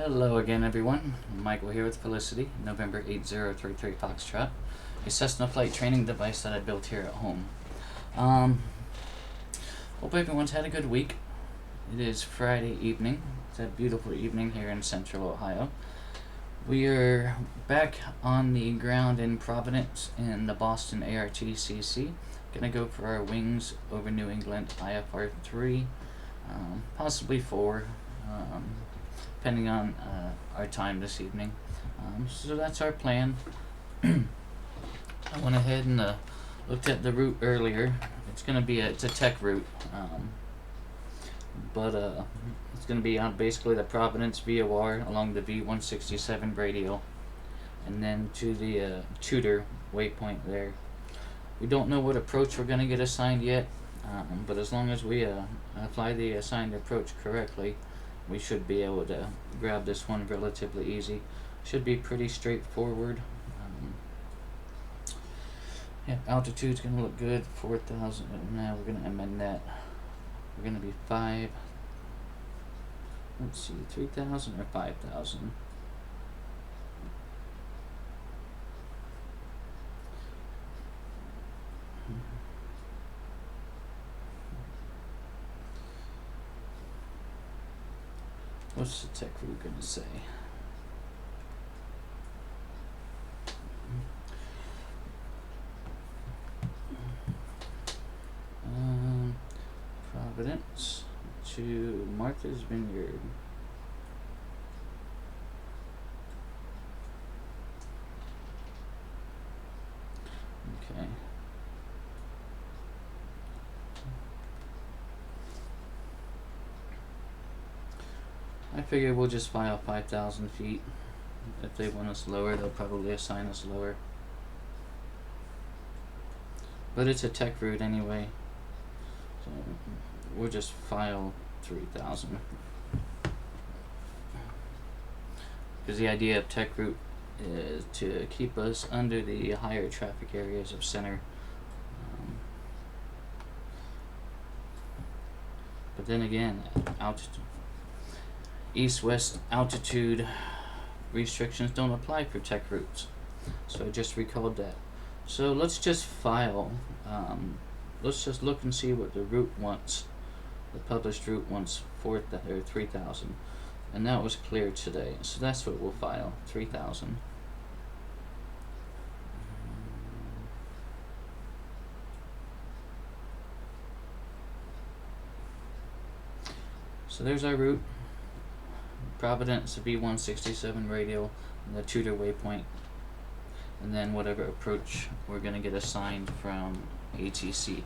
Hello again, everyone. Michael here with Felicity, November 8033 Foxtrot, a Cessna flight training device that I built here at home. Hope everyone's had a good week. It is Friday evening. It's a beautiful evening here in Central Ohio. We are back on the ground in Providence in the Boston ARTCC. Gonna go for our wings over New England IFR-3, possibly 4. Depending on our time this evening. So that's our plan. I went ahead and looked at the route earlier. It's a tech route, but it's going to be on basically the Providence VOR along the V167 radial, and then to the Tudor waypoint there. We don't know what approach we're going to get assigned yet, but as long as we fly the assigned approach correctly, we should be able to grab this one relatively easy. Should be pretty straightforward. Yeah, altitude's gonna look good. 4,000. Now we're gonna amend that. We're gonna be 5. Let's see, 3,000 or 5,000. What's the tech route gonna say? Providence to Martha's Vineyard. Okay. I figure we'll just file 5,000 feet. If they want us lower, they'll probably assign us lower. But it's a tech route anyway, so we'll just file 3,000. Because the idea of tech route is to keep us under the higher traffic areas of center. But then again, altitude, east-west altitude restrictions don't apply for tech routes. So I just recalled that. So let's just file. Let's just look and see what the route wants. The published route wants 3,000, and that was cleared today. So that's what we'll file, 3,000. So there's our route. Providence, V167 radial, and the Tudor waypoint, and then whatever approach we're going to get assigned from ATC,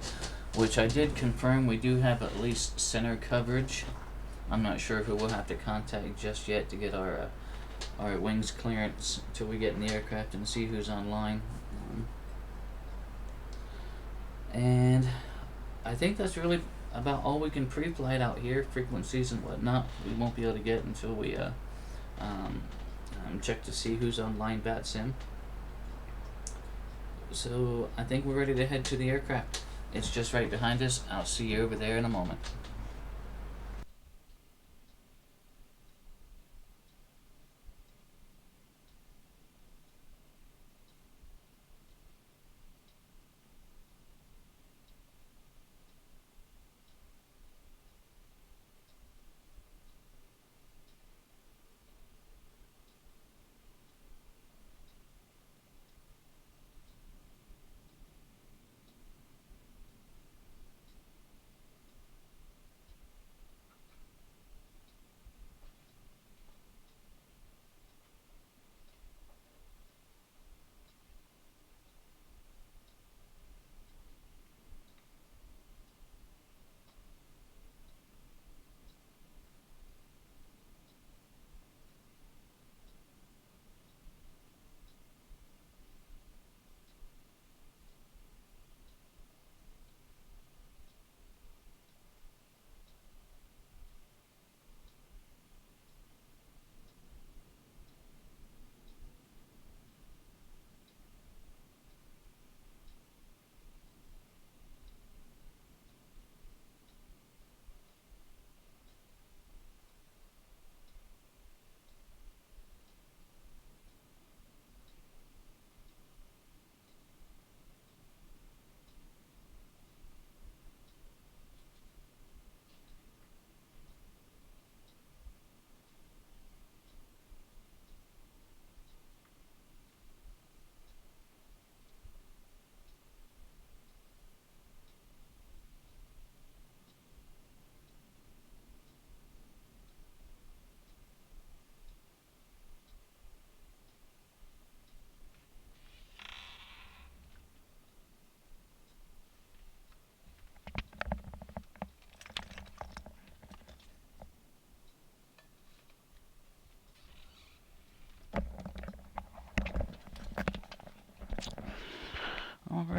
which I did confirm we do have at least center coverage. I'm not sure who we'll have to contact just yet to get our wings clearance until we get in the aircraft and see who's online. And I think that's really about all we can pre-flight out here. Frequencies and whatnot we won't be able to get until we check to see who's online VATSIM. So I think we're ready to head to the aircraft. It's just right behind us. I'll see you over there in a moment.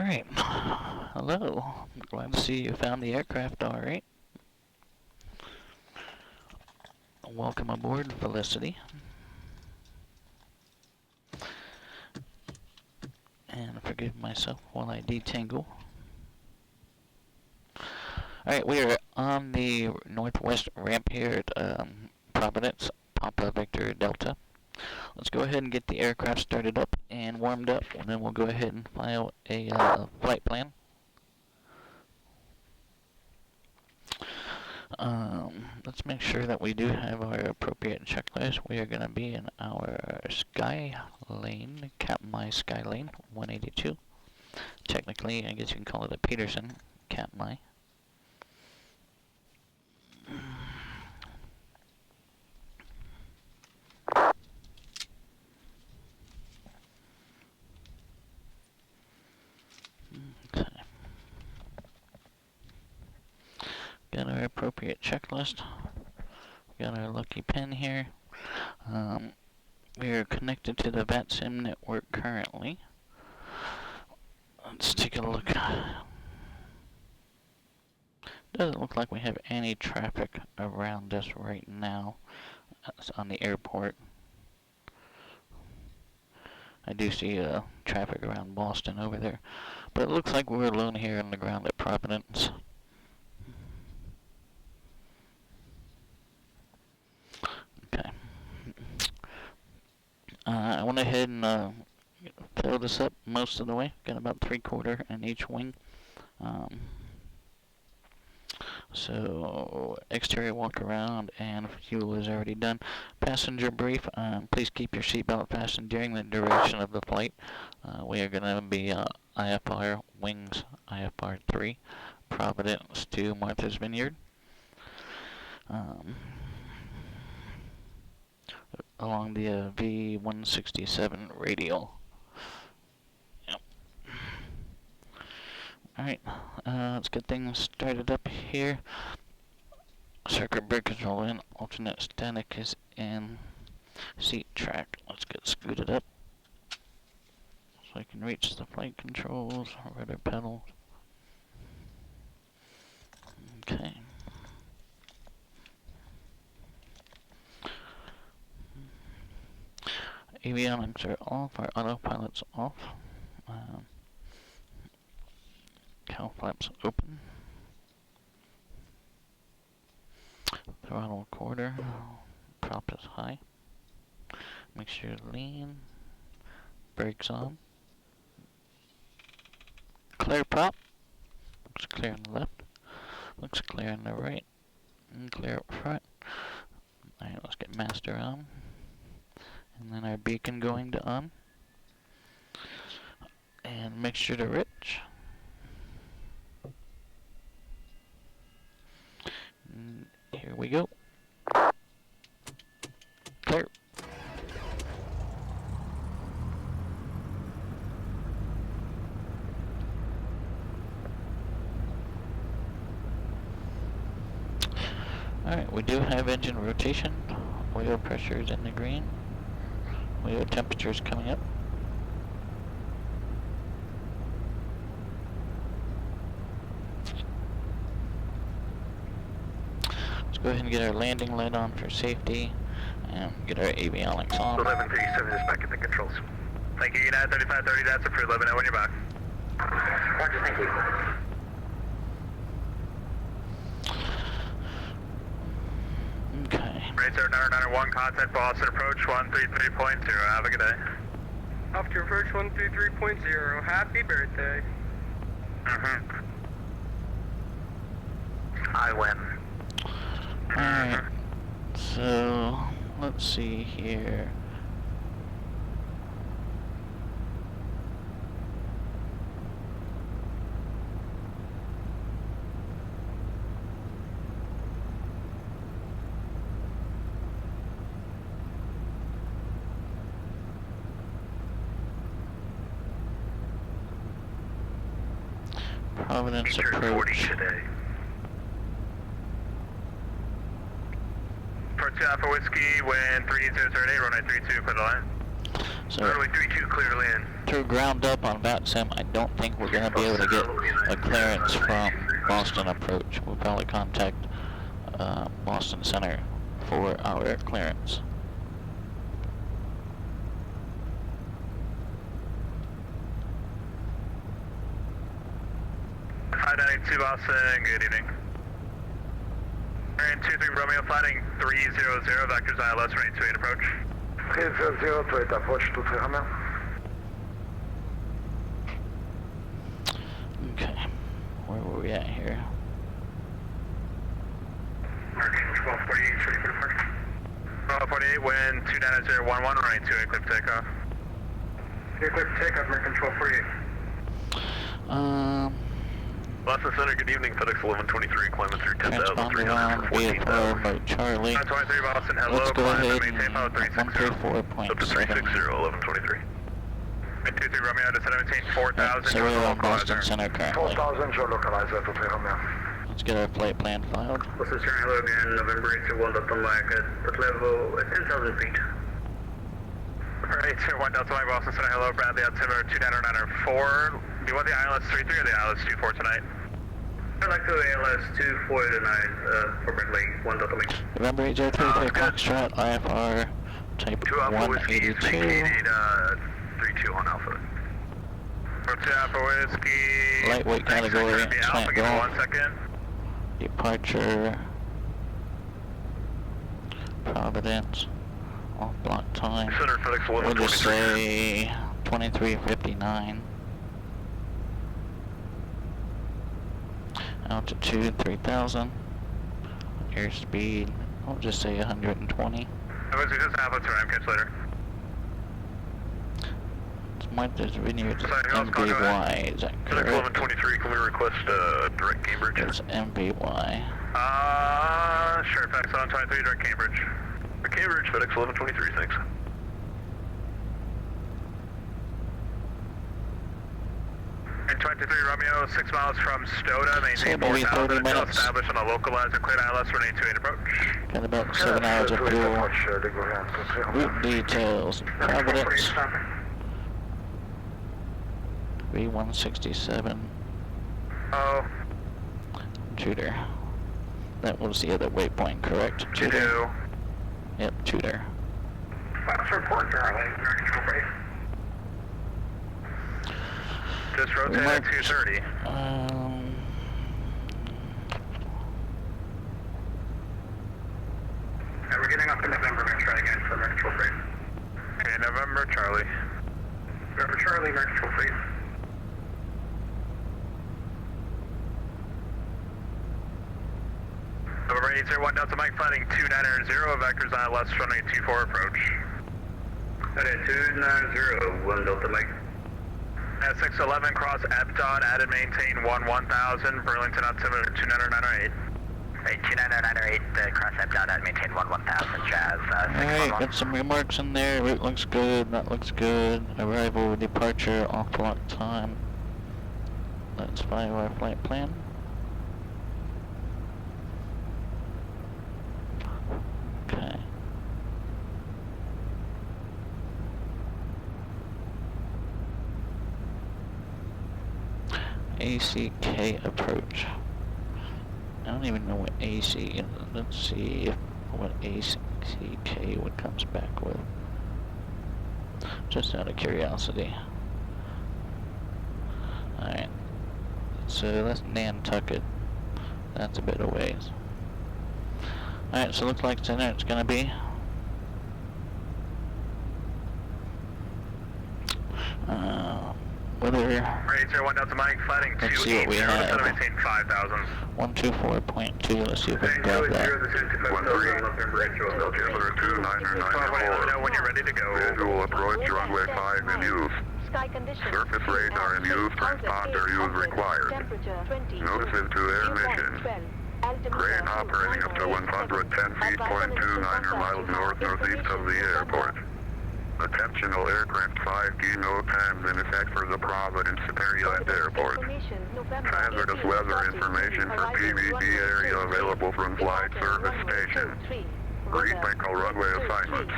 Alright. Hello. Glad to see you found the aircraft alright. Welcome aboard, Felicity. And forgive myself while I detangle. Alright, we are on the northwest ramp here at Providence, Papa Victor Delta. Let's go ahead and get the aircraft started up and warmed up, and then we'll go ahead and file a flight plan. Let's make sure that we do have our appropriate checklist. We are going to be in our sky lane, my sky lane, 182. Technically, I guess you can call it a Peterson, my. Okay. Got our appropriate checklist. Got our lucky pen here. We are connected to the VATSIM network currently. Let's take a look. Doesn't look like we have any traffic around us right now. That's on the airport. I do see traffic around Boston over there. But it looks like we're alone here on the ground at Providence. Okay. I went ahead and filled this up most of the way. Got about 3/4 in each wing. So exterior walk around and fuel is already done. Passenger brief, please keep your seatbelt fastened during the duration of the flight. We are going to be IFR wings, IFR-3, Providence to Martha's Vineyard. Along the V167 radial. Yep. Alright, let's get things started up here. Circuit breakers roll in, alternate static is in, seat track. Let's get scooted up so I can reach the flight controls, rudder pedals. Okay. Avionics are off, our autopilot's off. Cowl flaps open. Throttle quarter. Prop is high. Make sure to lean. Brakes on. Clear prop. Looks clear on the left. Looks clear on the right. And clear up front. Alright, let's get master on. And then our beacon going to on. And make sure to rich. And here we go. Clear. Alright, we do have engine rotation. Oil pressure is in the green. Oil temperature is coming up. Let's go ahead and get our landing light on for safety and get our avionics on. 1137 is back in the controls. Thank you, United 3530, that's approved. Let me know when you're back. Roger, thank you. Okay. Racer 991, contact Boston approach 133.0. Have a good day. After approach 133.0, happy birthday. I win. Alright. So, let's see here. Providence approach. Today. For 2 Alpha Whiskey, wind 3008, runway 32, put a line. So Runway 32, clear to land. through ground up on VATSIM, I don't think we're going to be able to get a clearance from Boston approach. We'll probably contact Boston Center for our clearance. (592) Boston, good evening. Marion 23 Romeo flighting 300, vectors ILS, runway 28 approach. 300, 28 approach, 23 Romeo. Okay, where were we at here? Marking 1248, ready for departure. 1248, wind 29011, runway 28, clear for takeoff. Clear for takeoff, American 1248. Boston Center, good evening, FedEx 1123, climbing through 10,314 VATSIM Charlie. 23 Boston, hello, Let's go climb ahead and maintain power 360. Up to 360, 1123. 23 Romeo, descend and maintain 4,000. So we're on Boston Center currently. 4,000, Joe localizer, 23 Romeo. Let's get our flight plan filed. Boston Center, hello again, November 821 Delta Mike at level 10,000 feet. Alright, 21 Delta Mike, Boston Center, hello, Bradley, altimeter 29904. Do you want the ILS 33 or the ILS 24 tonight? I'd like to ALS 24 tonight, for Bradley, 1 Delta Mike. November 803 Foxtrot, IFR type 182. 32 on Alpha. For 2 Alpha Whiskey. Lightweight category, slant give me golf. 1 second. Departure Providence, off block time. Center FedEx We'll just 1123. say 23:59. Altitude 3,000. Airspeed, I'll just say 120. Whiskey, just Alpha, turn, catch later. Might just venue to Sorry, who else called? Go MVY, is that FedEx correct? 1123, can we request direct Cambridge? It's MVY. Sure, FedEx 1123, direct Cambridge. Cambridge, FedEx 1123, thanks. And 23 Romeo, 6 miles from Stoda, maintain maybe 30 4,000 until minutes. established on a localizer, cleared ILS, runway 28 approach. Got about 7 hours of fuel. Route details, Providence, V167, Oh, Tudor. That was the other waypoint, correct? Tudor. Yep, Tudor. Fox report, Charlie, control base. Just rotate at 230. And we're getting up to November, we're going to try again for American control base. Okay, November, Charlie. November, Charlie, American control base. November 801 Delta Mike flighting 290, vectors ILS runway 24 approach. That is 290, 1 Delta Mike. At 611 cross Epdot, add and maintain 1000, Burlington altimeter 29098. Hey, 29098, cross Epdot, add and maintain 1000, Jazz. Alright, got some remarks in there. Route looks good, that looks good. Arrival, departure, off block time. Let's follow our flight plan. Okay. ACK approach. I don't even know what AC is. Let's see if what ACK would comes back with. Just out of curiosity. Alright. So that's Nantucket. That's a bit of ways. Alright, so looks like center it's gonna be. Whether. Right, 01 Delta Mike, flighting 280, Let's see what we have. maintain 5000. 124.2, let's see if we can grab that. 1-3, know when you're ready to go. Visual approach runway 5 in use. Surface radar in use, transponder use required. Notices to air mission. Crane operating up to 110 feet, 0.29 miles north-northeast of the airport. Attention all aircraft 5G no times in effect for the Providence Superior Airport. Hazardous weather information for PVD area available from flight service station. Green Bank runway assignments.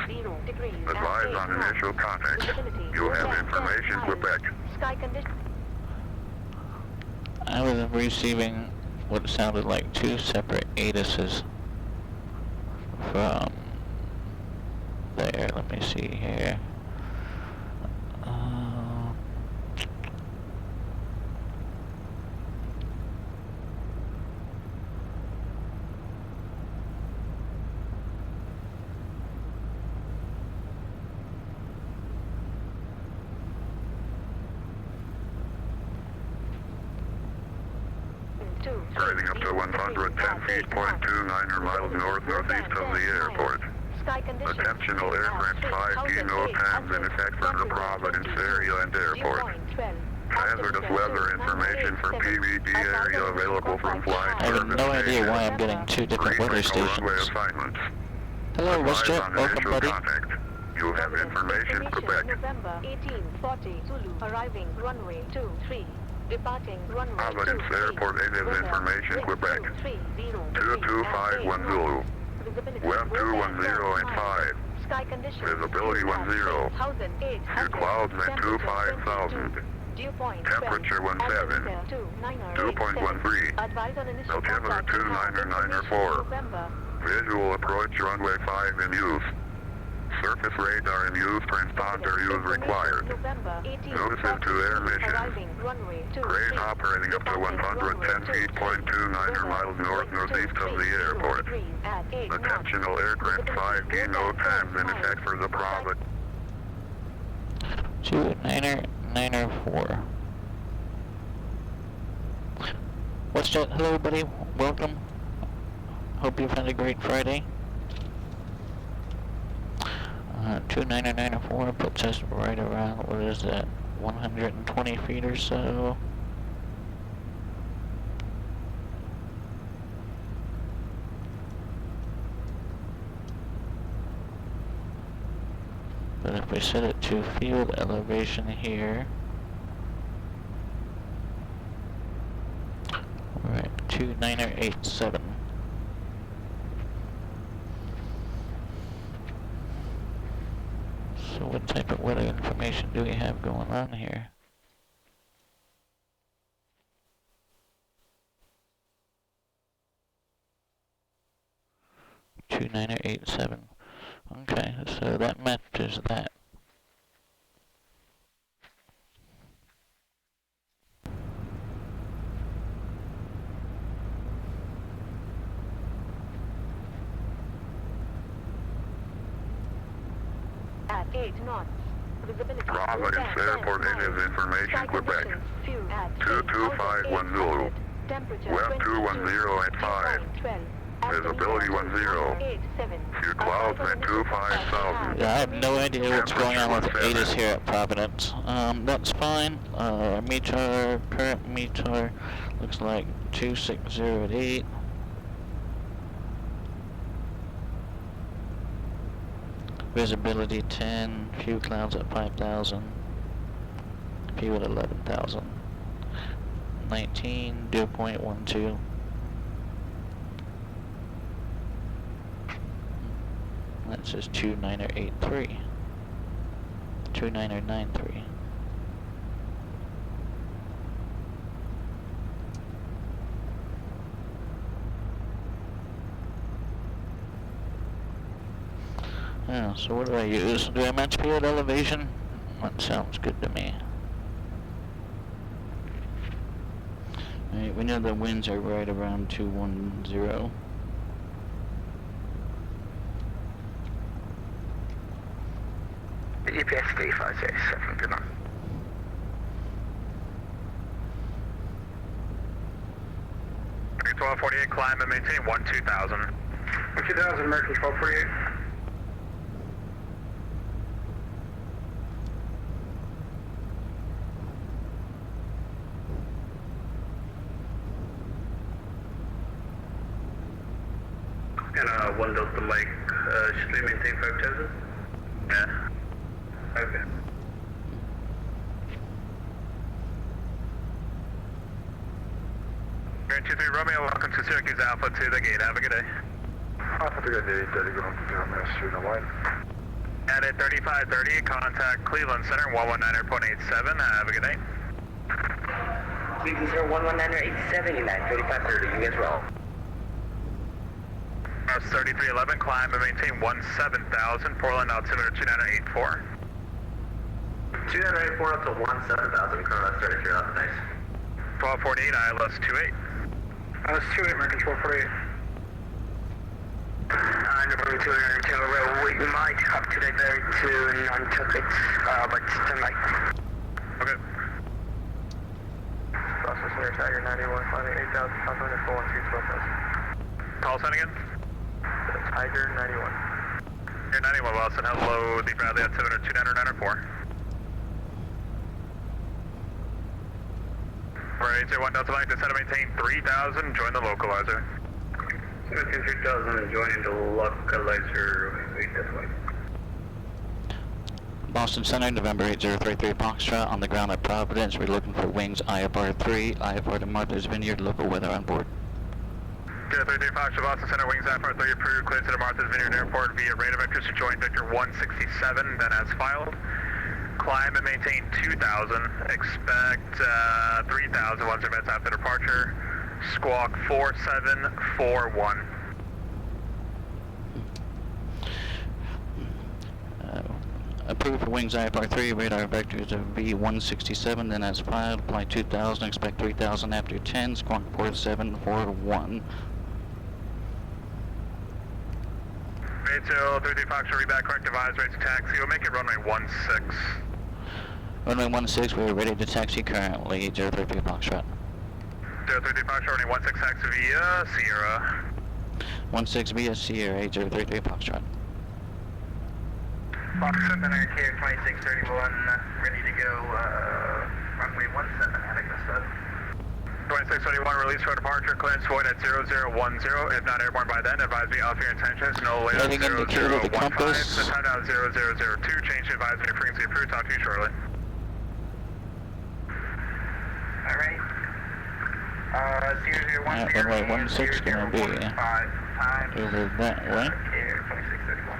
Advise on initial contact. You have information, Quebec. Sky condition. I was receiving what sounded like two separate ATISes from there. Let me see here. Rising up to 110 feet, 0.29 miles northeast of the airport. Attentional aircraft 5G no times in effect for the Providence area and airport. Hazardous weather information for PVD area available from flight I have service no idea station. why I'm getting two different Green weather Bank runway stations. assignments. Hello, Advise Worcester. on Welcome, initial buddy. contact. You have information, Quebec. November 1840 Zulu. Arriving runway 23. Departing runway Providence 23. Airport native Weather, information, wind Quebec. 230. 2251 Zulu. Visibility Web 210 at 5. Sky conditions. Visibility 10. Few clouds at 25,000. Dew point Temperature 17. 2.13. Advise on initial Altimeter contact. 299.4. November. Visual approach runway 5 in use. Surface radar in use. Transponder use required. Notices to air mission. Crane operating up to 110 feet, 0.29 miles northeast of the airport. Attentional aircraft 5G no times in effect for the Providence. 2994. What's that? Hello, everybody. Welcome. Hope you've had a great Friday. 2994 puts us right around, what is that, 120 feet or so. But if we set it to field elevation here, we're at 2987. So what type of weather information do we have going on here? Two 2987. Okay, so that matches that. At 8 knots. Visibility. Providence Airport native information, Quebec. 2251 Zulu. Web 210 at 5. Visibility 10. Few clouds at 25,000. Yeah, I have no idea what's going on with ATIS here at Providence. That's fine. Our METAR, current METAR, looks like 260 at 8. Visibility 10, few clouds at 5,000, few at 11,000. 19, dew point 12. That says 2983. 2993. Yeah, so what do I use? Do I match field elevation? That sounds good to me. Alright, we know the winds are right around 210. EPS 3507, good night. Okay, 1248, climb and maintain 12,000. 12,000, American 1248. And 1 Delta Mike, should we maintain 5,000? Yeah. Okay. Grand 23 Romeo, welcome to Syracuse Alpha to the gate. Have a good day. At 3530, contact Cleveland Center 119.87. Have a good day. Cleveland Center 119.87, United 3530, you guys roll. 3311, climb and maintain 17,000, Portland altimeter 2984. 2984 up to 17,000, Colonel 3311, nice. 1248, ILS 28. ILS 28, American 1248. Number 202, we might have to divert to Nantucket, but tonight. Okay. Boston Center, Tiger 91, climbing 8,500, 413, 12,000. Call sign again? Tiger 91. Here 91 Boston, hello, the Bradley altimeter 2994. Right, 801 Delta Mike, descend and maintain 3,000, join the localizer. 17,000, joining the localizer, 8 Delta Mike. Boston Center, November 8033 Foxtrot, on the ground at Providence. We're looking for wings IFR-3, IFR to Martha's Vineyard, local weather on board. 033 Foxtrot, Boston Center, wings IFR-3 approved, cleared to the Martha's Vineyard Airport via radar vectors to join Victor 167, then as filed. Climb and maintain 2,000, expect 3,000 once events after departure. Squawk 4741. Approved for wings IFR-3, radar vectors of V167, then as filed, fly 2,000, expect 3,000 after 10, squawk 4741. 8033 Foxtrot, read back, correct advisory to taxi, we'll make it runway 16. Runway 16, we're ready to taxi currently, 033 Foxtrot. 033 Foxtrot, runway 16, taxi via Sierra. 16 via Sierra, 8033 Foxtrot. Fox Center, KR 2631, ready to go, runway 17, heading to stud. 2621, release for departure, clearance void at 0010. If not airborne by then, advise me of your intentions, no later Heading than indicator to 0015. compass. The time down 0002, change to advisory frequency approved, talk to you shortly. Alright. 001, runway 16 gonna be over that way. KR 2631.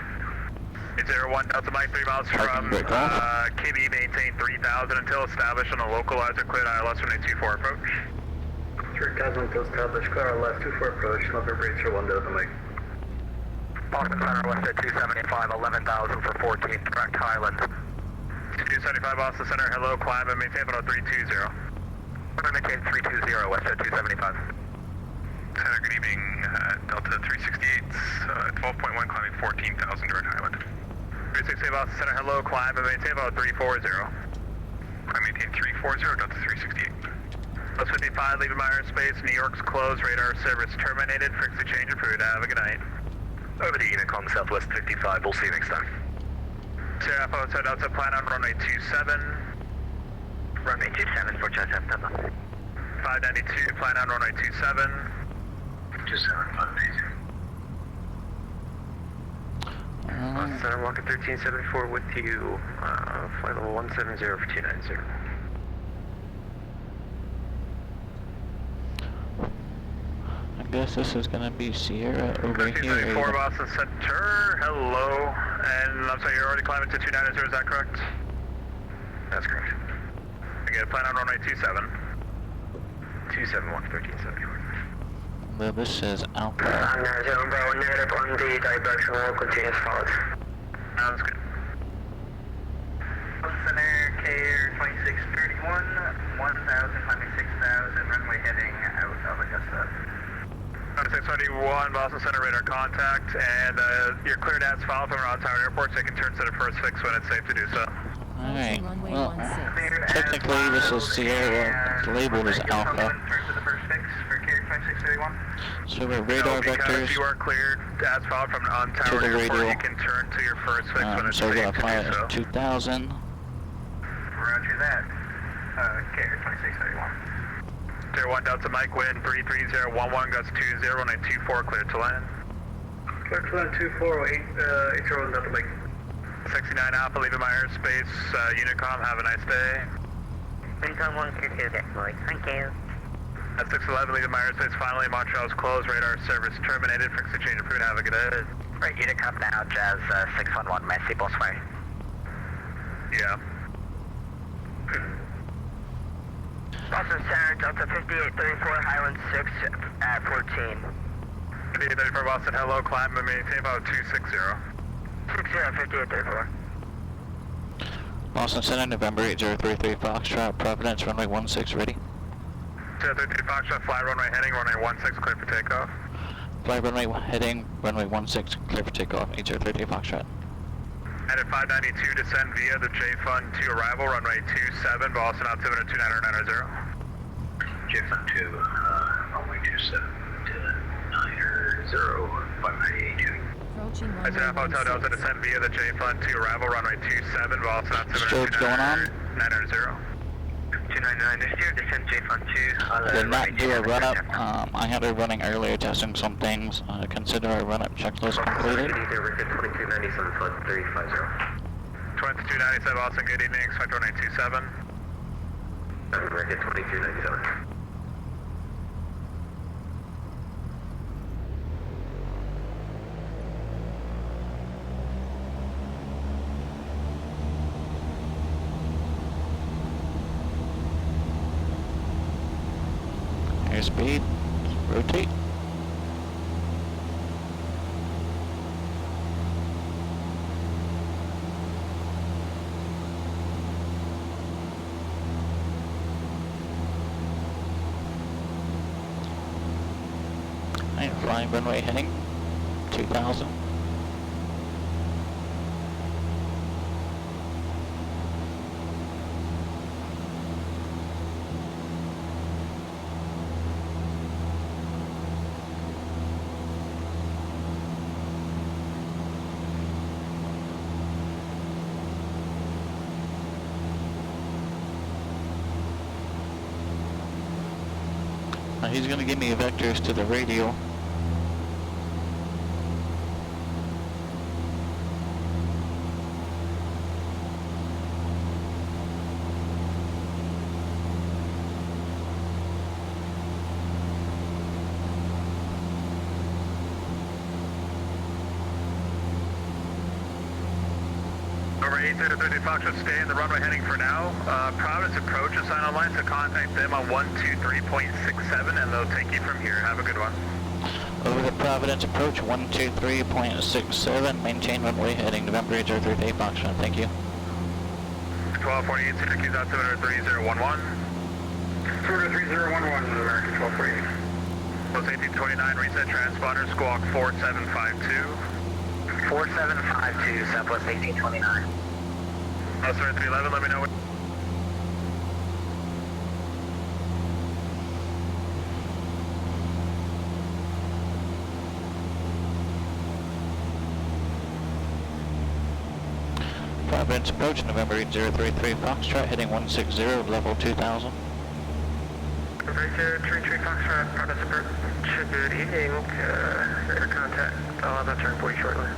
801 Delta Mike, 3 miles from KB, maintain 3,000 until established on a localizer, cleared ILS 1824 approach. 3,000 until established, clear ILS 24 approach, November 801 Delta Mike. Boston Center, West at 275, 11,000 for 14, correct Highland. 275 Boston Center, hello, climb and maintain 320. Maintain 320, West at 275. Center, good evening, Delta 368, 12.1, climbing 14,000 direct Highland. 368 Boston Center, hello, climb and maintain 340. Climb maintain 340, Delta 368. Plus 55, leaving my airspace, New York's closed, radar service terminated, frequency change approved, have a good night. Over to Unicom, Southwest 55, we'll see you next time. Sierra Foxtrot, Delta, plan on runway 27. Runway 27 for Delta. 592, plan on runway 27. 27, 592. Center, Rocket 1374 with you, flight level 170 for 290. I guess this is gonna be Sierra over here. 1334 Boston Center, hello. And I'm sorry, you're already climbing to 290, is that correct? That's correct. Again, plan on runway 27. 271 for 1374. Well, this says Alpha. Zero Bravo negative on the directional continuous followed. Sounds good. Center, KR 2631, 1,000, climbing 6,000, runway heading out of Augusta. 621 Boston Center, radar contact, and you're cleared as filed from Ron Tower Airport, so you can turn to the first fix when it's safe to do so. Alright, well, technically this is Sierra, it's labeled as Alpha. Turn to the first fix for KR 2631. So we're radar because vectors you are cleared as filed from on to Tower the Airport, radio. you can turn to your first fix when it's So we're safe gonna to fly do so. at 2,000. Roger that. KR 2631. 01 Delta Mike, wind 33011, gusts 20, runway 24, cleared to land. Cleared to land 2408, Delta Mike. 69 Alpha, leaving my airspace, Unicom, have a nice day. Unicom 122, Mike, thank you. At 611, leaving my airspace finally. Montreal's closed. Radar service terminated. Frequency change approved. Have a good day. Right, unit come now, Jazz 611, merci, bonsoir. Yeah. Boston Center, Delta 5834, Highland 6 at 14. 5834 Boston, hello, climb and maintain about 260. 5834. Boston Center, November 8033 Foxtrot, Providence, runway 16 ready. 233 Foxtrot, fly runway heading, runway 16 clear for takeoff. Fly runway heading, runway 16 clear for takeoff, 8033 Foxtrot. Headed 592, descend via the J-Fund to arrival, runway 27, Boston, altimeter 29090. J-Fund 2, runway 27 to 90, 598. Approaching I said Hotel Delta, descend via the J-Fund to arrival, runway 27, Boston, altimeter Strobes going on. 290. 299, this year, descend J-Fund 2. Did not do a run-up. I had her running earlier, testing some things. Consider our run-up checklist completed. 2297, flight 350. 2297, Boston, good evening, expect runway 27. Record 2297. Airspeed, rotate. Alright, flying runway heading, 2000. He's going to give me vectors to the radio. Number 830 Foxtrot, stay in the runway heading for now. Providence approach is sign online, so contact them on 123.67 and they'll take you from here. Have a good one. Over the Providence approach, 123.67, maintain runway heading November 8038 Foxtrot, thank you. 1248, Syracuse altimeter 3011. 3011, American 1248. Post 1829, reset transponder, squawk 4752. 4752, Southwest 1829. Altimeter 311, let me know when. Providence approach, November 8033 Foxtrot, heading 160, level 2000. Victor 33 Foxtrot, Providence approach, good evening, air contact, I'll have that turn for you shortly.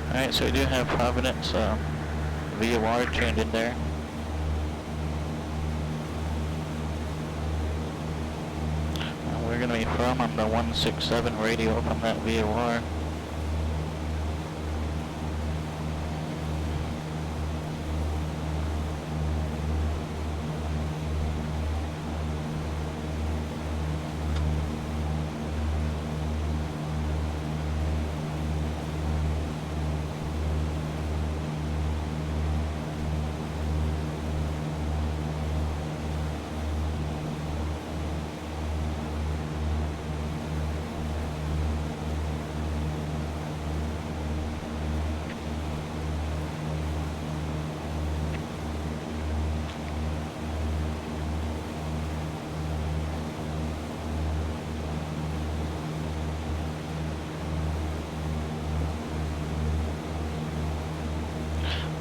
Alright, so we do have Providence VOR tuned in there. And we're going to be from on the 167 radio from that VOR.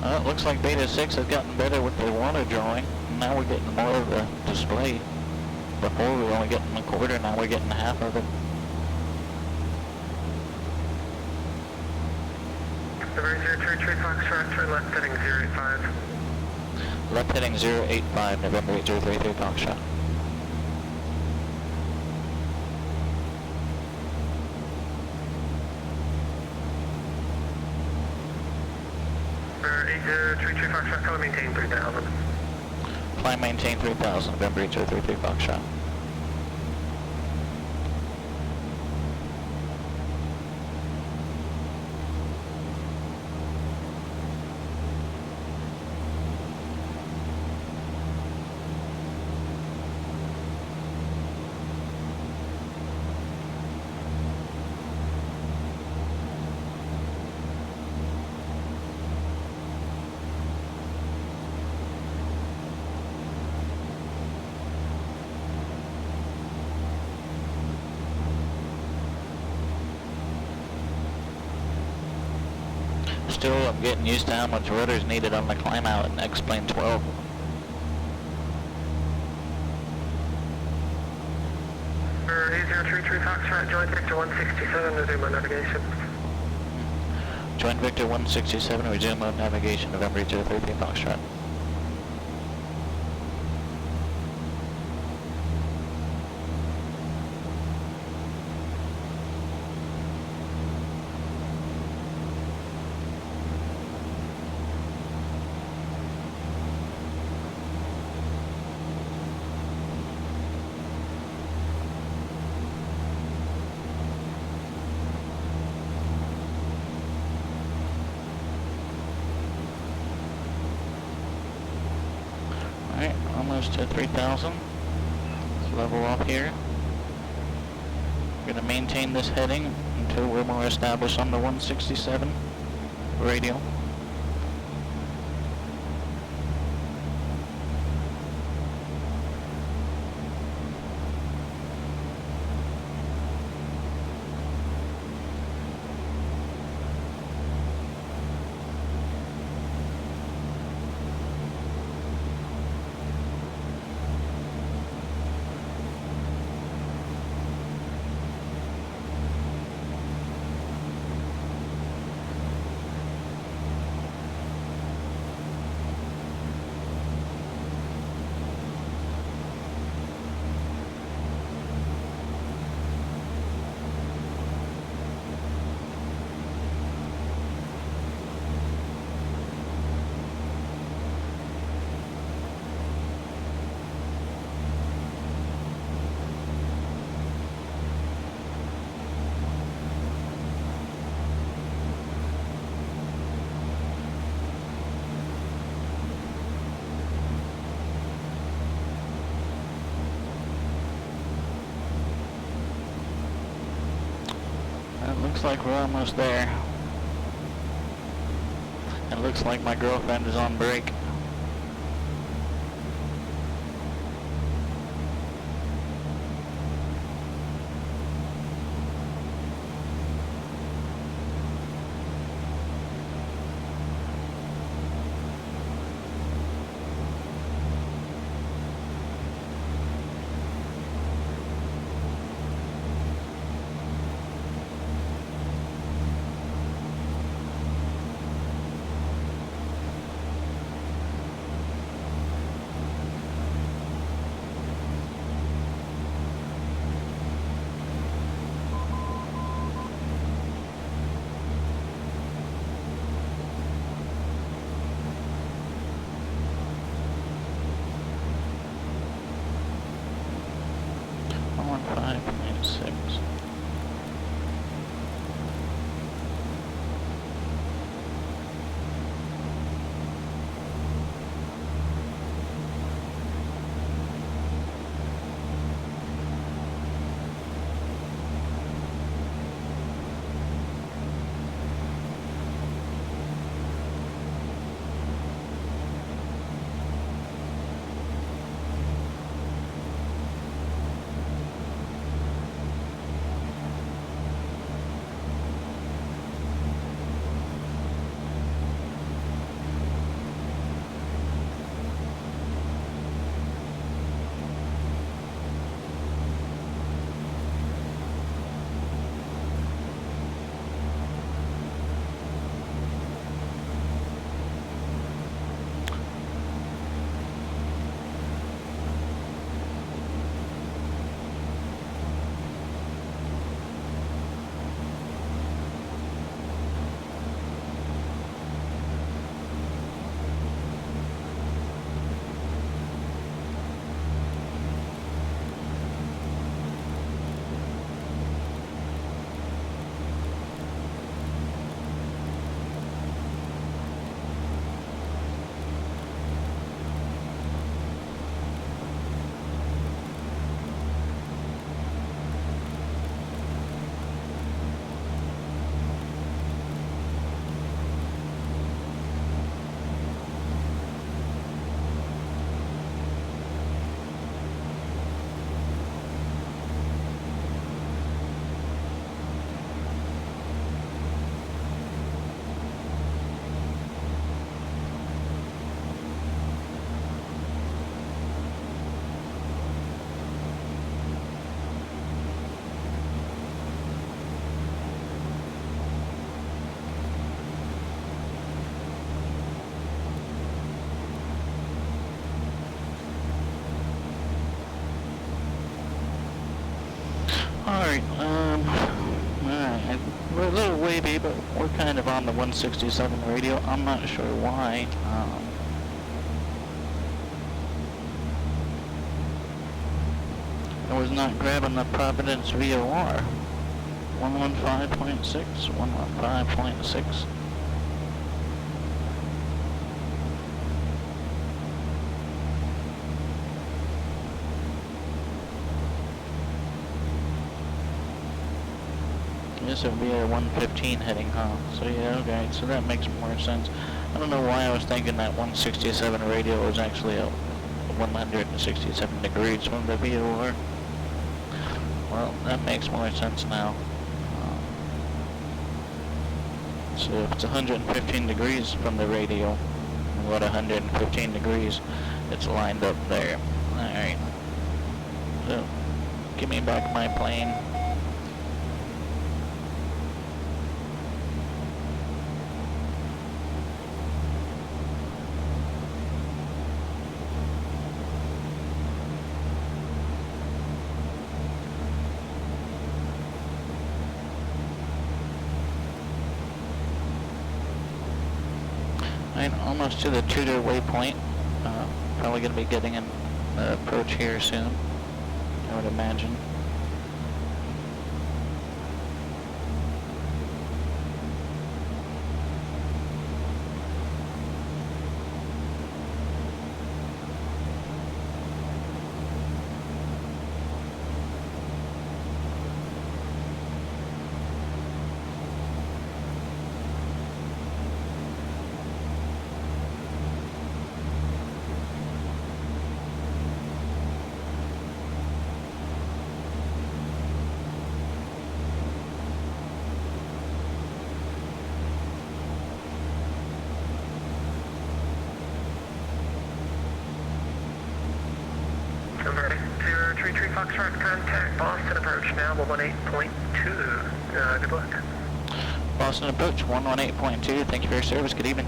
It looks like Beta 6 has gotten better with the water drawing. Now we're getting more of the display. Before we were only getting a quarter, now we're getting half of it. November 033 Foxtrot, turn left heading 085. Left heading 085, November 8033 Foxtrot. For 8033 Foxtrot, color maintain 3000. Climb maintain 3000, November 8033 Foxtrot. Still, I'm getting used to how much rudder is needed on the climb out in X-Plane 12. For 8033 Foxtrot, join Victor 167, resume on navigation. Join Victor 167, resume on navigation, November 8033 Foxtrot. Alright, almost to 3,000. Let's level off here. We're going to maintain this heading until we're more established on the 167 radial. Looks like we're almost there. It looks like my girlfriend is on break. Alright, alright, we're a little wavy, but we're kind of on the 167 radio. I'm not sure why. I was not grabbing the Providence VOR. 115.6, 115.6. This would be a 115 heading, huh? So yeah, okay, so that makes more sense. I don't know why I was thinking that 167 radio was actually a 167 degrees from the VOR. Well, that makes more sense now. So if it's 115 degrees from the radio, what 115 degrees, it's lined up there. Alright. So, give me back my plane. Almost to the Tudor waypoint. Probably going to be getting an approach here soon, I would imagine. Converting. 033 Foxtrot, contact Boston approach now, 118.2. Good luck. Boston approach, 118.2. Thank you for your service. Good evening.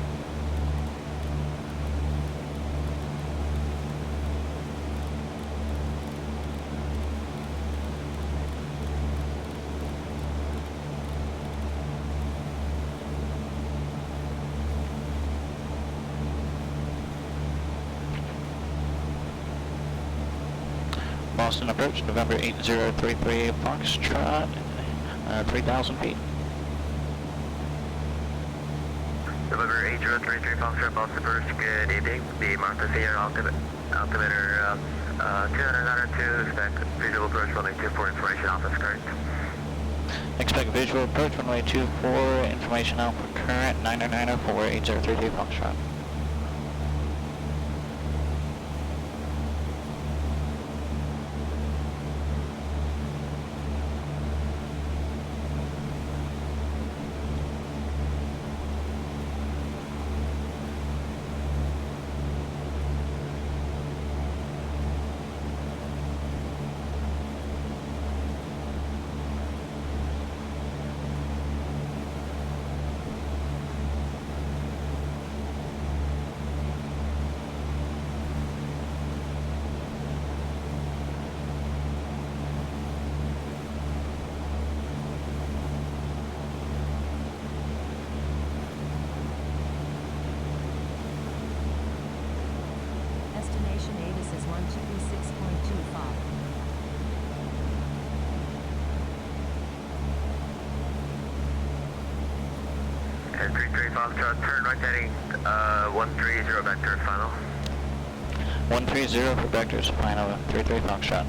Boston approach, November 8033 Foxtrot, 3,000 feet. November 8033 Foxtrot, Boston approach, good evening. The Martha Sierra altimeter 292, expect visual approach runway 24 information office current. Expect visual approach runway 24, information out for current 9904 8033 Foxtrot. And 33 Foxtrot, turn right heading 130 vector final. 130 for vectors, final 33 Foxtrot.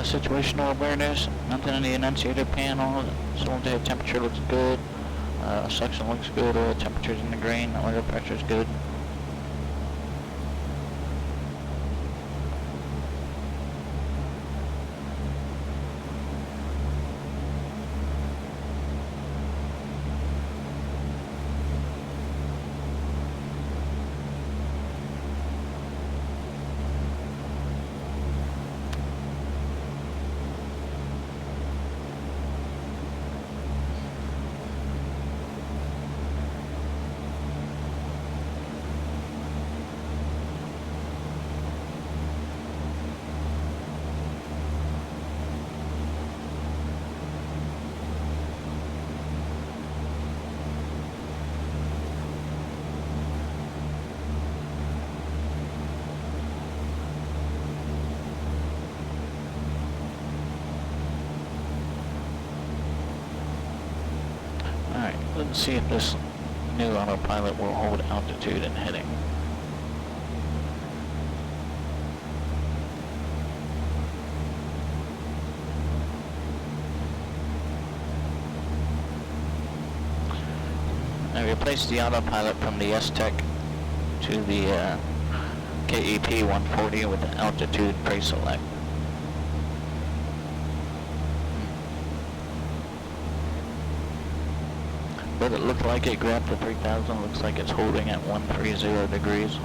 Situational awareness, nothing in the annunciator panel. Solar day temperature looks good. Suction looks good. Oil temperature's in the green. Oil pressure's good. Let's see if this new autopilot will hold altitude and heading. I replaced the autopilot from the S-Tech to the KEP 140 with the altitude pre-select. But it looked like it grabbed the 3000, looks like it's holding at 130 degrees.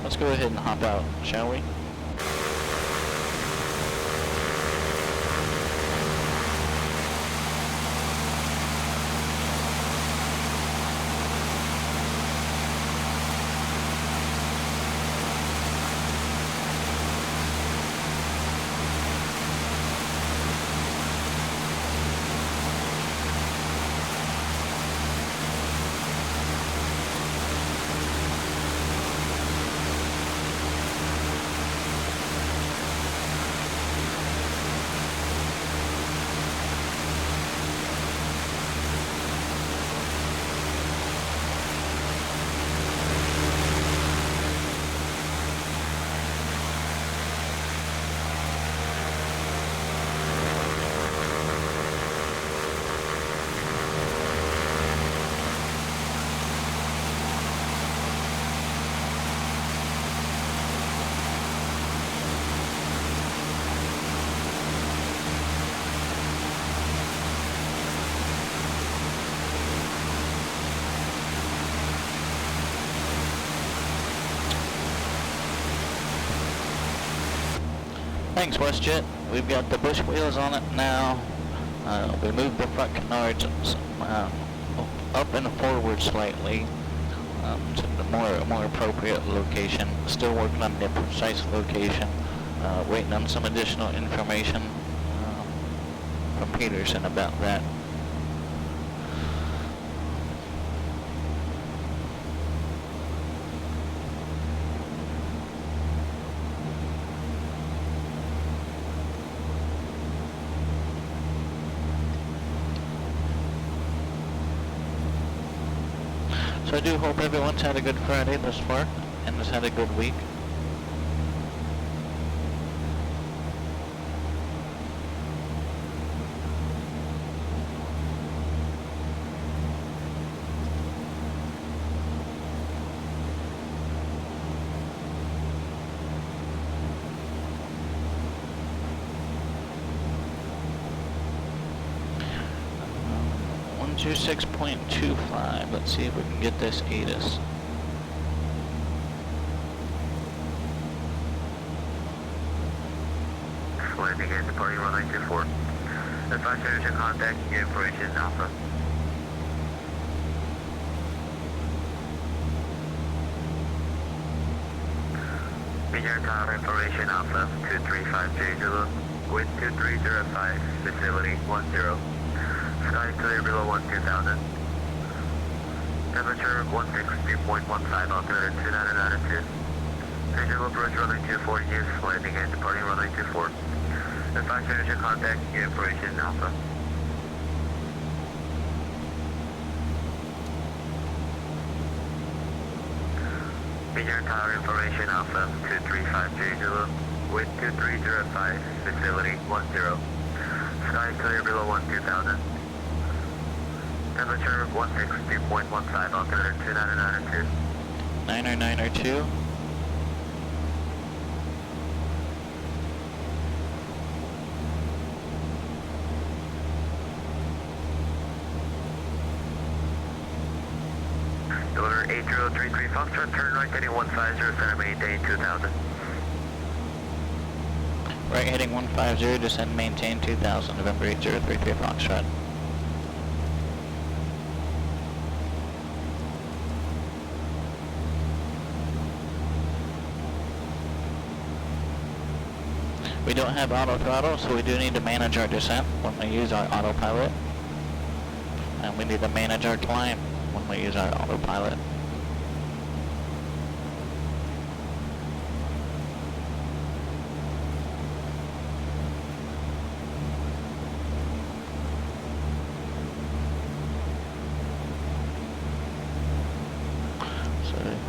Let's go ahead and hop out, shall we? Thanks, WestJet. We've got the bush wheels on it now. We moved the front canards up and forward slightly to the more appropriate location. Still working on the precise location. Waiting on some additional information from Peterson about that. So I do hope everyone's had a good Friday thus far and has had a good week. Do 6.25. Let's see if we can get this ATIS. Landing and departing runway 24. Advise service and contact information Alpha. Meteor tower information Alpha 2350 Zulu. Wind 2305. Facility 10. Sky clear below 12,000. Temperature 160.15, altimeter 2992. Visual approach runway 24 use, landing and departing runway 24. Advise energy contact, information Alpha. Meteor tower information Alpha 2350 Zulu. Wind 2305, facility 10. Sky clear below 12,000. Temperature 160.15, altimeter 2992. 902. Deliver 8033 Foxtrot, turn right heading 150, center maintain 2000. Right heading 150, descend maintain 2000, November 8033 Foxtrot. We don't have auto throttle, so we do need to manage our descent when we use our autopilot. And we need to manage our climb when we use our autopilot.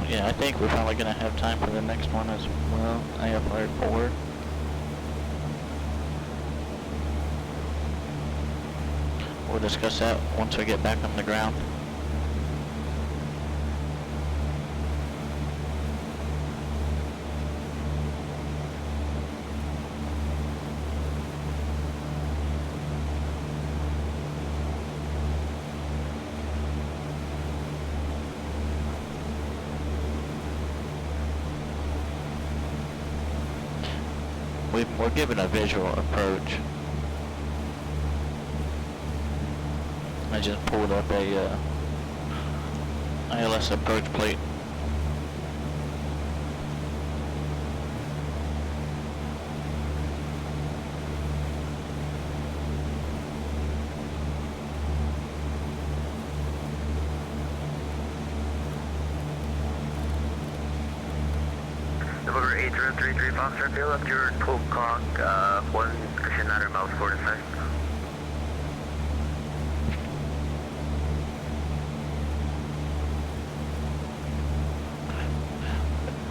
Yeah, I think we're probably going to have time for the next one as well, IFR-4. We'll discuss that once we get back on the ground. We're given a visual approach. I just pulled up a ILS approach plate. November 8033 Foxtrot, feel up your 12 o'clock, 1 miles forward and back.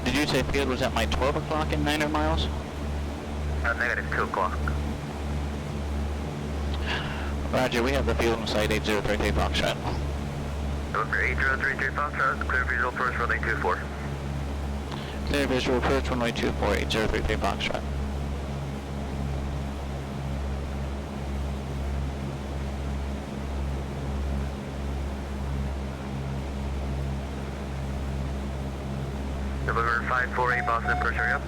Did you say field was at my 12 o'clock in 900 miles? Negative 2 o'clock. Roger, we have the field in sight 8033 Foxtrot. November 8033 Foxtrot, clear visual approach runway 24. Clear visual approach runway 24, 8033 Foxtrot. November 548 Boston approach, hurry up.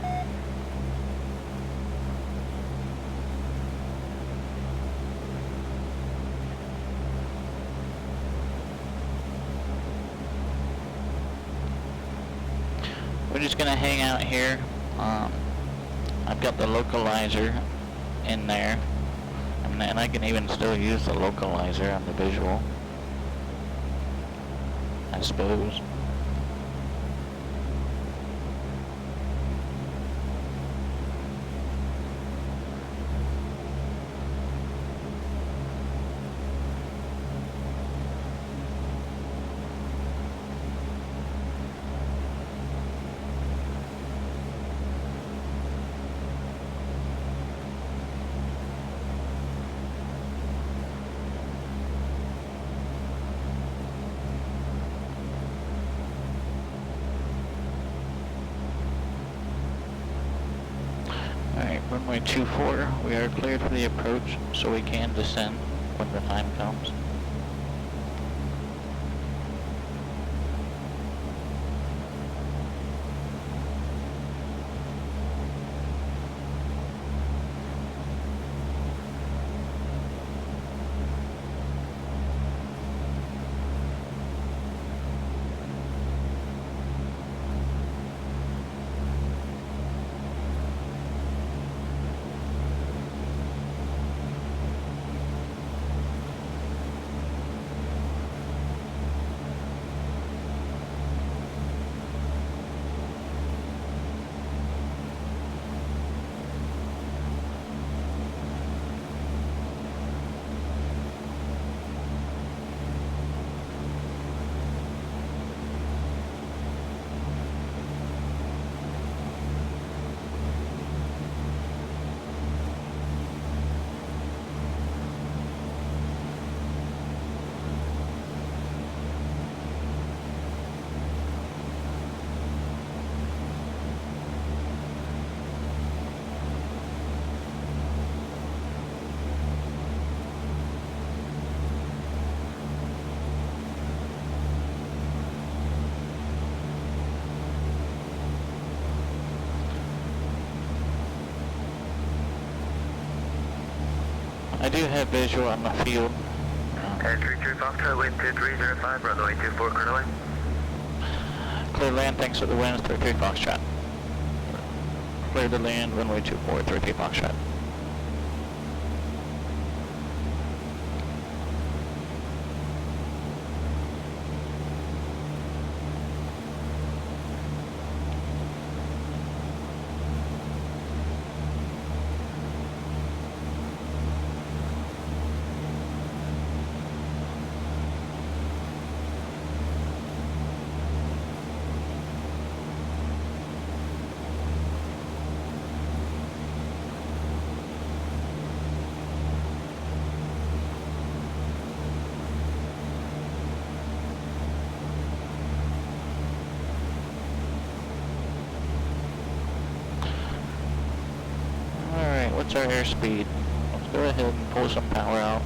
We're just gonna hang out here. I've got the localizer in there, and I can even still use the localizer on the visual, I suppose. Alright, runway 24, we are cleared for the approach, so we can descend when the time comes. I do have visual on the field. 33 Foxtrot, wind 2305, runway 24, clear line. Clear land, thanks for the wind, 33 Foxtrot. clear to land, runway 24, 33 Foxtrot. What's our airspeed? Let's go ahead and pull some power out.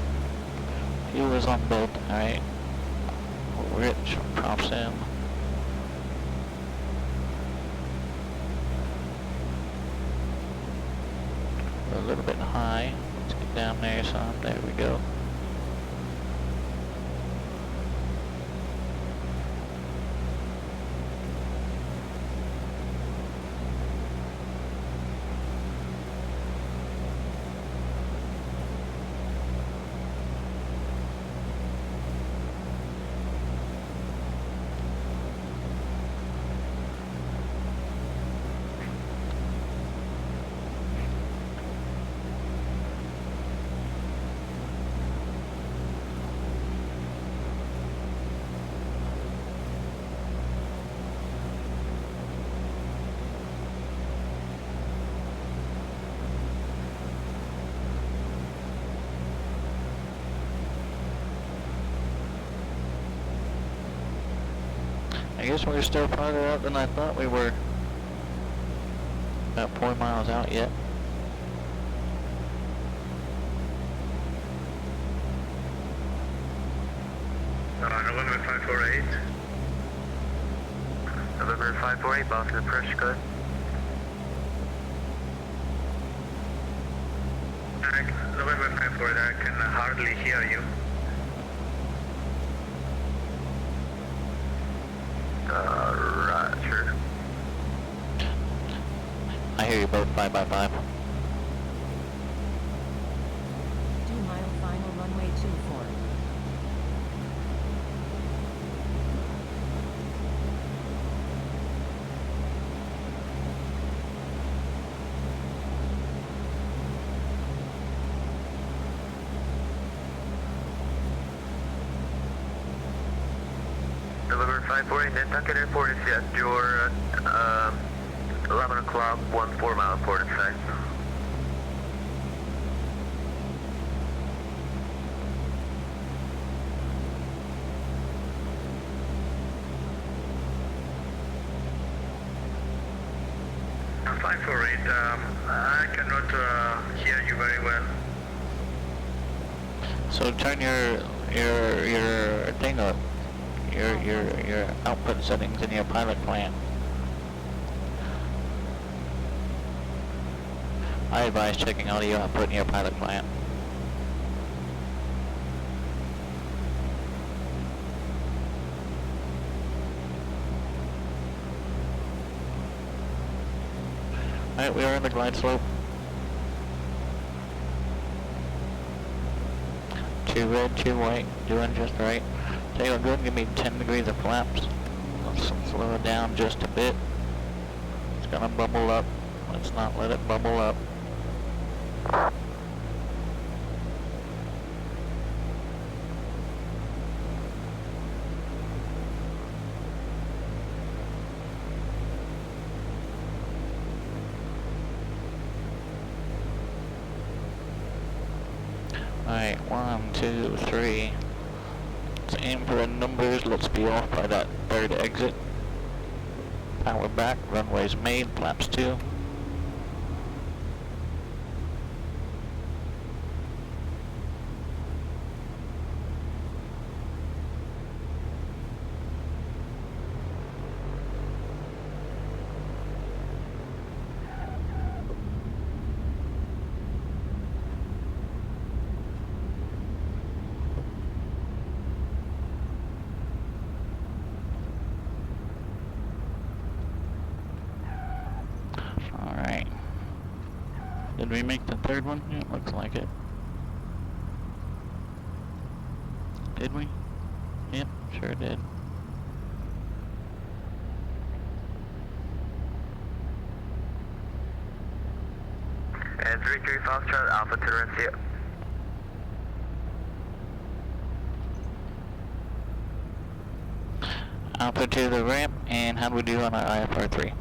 Fuel is on bed, alright. Rich props in. We're a little bit high. Let's get down there some. There we go. I guess we're still farther out than I thought we were. About 4 miles out yet. November 548. November 548, Boston approach, go ahead. November 548, I can hardly hear you. Roger. I hear you both 5x5. 2 mile final runway 24. November 548, Nantucket Airport is at your 11 o'clock, 14 mile port in sight. I'm 548, I cannot hear you very well. So turn your thing up. Your output settings in your pilot plan. I advise checking audio output in your pilot plan. Alright, we are in the glide slope. 2 red, 2 white, doing just right. Tell you what, go ahead and give me 10 degrees of flaps. Let's slow it down just a bit. It's gonna bubble up. Let's not let it bubble up. Alright, 1, 2, 3. Let's aim for the numbers. Let's be off by that third exit. Power back, runways made, flaps 2. Did we make the third one? Yeah, it looks like it. Did we? Yep, sure did. And 3-3 Foxtrot Alpha to the rescue. Alpha to the ramp, and how do we do on our IFR-3?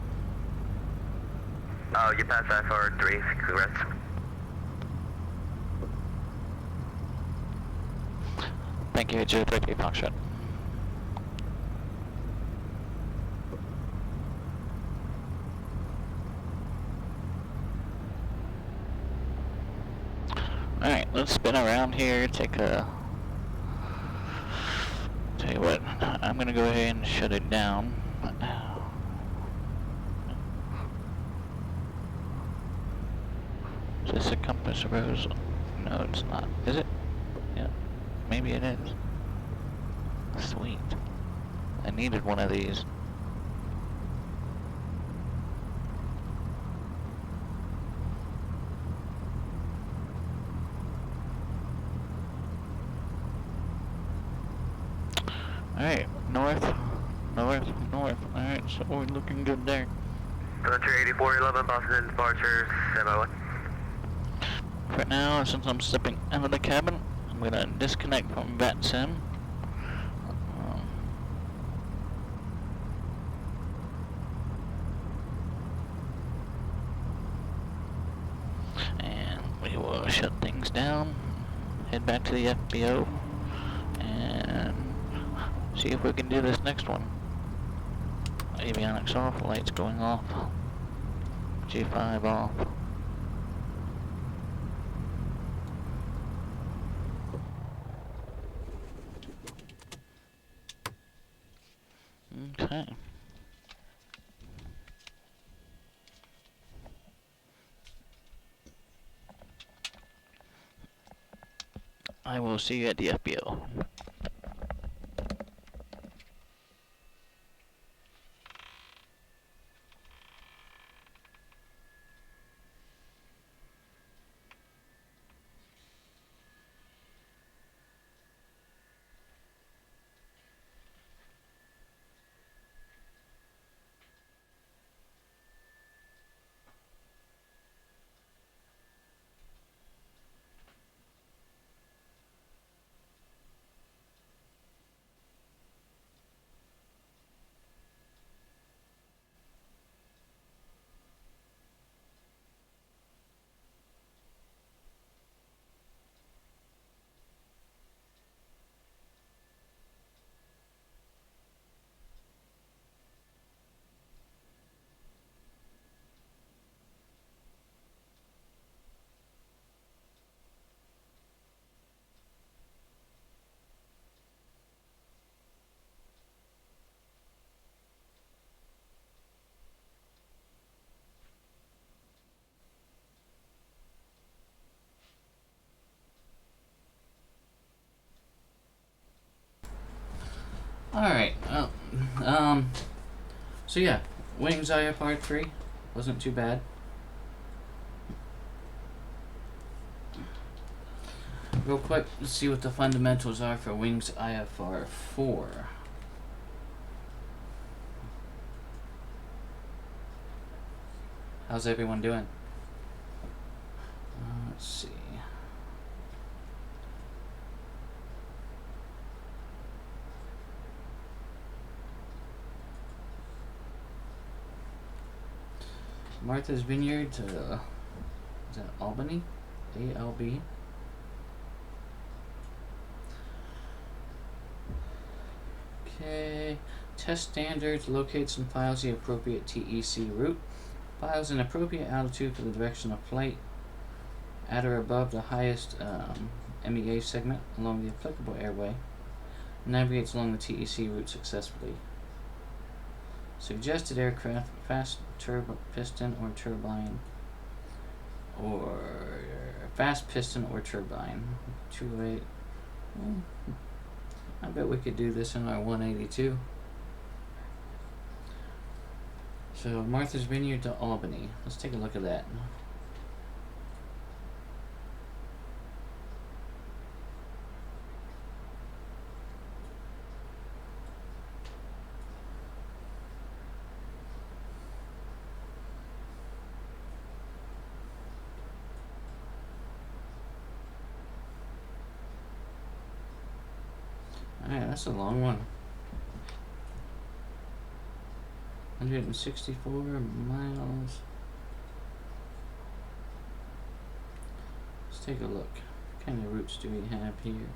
Oh, you passed IFR-3, congrats. Thank you, 3-3 Foxtrot. Alright, let's spin around here, take a... Tell you what, I'm gonna go ahead and shut it down. Is this a compass rose? No, it's not. Is it? Yeah, maybe it is. Sweet. I needed one of these. Alright, north. Alright, so we're looking good there. Departure 8411, Boston departure, semi-1. For now, since I'm stepping out of the cabin, I'm gonna disconnect from VATSIM. And we will shut things down, head back to the FBO, and see if we can do this next one. Avionics off, lights going off, G5 off. Okay. I will see you at the FBO. Alright, so yeah, Wings IFR-3 wasn't too bad. Real quick, let's see what the fundamentals are for Wings IFR-4. How's everyone doing? Let's see. Martha's Vineyard to, is that Albany? ALB? Okay. Test standards locates and files the appropriate TEC route. Files an appropriate altitude for the direction of flight at or above the highest MEA segment along the applicable airway. Navigates along the TEC route successfully. Suggested aircraft, fast piston or turbine, or fast piston or turbine. 28. I bet we could do this in our 182. So Martha's Vineyard to Albany. Let's take a look at that. That's a long one. 164 miles. Let's take a look. What kind of routes do we have here?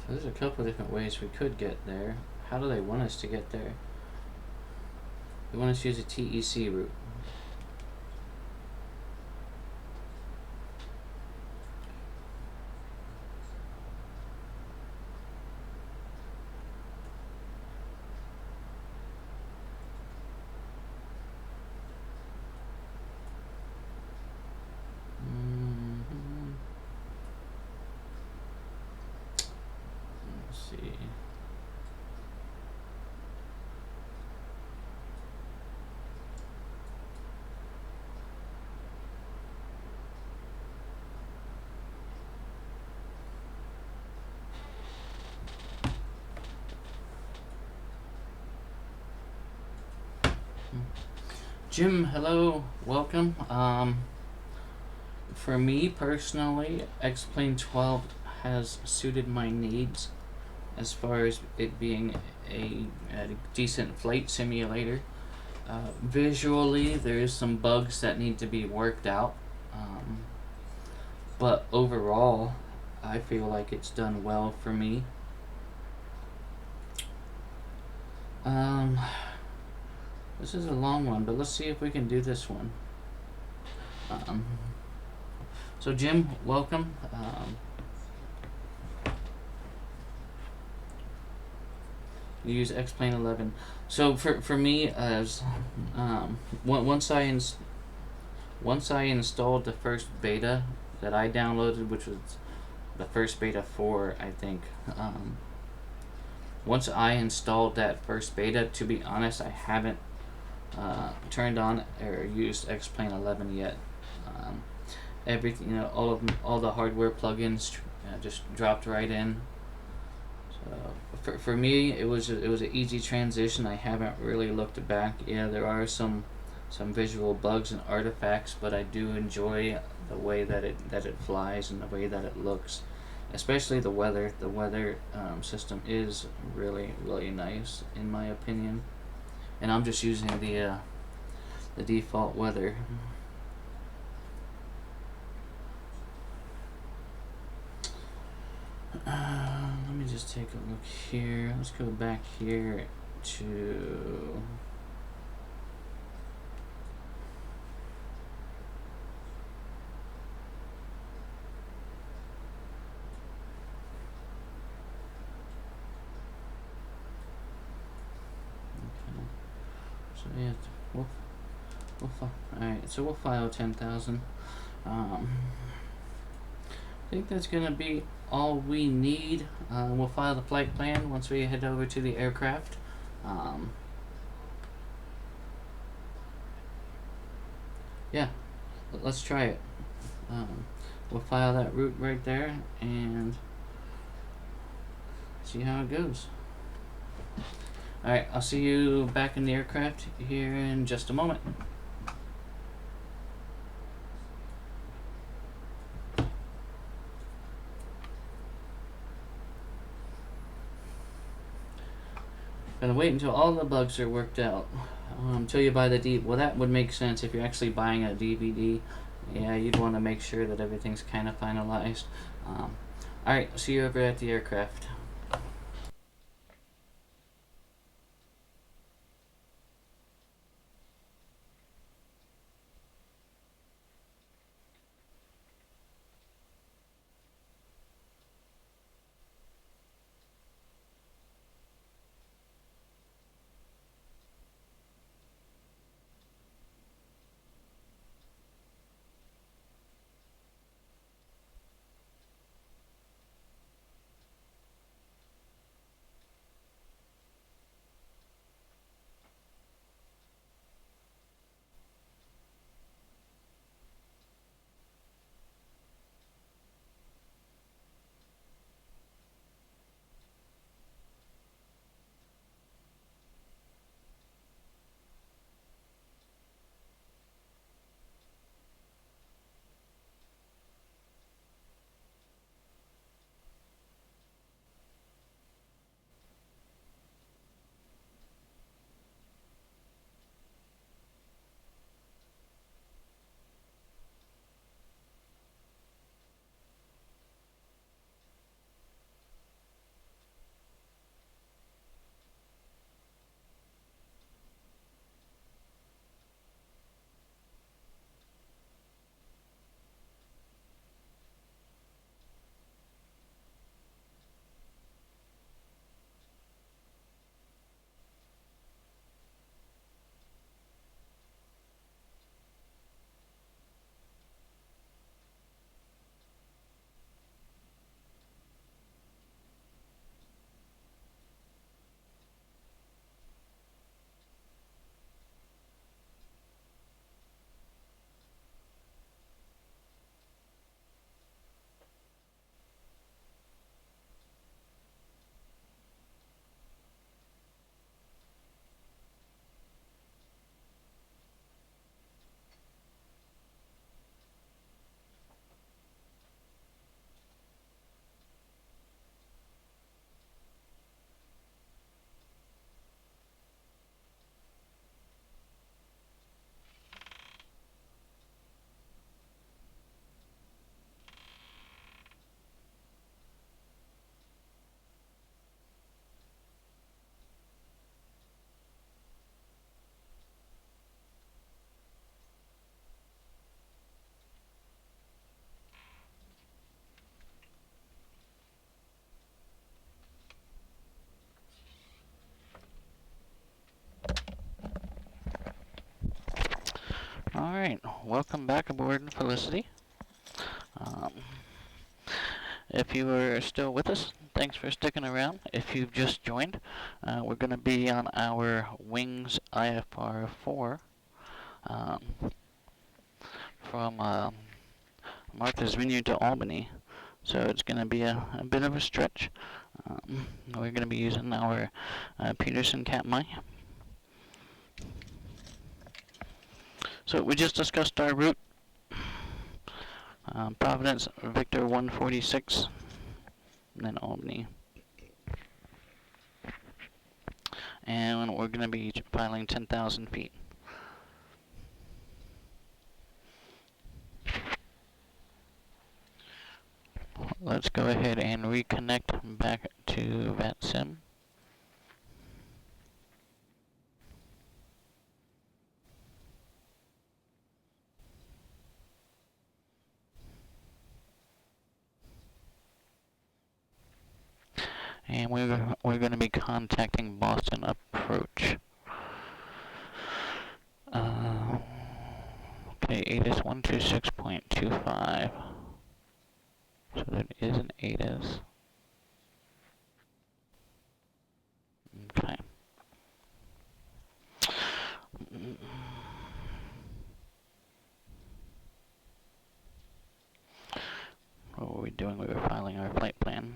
So there's a couple different ways we could get there. How do they want us to get there? They want us to use a TEC route. Let's see. Jim, hello, welcome. For me personally, X-Plane 12 has suited my needs as far as it being a decent flight simulator. Visually, there is some bugs that need to be worked out, but overall, I feel like it's done well for me. This is a long one, but let's see if we can do this one. So Jim, welcome. You use X-Plane 11. So for me, as once I installed the first beta that I downloaded, which was the first beta 4, I think. Once I installed that first beta, to be honest, I haven't turned on or used X-Plane 11 yet. Everything, all the hardware plugins just dropped right in. So for me, it was an easy transition. I haven't really looked back. Yeah, there are some visual bugs and artifacts, but I do enjoy the way that it flies and the way that it looks. Especially the weather. The weather system is really nice in my opinion. And I'm just using the default weather. Let me just take a look here. Let's go back here to so yeah, alright, so we'll file 10,000. I think that's gonna be all we need. We'll file the flight plan once we head over to the aircraft. Yeah, let's try it. We'll file that route right there and see how it goes. Alright, I'll see you back in the aircraft here in just a moment. Gonna wait until all the bugs are worked out. Until you buy the DVD. Well, that would make sense if you're actually buying a DVD. Yeah, you'd want to make sure that everything's kind of finalized. Alright, see you over at the aircraft. Alright, welcome back aboard Felicity. If you are still with us, thanks for sticking around. If you've just joined, we're going to be on our Wings IFR-4 from Martha's Vineyard to Albany. So it's going to be a bit of a stretch. We're going to be using our Peterson Katmai. So we just discussed our route. Providence, Victor 146, and then Albany. And we're going to be filing 10,000 feet. Let's go ahead and reconnect back to VATSIM. And we're going to be contacting Boston Approach. Okay, ATIS 126.25. So that is an ATIS. Okay. What were we doing? We were filing our flight plan.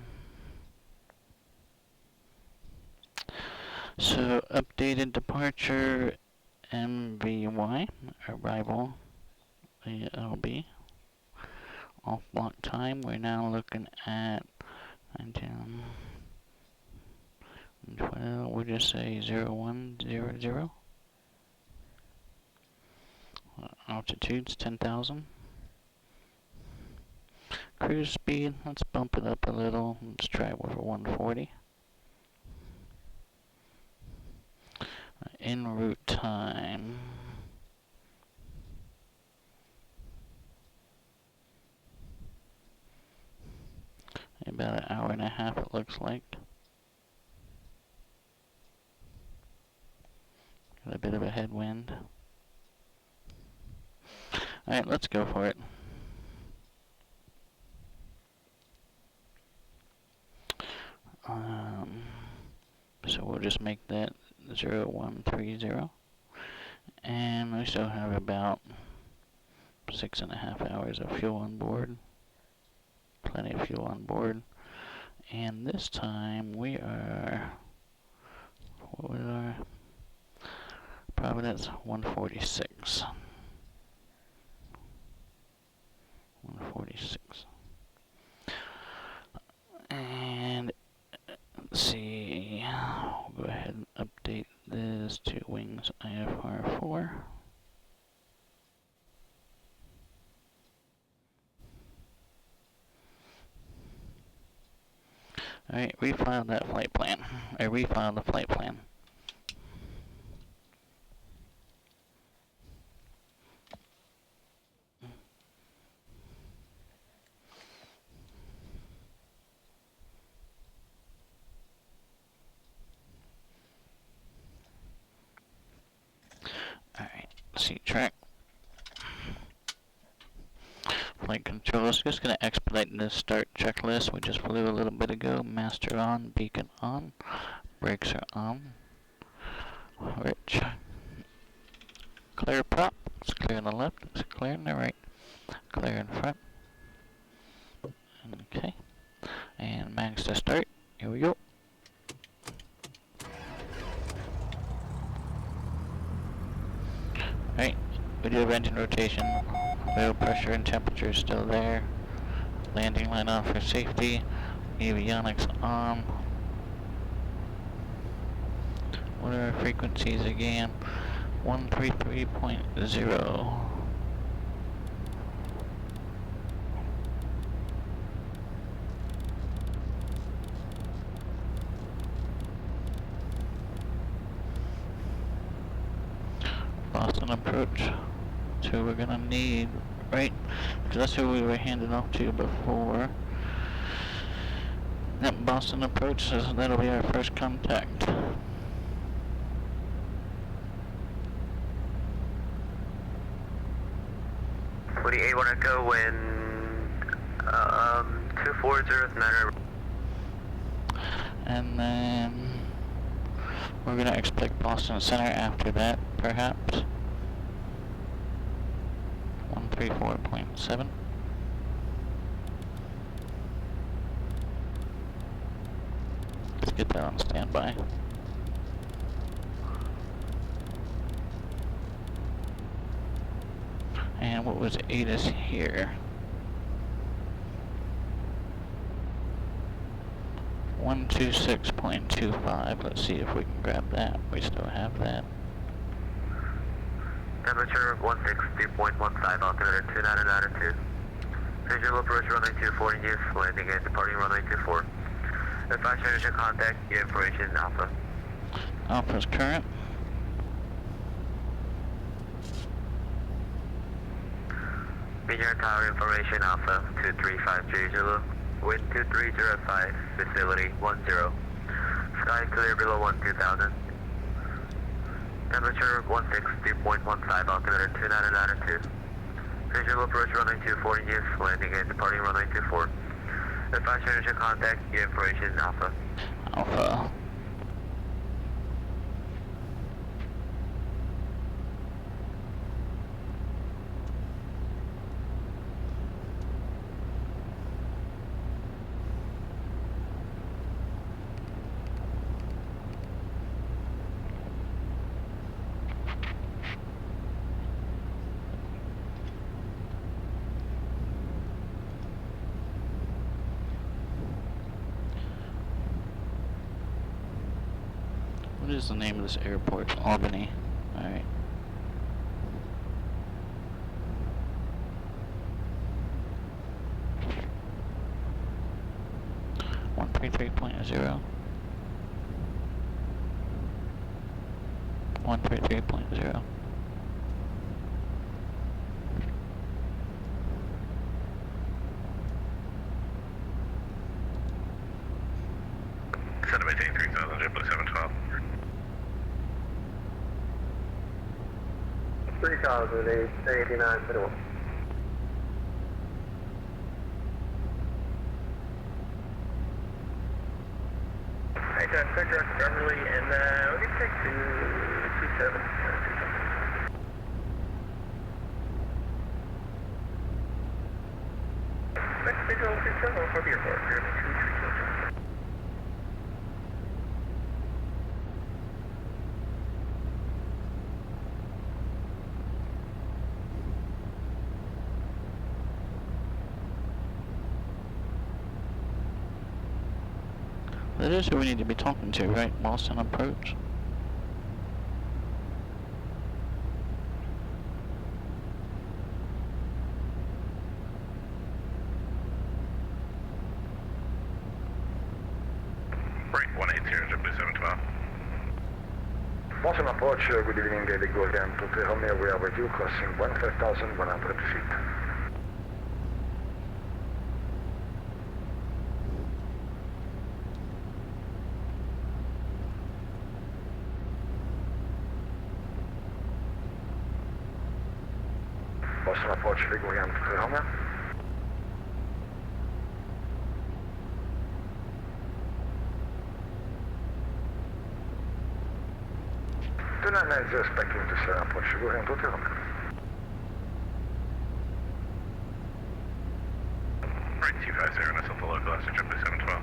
So, updated departure MVY, arrival ALB. Off block time, we're now looking at 19, 12, we'll just say 0100. Altitude's 10,000. Cruise speed, let's bump it up a little. Let's try it with a 140. En route time. About an hour and a half, it looks like. Got a bit of a headwind. Alright, let's go for it. So we'll just make that 0130. And we still have about 6.5 hours of fuel on board. Plenty of fuel on board. And this time we are, what was our Providence 146. 146. And let's see, we'll go ahead and update this to Wings IFR-4. Alright, refile that flight plan, or refile the flight plan. Alright, seat track. Flight controls, just going to expedite this start checklist. We just flew a little bit ago. Master on, beacon on, brakes are on. Rich. Clear prop, it's clear on the left, it's clear on the right, clear in front. Okay, and max to start, here we go. Alright, we do have engine rotation. Oil pressure and temperature is still there. Landing line off for safety. Avionics on. What are our frequencies again? 133.0. Boston approach. That's who we're gonna need, right? Because that's who we were handing off to before. Yep, Boston approach, so that'll be our first contact. 28 wind 240 And then we're gonna expect Boston Center after that, perhaps. 134.7. Let's get that on standby. And what was ATIS here? 126.25. Let's see if we can grab that. We still have that. Temperature 160.15, altimeter 2992. Visual approach runway 24 in use, landing and departing runway 24. If I change your contact, your information Alpha. Alpha's current. Meteor tower information Alpha 2353 Zulu. Wind 2305, facility 10. Sky clear below 12,000. Temperature 160.15, altimeter 2992. Visual approach runway 24 in use, landing and departing runway 24. If I change your contact, your information Alpha. Alpha. What is the name of this airport? Albany. Alright. One 133.0. 133.0. Set to maintain 3000, JetBlue 712. 3089, minimum. Hey, Jack, Direct Beverly, and we can take 227. Next stage on 27, for the airport, you're going to 237. That is who we need to be talking to, right? Boston approach. Right, 180, JetBlue 712. Boston approach, good evening, Daily Gordon to the Romeo, we are with you, crossing 15,100 feet. Boston approach, Gregorian to the Romeo. Tonight is expecting to set approach, Gregorian to the Romeo. Right, 250, myself, the local, that's JetBlue 712.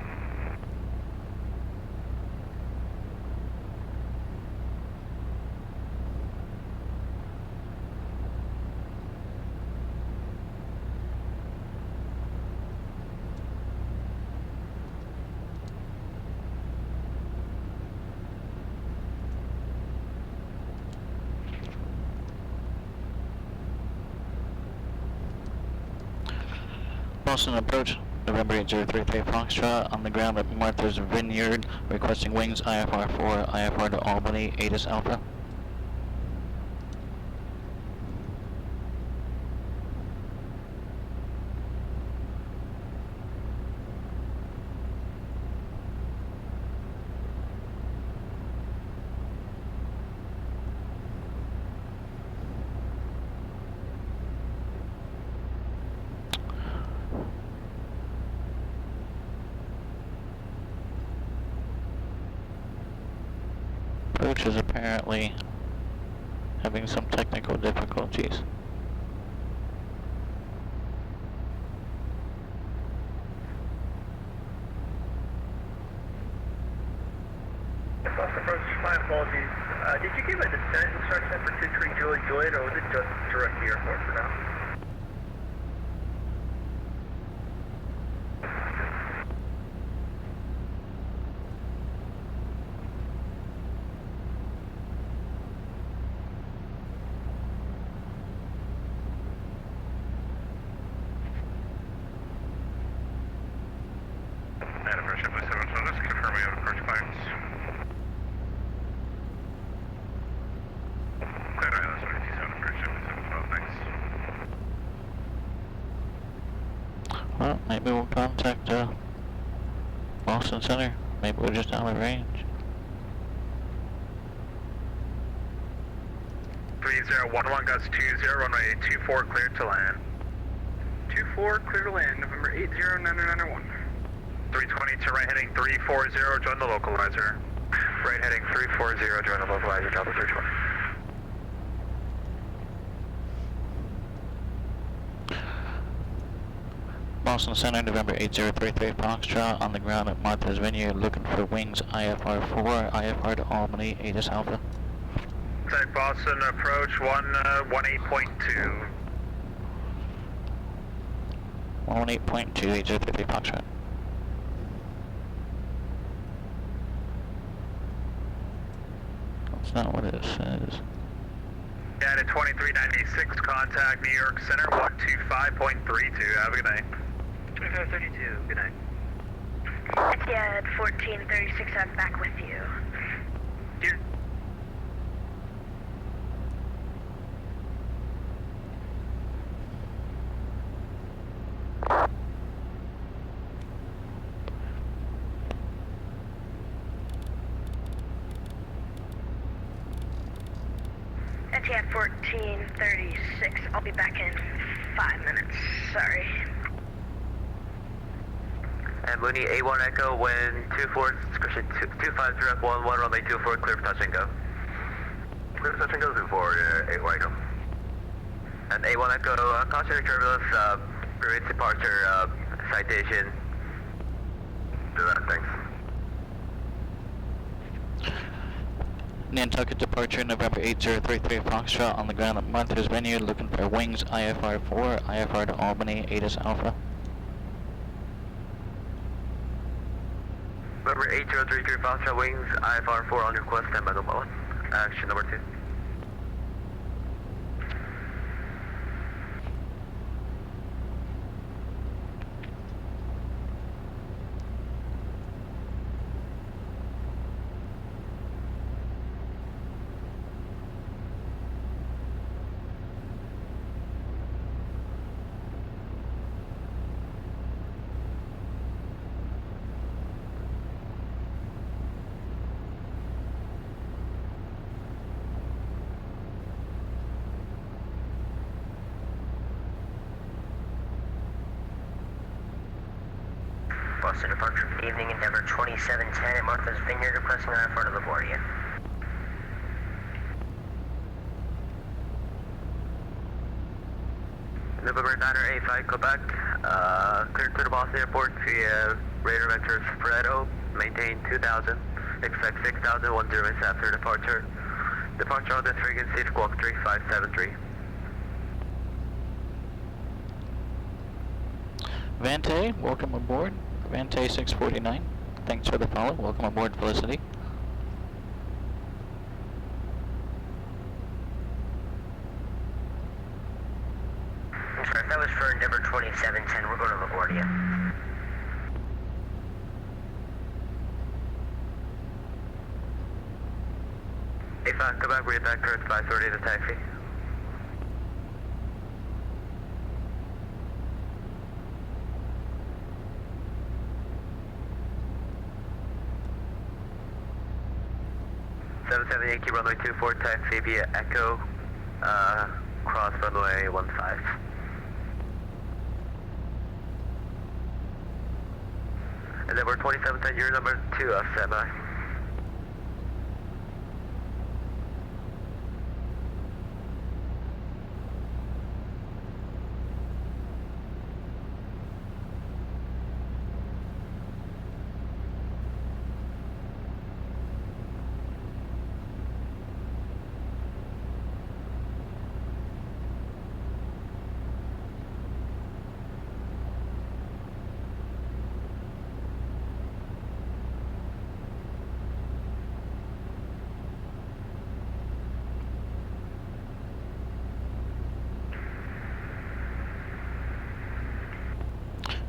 Boston approach, November 8033 Foxtrot, on the ground at Martha's Vineyard, requesting wings IFR-4, IFR to Albany, ATIS Alpha. approach is apparently having some technical difficulties. Boston approach, my apologies. Did you give a descent instruction for 23 Juliet, or was it just direct to airport for now? And approach ship 7 Sodas, confirming of approach clearance. Cleared Island 77, approach ship 712, thanks. Well, maybe we'll contact Boston Center. Maybe we're just out of range. 3011 Gus 20, runway 24, cleared to land. 24, clear to land, November 809991. 320 to right heading 340, join the localizer. Right heading 340, join the localizer, Delta 320. Boston Center, November 8033 Foxtrot, on the ground at Martha's Vineyard, looking for wings IFR-4, IFR to Albany, ATIS Alpha. Type Boston, approach 18.2. 18.2, 8033 Foxtrot. That's not what it says. Data 2396, contact New York Center 125.32. Have a good night. 2532, good night. Etihad 1436, I'm back with you. Dear. Etihad 1436, I'll be back in 5 minutes, sorry. And Mooney A1 Echo, wind 25011, runway 24, clear for touch and go. Clear for touch and go 24, A1 Echo. And A1 Echo, cautionary turbulence, previous departure, citation. Do that, thanks. Nantucket departure, November 8033 Foxtrot, on the ground at Martha's Vineyard, looking for wings IFR-4, IFR to Albany, ATIS Alpha. November 8033 Foxtrot, wings IFR-4 on request, stand by the one. Action number 2. Boston departure, evening Endeavor 2710 at Martha's Vineyard, requesting IFR to LaGuardia. November 985 Quebec, cleared to Boston Airport via radar vector Spreado, maintain 2000, expect 6000, 10 minutes after departure. Departure on this frequency, squawk 3573. Vante, welcome aboard. Vante 649, thanks for the follow. Welcome aboard, Felicity. I'm sorry, that was for Endeavor 2710, we're going to LaGuardia. A5 Quebec, read back towards 530 to taxi. Yankee runway 24, taxi via Echo, cross runway 15. And then we're 2710, your number 2, standby.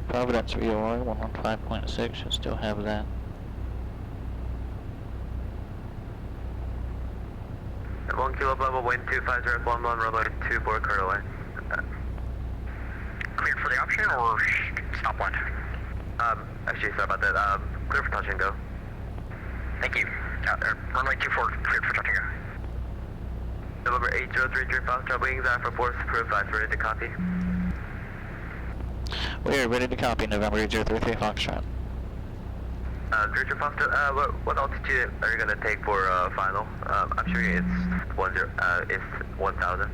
Providence VOR 115.6 should still have that. At 1 kilo Bravo, wind 25011, runway 24, current away. Cleared for the option or stop wind? Actually, sorry about that. Clear for touch and go. Thank you. Runway 24, cleared for touch and go. November 8033, Foxtrot wings, IFR-4, approved, 5 ready to copy. We are ready to copy November 8033 Foxtrot. Richard Foxtrot, what altitude are you going to take for final? I'm sure it's 1,000.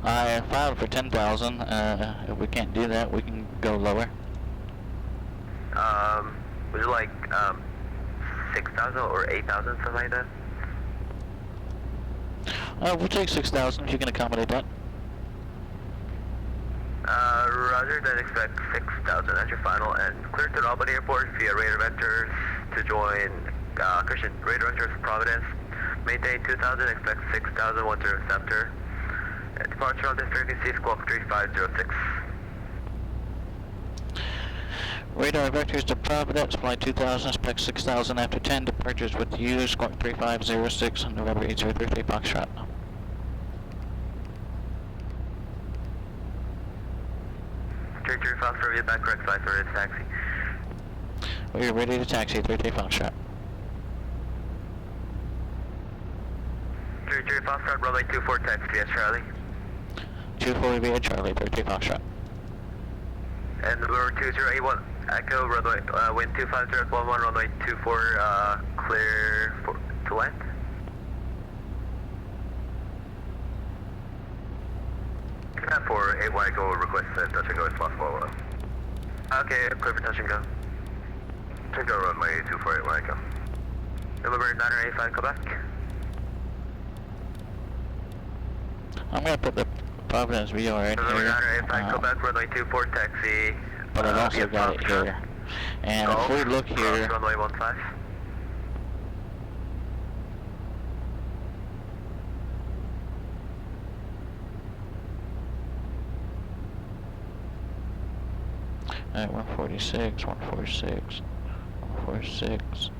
I filed for 10,000. If we can't do that, we can go lower. Would you like 6,000 or 8,000, something like that? We'll take 6,000 if you can accommodate that. Roger, then expect 6,000 as your final, and clear to the Albany Airport via radar vectors to join Christian radar vectors Providence. Maintain 2,000, expect 6,000 once your receptor. Departure on this frequency, squawk 3506. Radar vectors to Providence, flight 2000, expect 6,000 after 10, departures with you, squawk 3506 on November 8033 Foxtrot. Trajectory Foxtrot, read back correct flight, ready to taxi. We are ready to taxi, 33 Foxtrot. Trajectory Foxtrot, runway 24, taxi via Charlie. 24 via Charlie, 33 Foxtrot. And number 2081, Echo, runway, wind 25011, runway 24, clear to land. For 81 Echo, request touch and go as possible. Okay, clear for touch and go. Touch and go runway 24 81 Echo. November 985, go back. I'm going to put the Providence VOR in November here. 985, go back, runway 24, taxi. But I've also got it here. And if we look here, Runway 15. alright, 146, 146, 146.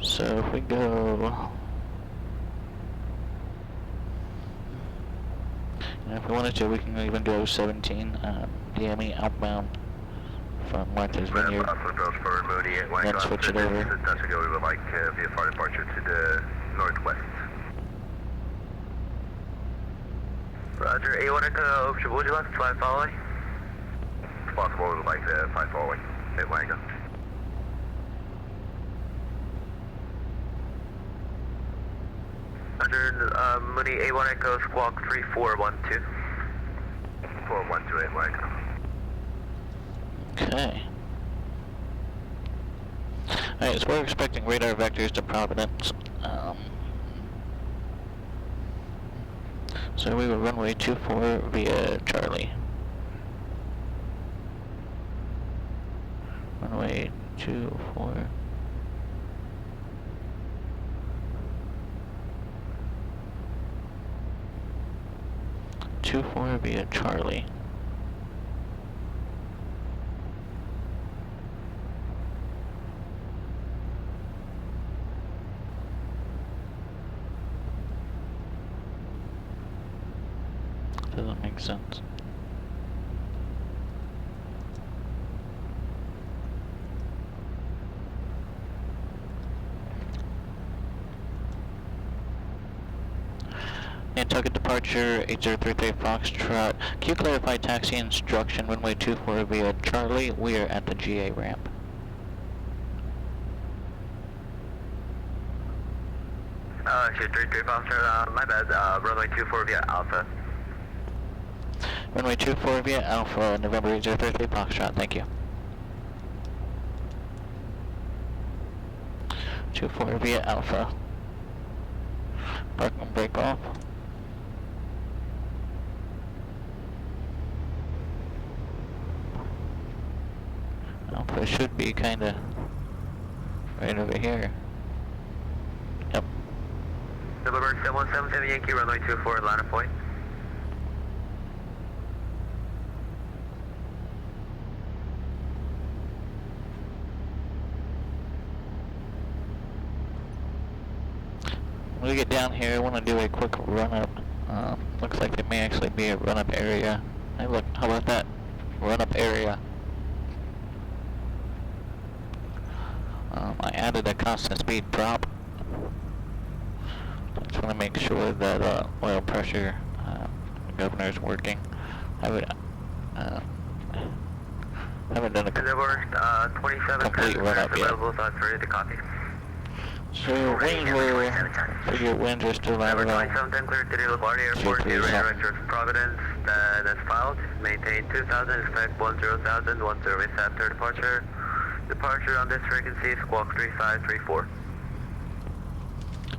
So if we go, and if we wanted to, we can even go 17 DME outbound from Martha's Vineyard. Then switch it over. Touch and go, we would like VFR departure to the northwest. Roger, A1 Echo, would you like to fly following? If possible, we would like to fly following. Hit Wango. Roger, Mooney A1 Echo, squawk 3412. 412 8 Wango. Okay. Alright, so we're expecting radar vectors to Providence. So we will runway 24 via Charlie. Runway 24. Via Charlie. Doesn't make sense. Nantucket departure 8033 Foxtrot. Can you clarify taxi instruction runway 24 via Charlie? We are at the GA ramp. Shoot 33 Foxtrot, my bad, runway 24 via Alpha. Runway 24 via Alpha, November 8033 Foxtrot, thank you. 24 via Alpha. Park and break off. Alpha should be kinda right over here. Yep. November 7177 Yankee, runway 24, Atlanta Point. when we get down here, I want to do a quick run-up. Looks like there may actually be a run-up area. Hey, look, how about that? Run-up area. I added a constant speed prop. Just want to make sure that oil pressure governor is working. I would haven't done a complete run-up yet. So winds figure winds are still at around 230. Providence, that's filed. Maintain 2000, expect 10,000, 10 is after departure. Departure on this frequency, squawk 3534.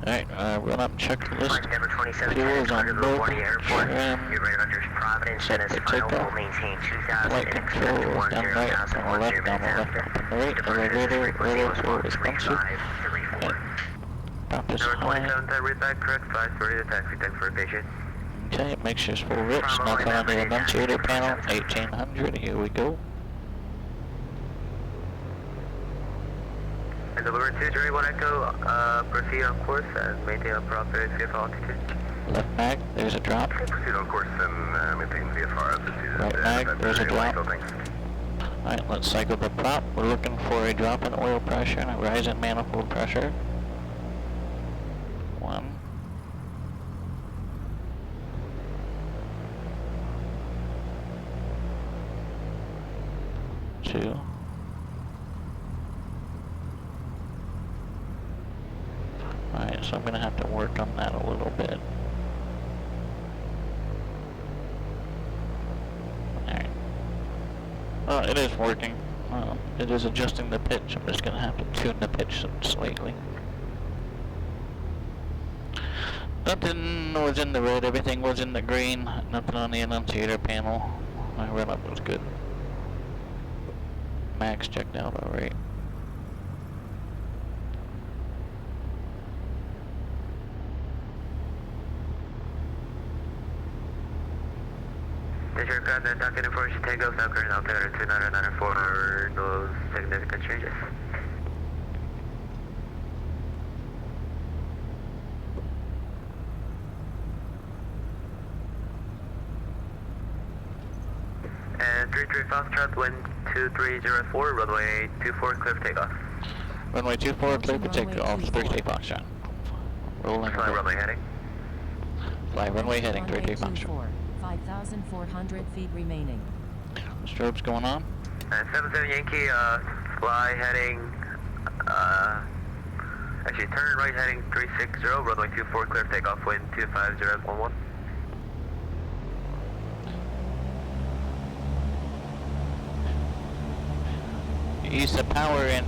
Alright, run up checklist. Number 27, Fuels on both. You're right under Providence, and as final, we'll maintain 2,000 Light and control expect is down right, on the left, down the left, up on the right. Elevator, radio for responsive. Prop is Number high. 27, time read back, correct, 530 to taxi, thanks for vacation. Okay, it makes sure it's full rips. Nothing on the annunciator panel. 1800, here we go. And November 231 Echo, proceed on course and maintain a proper VFR altitude. Left mag, there's a drop. Proceed on course and maintain VFR altitude. Right mag, there's a drop. Alright, let's cycle the prop. We're looking for a drop in oil pressure and a rise in manifold pressure. 1. 2. Alright, so I'm gonna have to work on that a little bit. Alright. Oh, it is working. It is adjusting the pitch. I'm just gonna have to tune the pitch slightly. Nothing was in the red, everything was in the green. Nothing on the annunciator panel. My run up was good. Max checked out alright. This aircraft and docket information takeoff, now current altimeter 2994, no significant changes. And 33 Foxtrot, wind 2304, runway 24, clear for takeoff. Runway 24, clear for takeoff, 3 Foxtrot. Rolling. Fly runway heading. Fly runway heading, 3 Foxtrot. 5,400 feet remaining. Strobes going on. 77 Yankee, fly heading, actually turn right heading 360, runway 24, clear for takeoff, wind 25011. Use the power in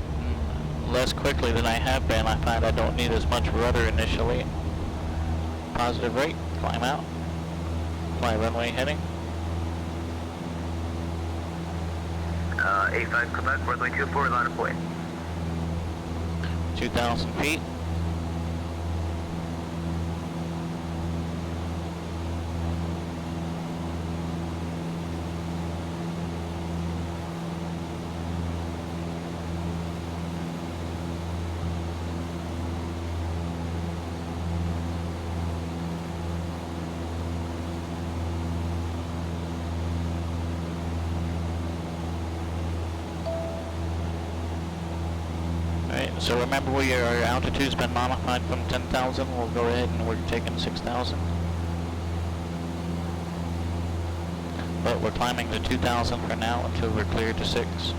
less quickly than I have been. I find I don't need as much rudder initially. Positive rate, climb out. Fly runway heading. 85 Quebec, runway 24, line of way. 2,000 feet. So remember our altitude's been modified from 10,000. We'll go ahead and we're taking 6,000. But we're climbing to 2,000 for now until we're cleared to 6.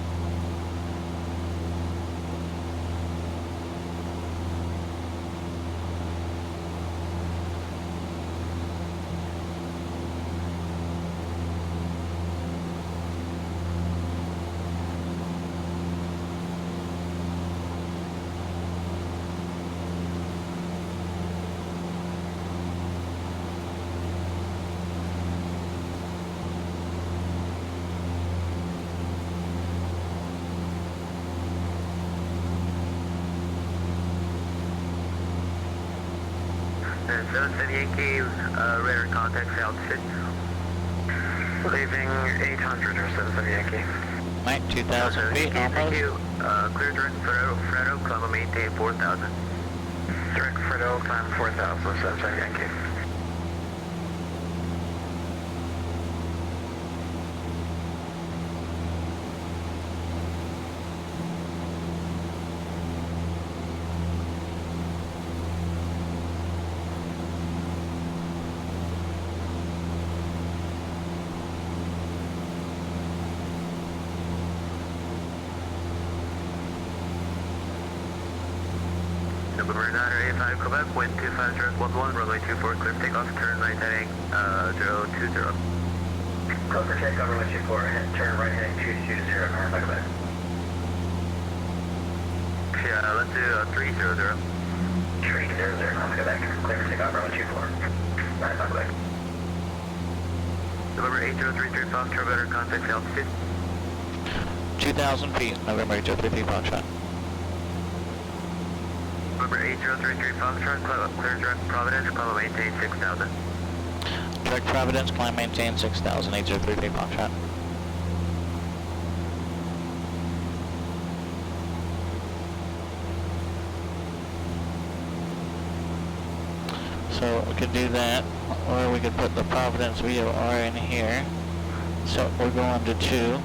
And 77 Yankee, radar contact altitude. Leaving 800 or 77 Yankee. Right, 2,000 feet almost. Thank you. Clear direct Fredo, climb and maintain 4,000. Direct Fredo, climb 4000, Sunshine Yankee. November 985 Quebec, wind 25-11, runway 24, clear for takeoff, turn right heading 020. Clear for takeoff, runway 24, turn right heading 220, November Quebec. Yeah, let's do 300. 300, November Quebec, clear for takeoff, runway 24, November Quebec. November 8033 Foxtrot, better contact altitude. 2,000 feet, November 8033 Foxtrot. November 8033 Foxtrot, clear direct Providence, climb and maintain 6,000. Direct Providence, climb maintain 6,000, 8033 Foxtrot. So we could do that, or we could put the Providence VOR in here. So we're going to 2.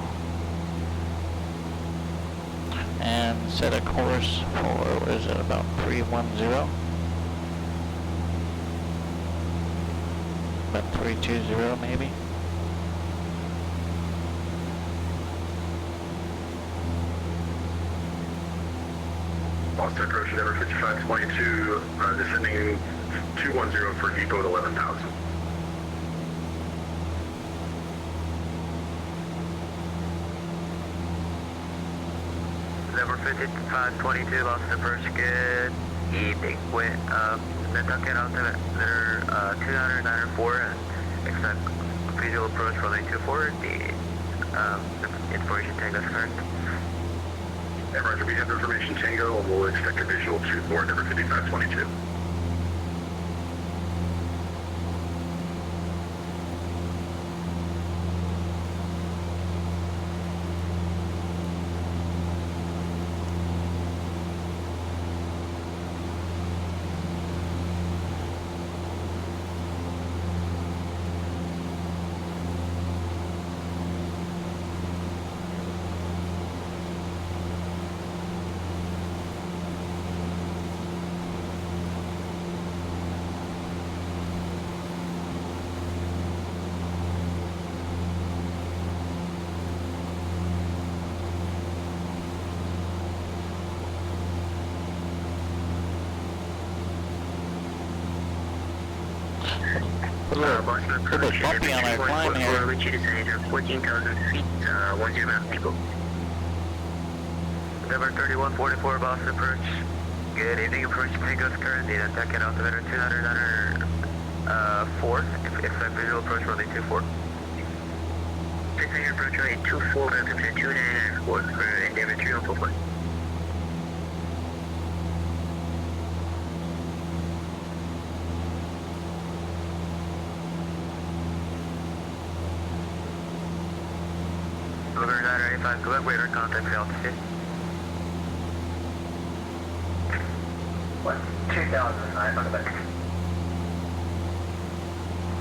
And set a course for, what is it, about 310? About 320 maybe? Boston approach number 5522, descending 210 for depot at 11,000. Number 5522, Boston approach, good evening. Wind, Nantucket altimeter 294 and expect visual approach runway 24. The information tango is correct. And Roger, we have information Tango, and we'll expect a visual 24, number 5522. A little bit bumpy on our climb here. Reach you to 14,000 feet, 10 miles people. Number 3144, Boston approach. Good evening, approach Tango is current, the Nantucket altimeter 294. Expect visual approach runway 24. 600 approach runway 24, altimeter 294 for Endeavour 3144. November 985 Quebec, radar contact for altitude. What? 2,009, Quebec.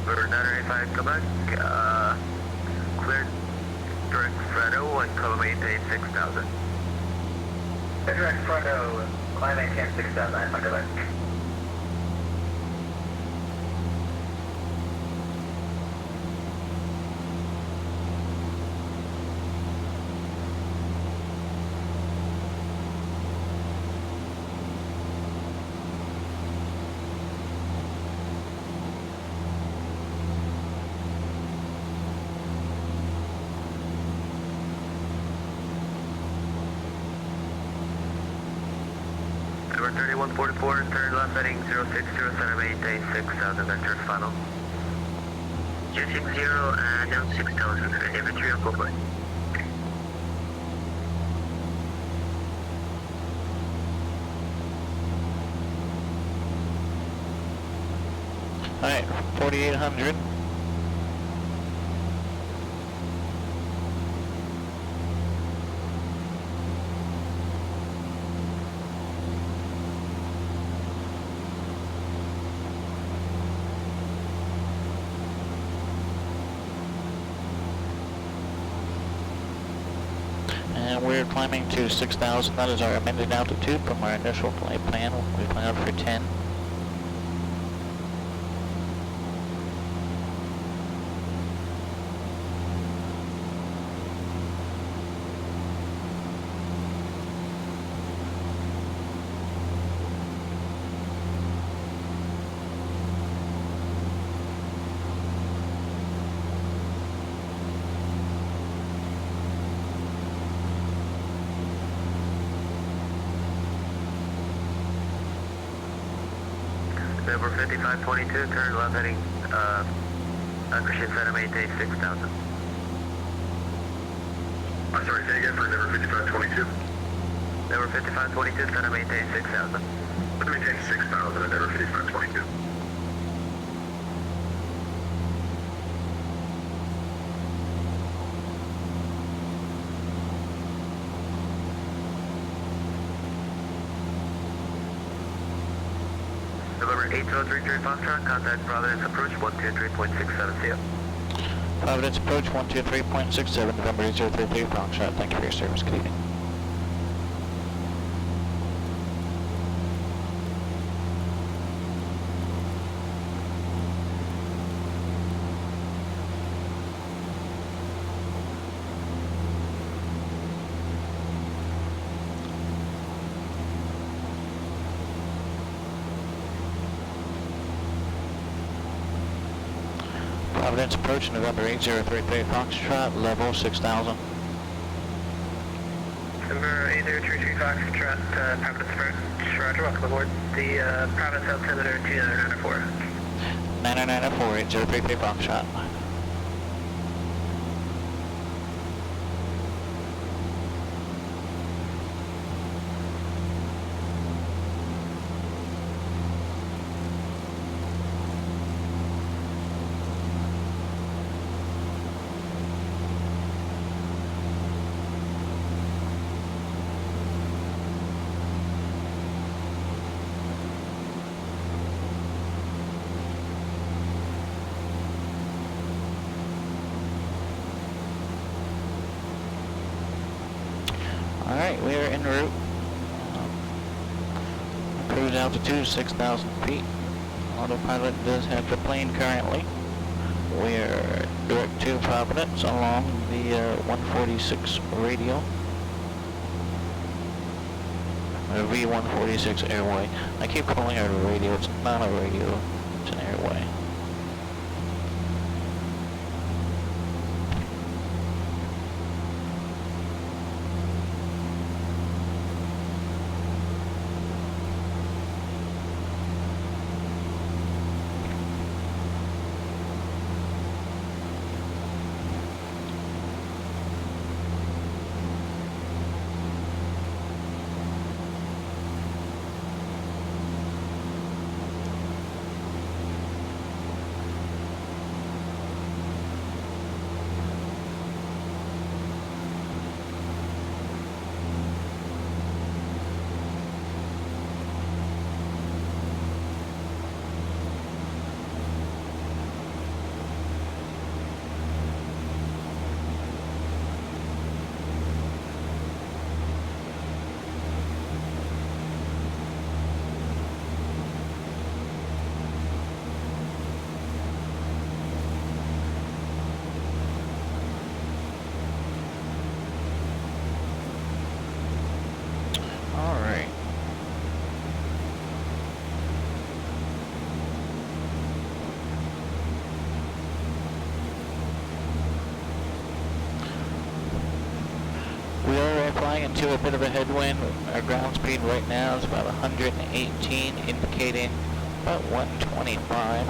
November 985 Quebec, cleared direct Fredo and climb maintain 6,000. Direct Fredo, climb maintain 6,009, Quebec. Number 3144, turn left heading 0607, maintain 6,000, vector final. 260, down 6,000 for Endeavour 3144. Alright, 4,800. And we're climbing to 6,000. That is our amended altitude from our initial flight plan. We planned for 10. Number 5522, turn left heading, Christian Center, maintain 6,000. I'm sorry, say again for number 5522. Number 5522, center, maintain 6,000. Maintain 6,000 at number 5522. November 8033 Foxtrot, contact Providence approach 123.67 CO. Providence approach 123.67, November 8033 Foxtrot. Thank you for your service. Good evening. Providence approach, November 8033 Foxtrot, level 6,000. Number 8033 Foxtrot, Providence approach, Roger, welcome aboard. The Providence altimeter 2994. 9994, 8033 Foxtrot. Alright, we are en route. Cruise altitude 6,000 feet. Autopilot does have the plane currently. We are direct to Providence along the 146 radial. Or V146 airway. I keep calling it a radio. It's not a radio. It's an airway. Alright. We are flying into a bit of a headwind. Our ground speed right now is about 118, indicating about 125.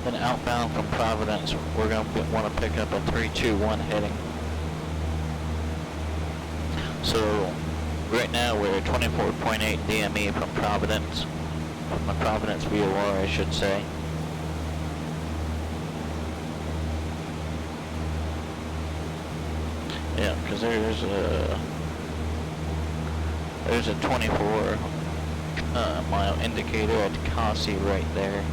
Then outbound from Providence, we're going to want to pick up a 321 heading. So right now we're at 24.8 DME from Providence, from the Providence VOR, I should say. Yeah, because there's a 24 mile indicator at Kasi right there.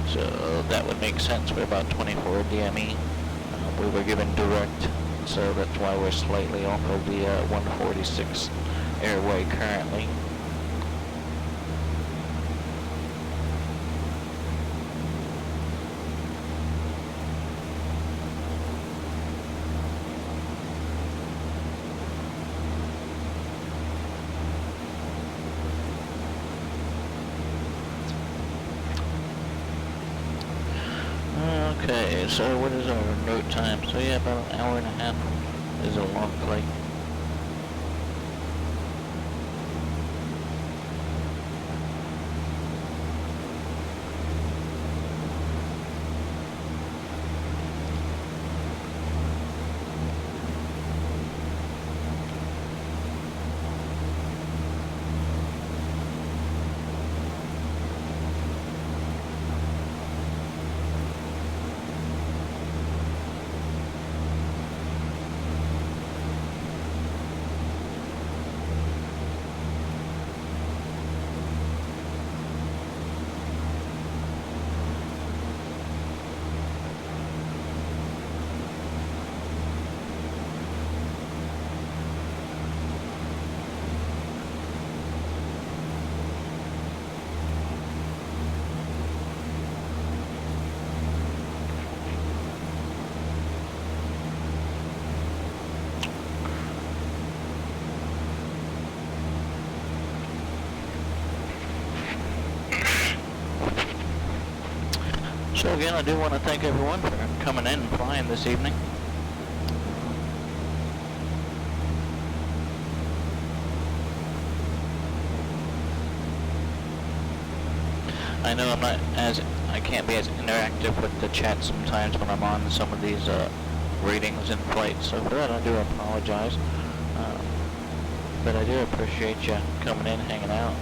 So that would make sense. We're about 24 DME. We were given direct, so that's why we're slightly off of the 146 airway currently. Okay, so what is our note time? So yeah, about an hour and a half is a long flight. So again, I do want to thank everyone for coming in and flying this evening. I know I can't be as interactive with the chat sometimes when I'm on some of these ratings in flight, so for that I do apologize. But I do appreciate you coming in, hanging out.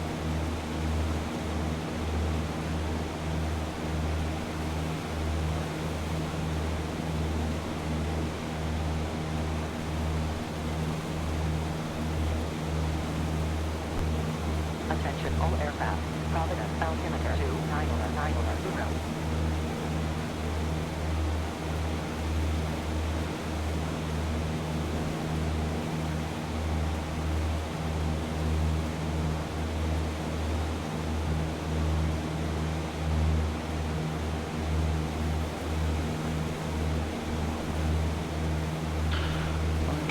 Attention all aircraft. Providence altimeter 29090.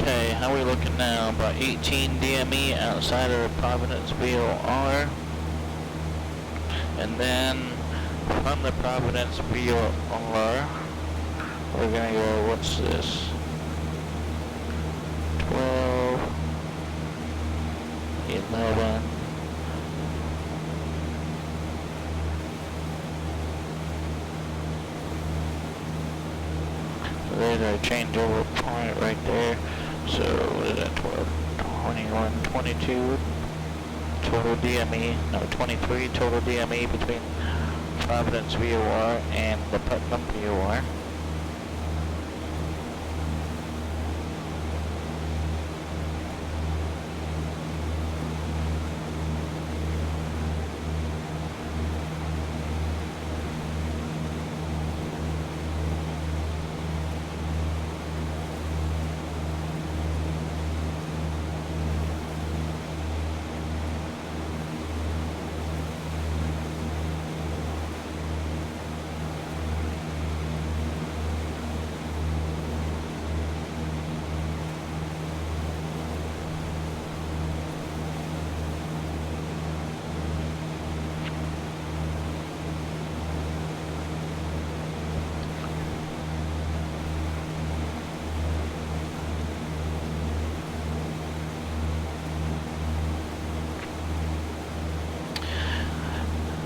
Okay, how are we looking now? About 18 DME outside of Providence VOR. And then from the Providence VOR, we're gonna go, what's this? 12, 11. So there's our changeover point right there. So what is that, 12, 21, 22 total DME, no, 23 total DME between Providence VOR and the Putnam VOR.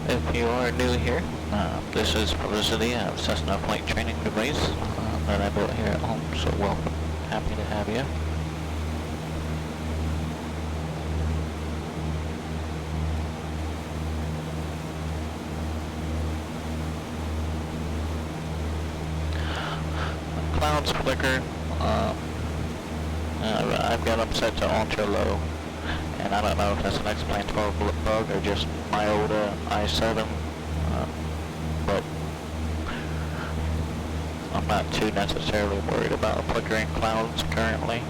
If you are new here, this is publicity of Cessna Flight Training device that I built here at home, so welcome. Happy to have you. Clouds flicker. I've got them set to ultra low, and I don't know if that's an X-Plane 12 bug or just my old i7, but I'm not too necessarily worried about flickering clouds currently.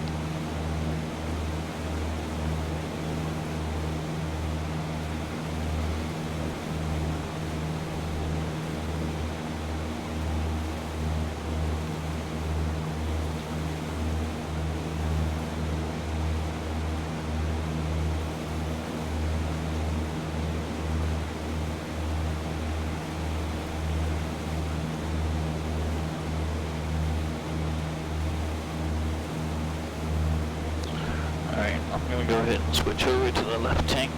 Alright, I'm gonna go ahead and switch over to the left tank.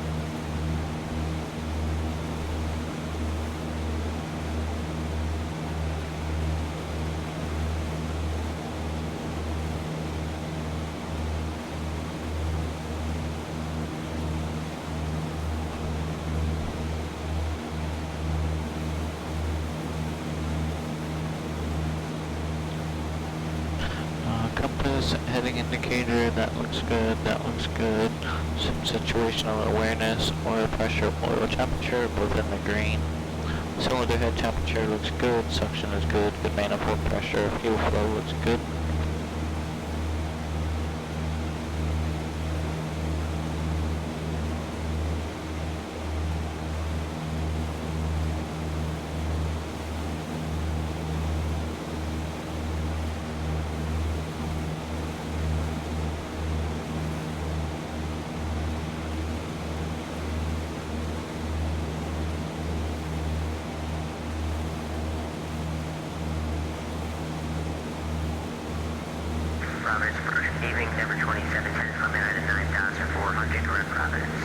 Compass, heading indicator, that looks good, that looks good. Some situational awareness, oil pressure, oil temperature, both in the green. Cylinder head temperature looks good, suction is good, good manifold pressure, fuel flow looks good. Evening, number 27, slipping at 9,400, we're in Providence.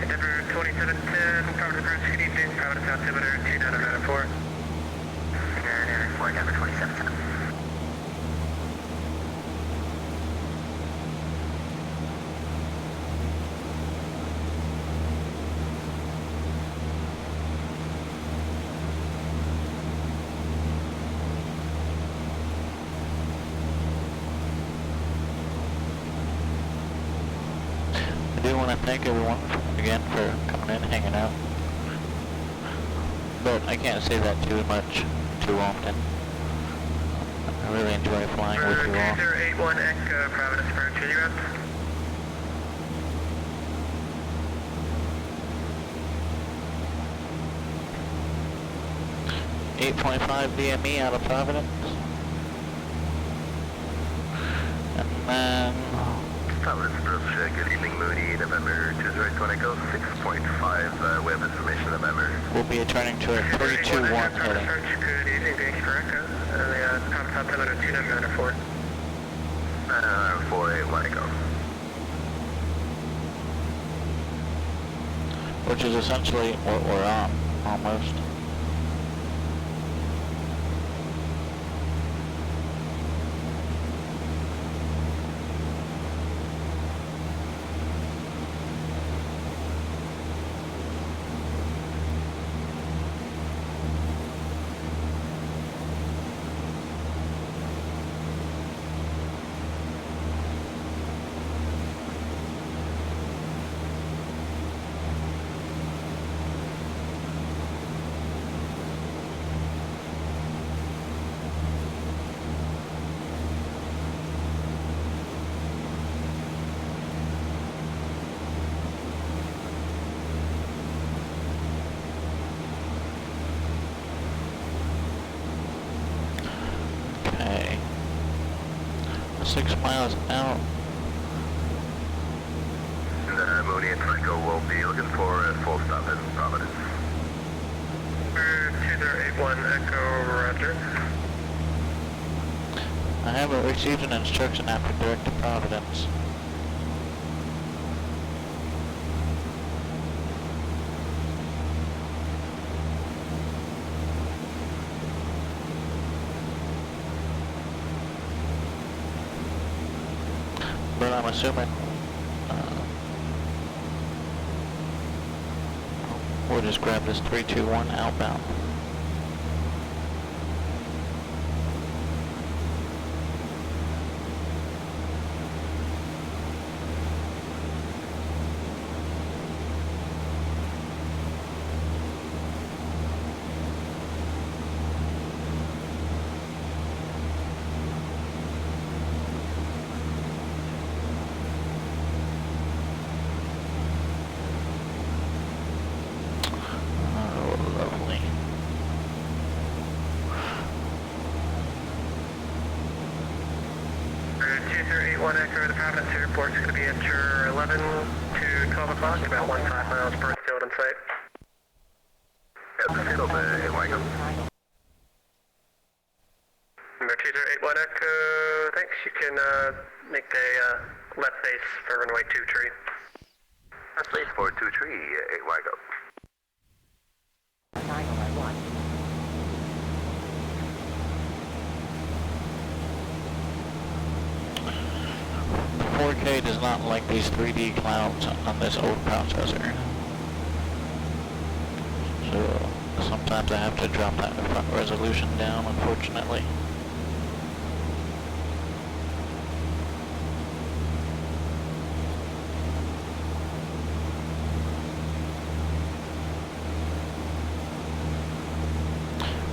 Denver 2710, Providence approach, good evening, Providence altimeter 29094. 994, Denver 2710. I do want to thank everyone again for coming in, hanging out. But I can't say that too much, too often. I really enjoy flying with you all. 2081 Echo, Providence approach, are you up? .5 DME out of Providence. And then Providence approach, good evening, Moody, November 201 Echo, 6.5, we have information, November. we'll be turning to a 321 heading. Good evening, thanks for Echo. The Providence altimeter 29094. 481 Echo. Which is essentially what we're on, almost. Okay. 6 miles out. Moody and Franco will be looking for a full stop in Providence. 2081 Echo, roger. I haven't received an instruction after direct to Providence. I'm assuming we'll just grab this 321 outbound. Lovely. 2381 Echo, the Providence Airport is going to be at your 11 to 12 o'clock, about 15 miles per field in sight. Yep, still in Wacom. Number 2381 Echo, thanks. You can make a left base for runway 23. Left base for 23, 8 Wacom. 911. 4K does not like these 3D clouds on this old processor. So sometimes I have to drop that front resolution down, unfortunately.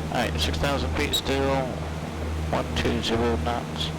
Alright, 6,000 feet still, 120 knots.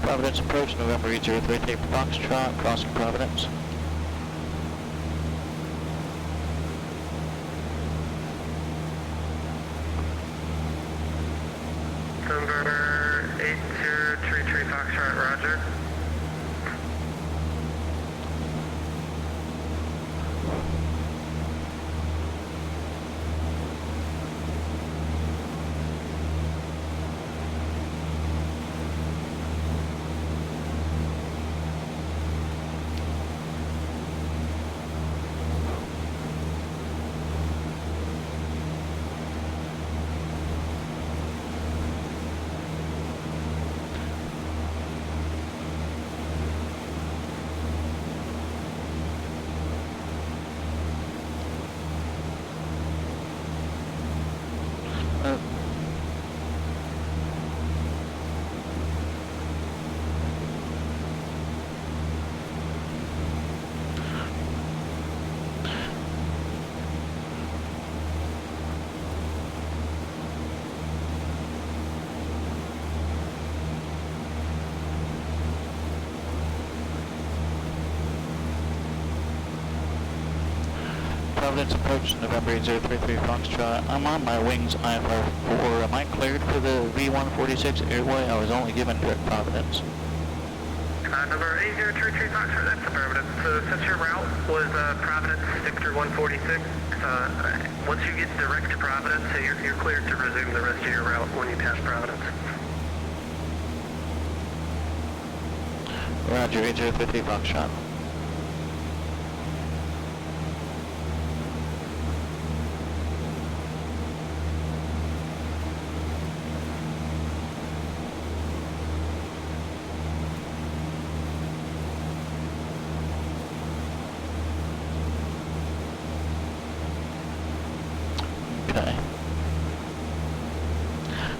Providence approach, November 8033 Foxtrot, crossing Providence. Number 8033 Foxtrot, roger. Providence approach, November 8033 Foxtrot. I'm on my wings IFR-4. Am I cleared for the V146 airway? I was only given direct Providence. Number 8033 Foxtrot, that's affirmative. So since your route was Providence, Victor 146, once you get direct to Providence, you're cleared to resume the rest of your route when you pass Providence. Roger, 8033 Foxtrot.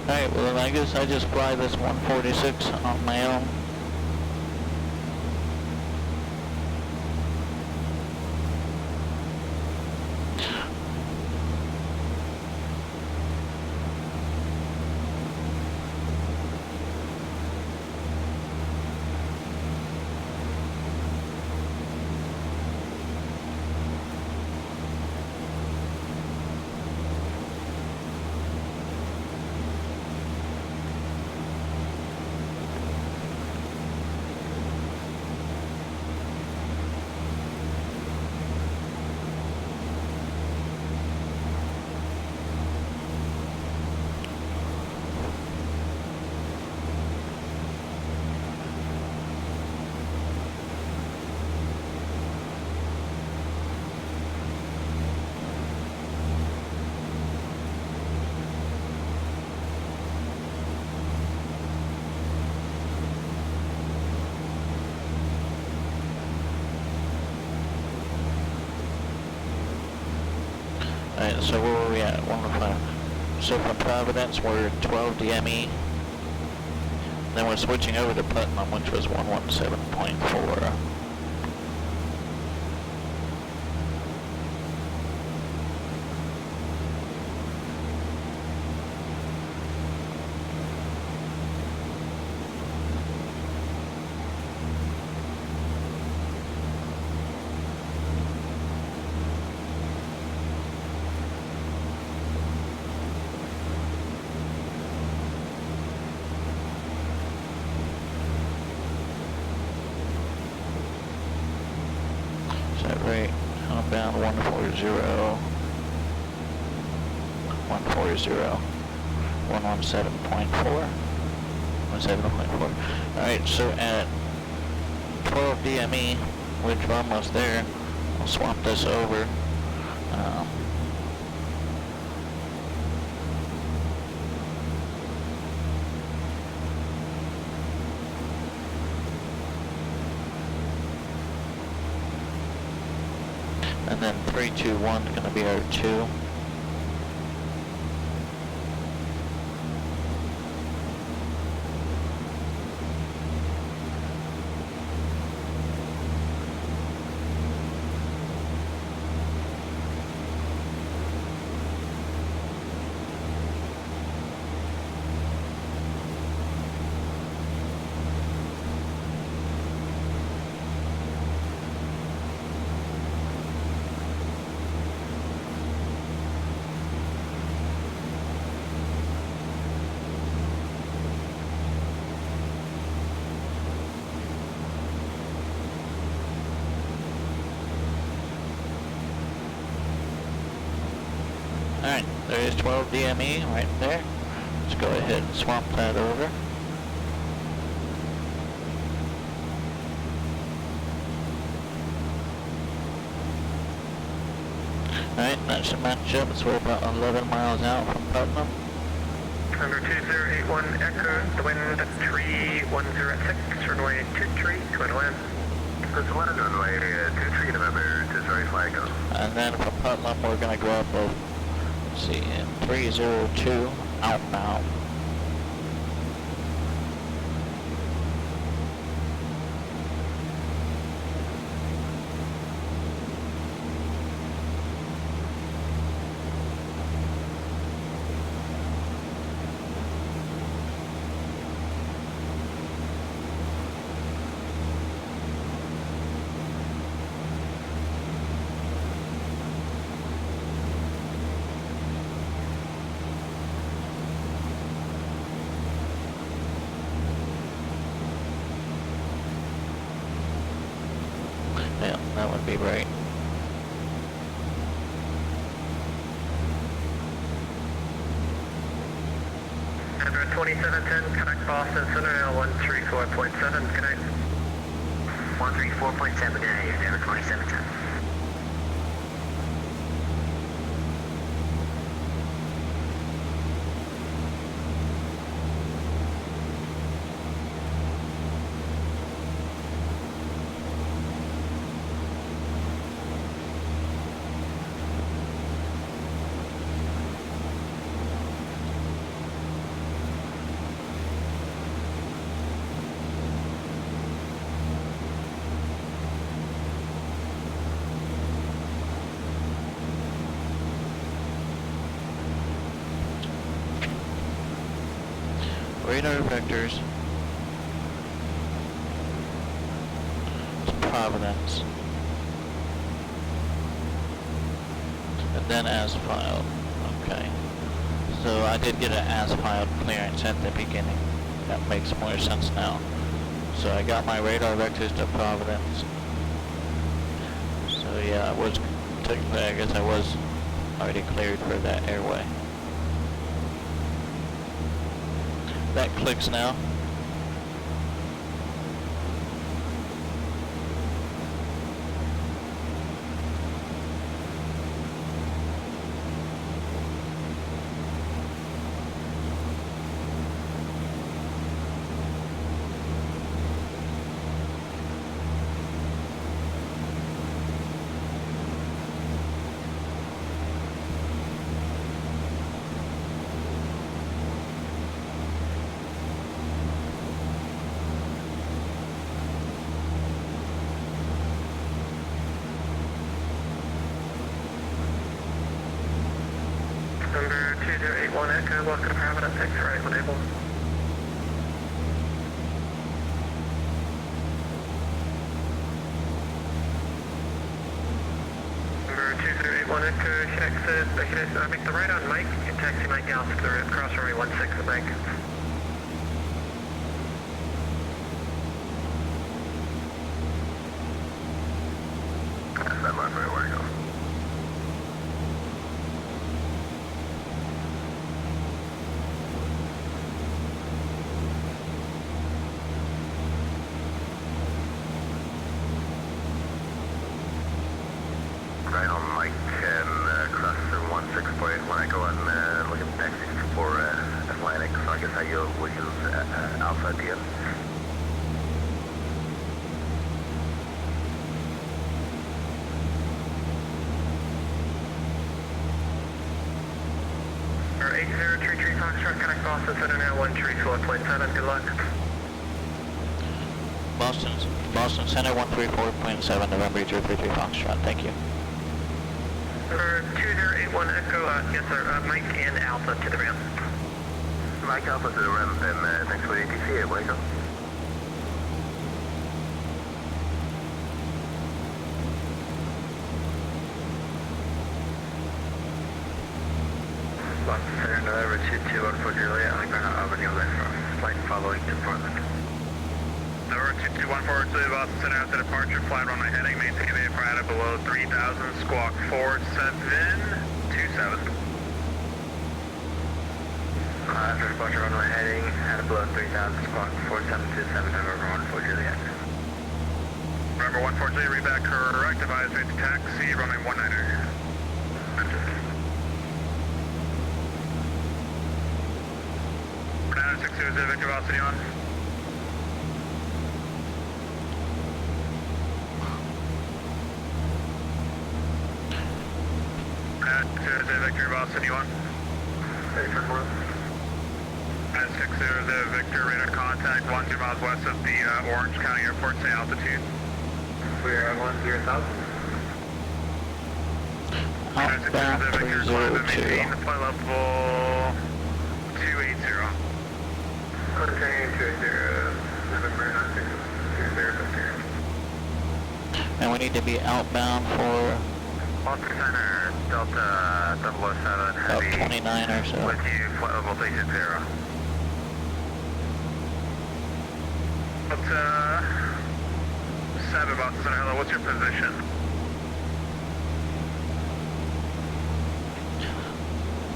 Alright, well then I guess I just fly this 146 on my own. Alright, so where were we at? 105. So from Providence, we're 12 DME. Then we're switching over to Putnam, which was 117.4. Right, outbound 140, 117.4, 17.4. Alright, so at 12 DME, which we're almost there, I'll swap this over. And then 321 is going to be our 2. Alright, there is 12 DME right there. Let's go ahead and swap that over. Alright, that should match up. So we're about 11 miles out from Putnam. Number 2081 Echo, the wind 3106, runway 23, twin wind. This one is runway 23, November, 23 flag go. And then from Putnam, we're going to go up of, let's see, 302 outbound. Yeah, that would be right. Number 2710, connect Boston Center, L134.7, connect. 134.7, good night, Endeavor 2710. radar vectors to Providence, and then as filed. Okay. So I did get an as filed clearance at the beginning. That makes more sense now. So I got my radar vectors to Providence. So yeah, I was technically, I guess I was already cleared for that airway. That clicks now. Number 2081 Echo, welcome to Providence, X-ray, enable. Number 2081 Echo, exit, make the right on Mike, and taxi Mike out to the cross runway 16 at Mike. Stand by for where to go. Right on Mike and cross through 16 point when I go and look at taxis for Atlantic, so I guess we'll use Alpha at the end. Number 8033 Foxtrot, connect Boston Center now 134.7, good luck. Boston Center 134.7, November 033 Foxtrot, thank you. Number 2081 Echo, yes sir, Mike and Alpha to the rim. Mike Alpha to the rim, then thanks for the ATC at Waco. Boston Center, November 2214 Juliet, on ground Avenue left from flight following to Portland. Number 2214 Juliet, Boston Center after departure, flight runway heading, maintain AFR at below 3000, squawk 4727. After departure runway heading, at below 3000, squawk 4727, November 14 Juliet. November 14 Juliet, read back correct, advise me to taxi, runway 19er. 620 Victor Velocity on. Victor Velocity on. 620 Victor, radar contact 12 miles west of the Orange County Airport, say altitude. We are at 10,000. Outbound 302. Maintain the flight level 280. Continuing 280, November 960, And we need to be outbound for Boston Center, Delta 007, about heavy. 29 or so. With you, flight level 360. Delta 7, Boston Center, hello, what's your position?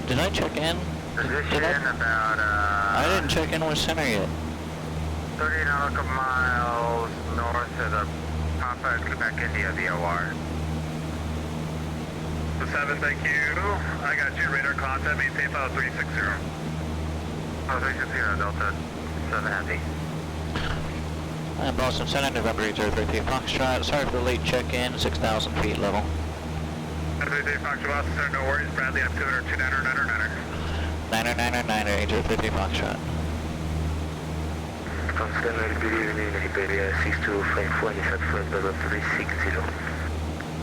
Did I check in? Position about, I didn't check in with center yet. 30 nautical miles north of the Papa Quebec India VOR. The 7, thank you. I got you, radar contact, maintain file 360. Oh, 360, Delta 7 heavy. And Boston Center, November 033 Foxtrot. Sorry for the late check-in, 6,000 feet level. 033 Foxtrot, Boston Center, no worries. Bradley, up to it, 29er. 9er, 033 Foxtrot. Boston Center, good evening, Iberia 62 flight 47, flight level 360.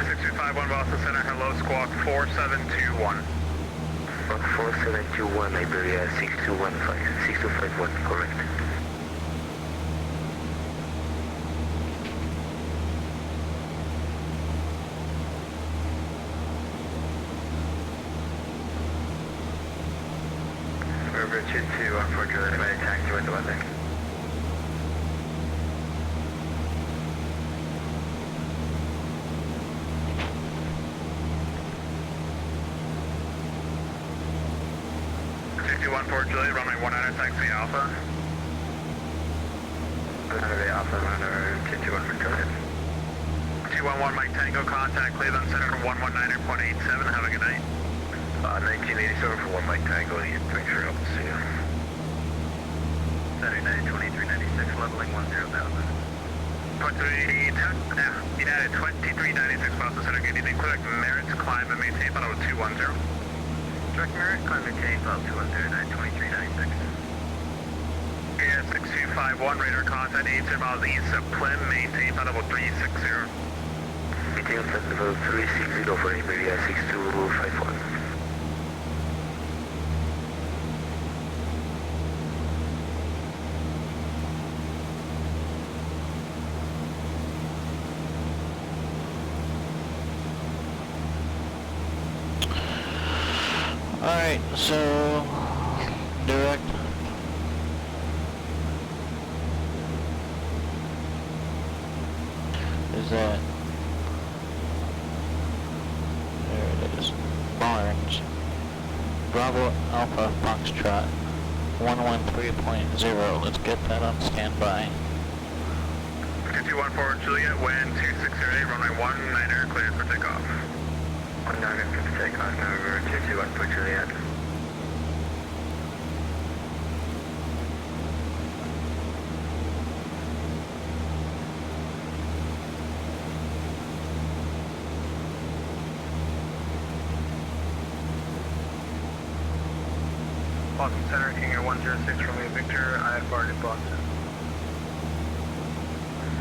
6251 Boston Center, hello, squawk 4721. 4721, Iberia 6251, correct. River 2214 Juliet, I'm going to taxi with the weather. Juliet, runway 19 taxi Alpha. Runway Alpha, runway 221 Juliet. 211 Mike Tango, contact Cleveland Center for 119.87. Have a good night. 1987 for 1 Mike Tango, East Picture, up to see you. Saturday night, 2396, leveling 10,000. 23, United 2396, Boston Center, good evening. Clear Merritt's climb and maintain final 210. Direct Merritt, climb and maintain final 210, 2396. Yeah, 6251, radar contact 80 miles east of Plym, maintain final 360. Maintain level 360 for Iberia 6251. Alright, so direct is that there it is. Barnes. Bravo Alpha Foxtrot 113.0. Let's get that on standby. 2214 Juliet, wind 2608, runway 19er, cleared for takeoff. 19er for takeoff, November 221 Juliet. Boston Center, King Air 106, Romeo Victor, IFR to Boston.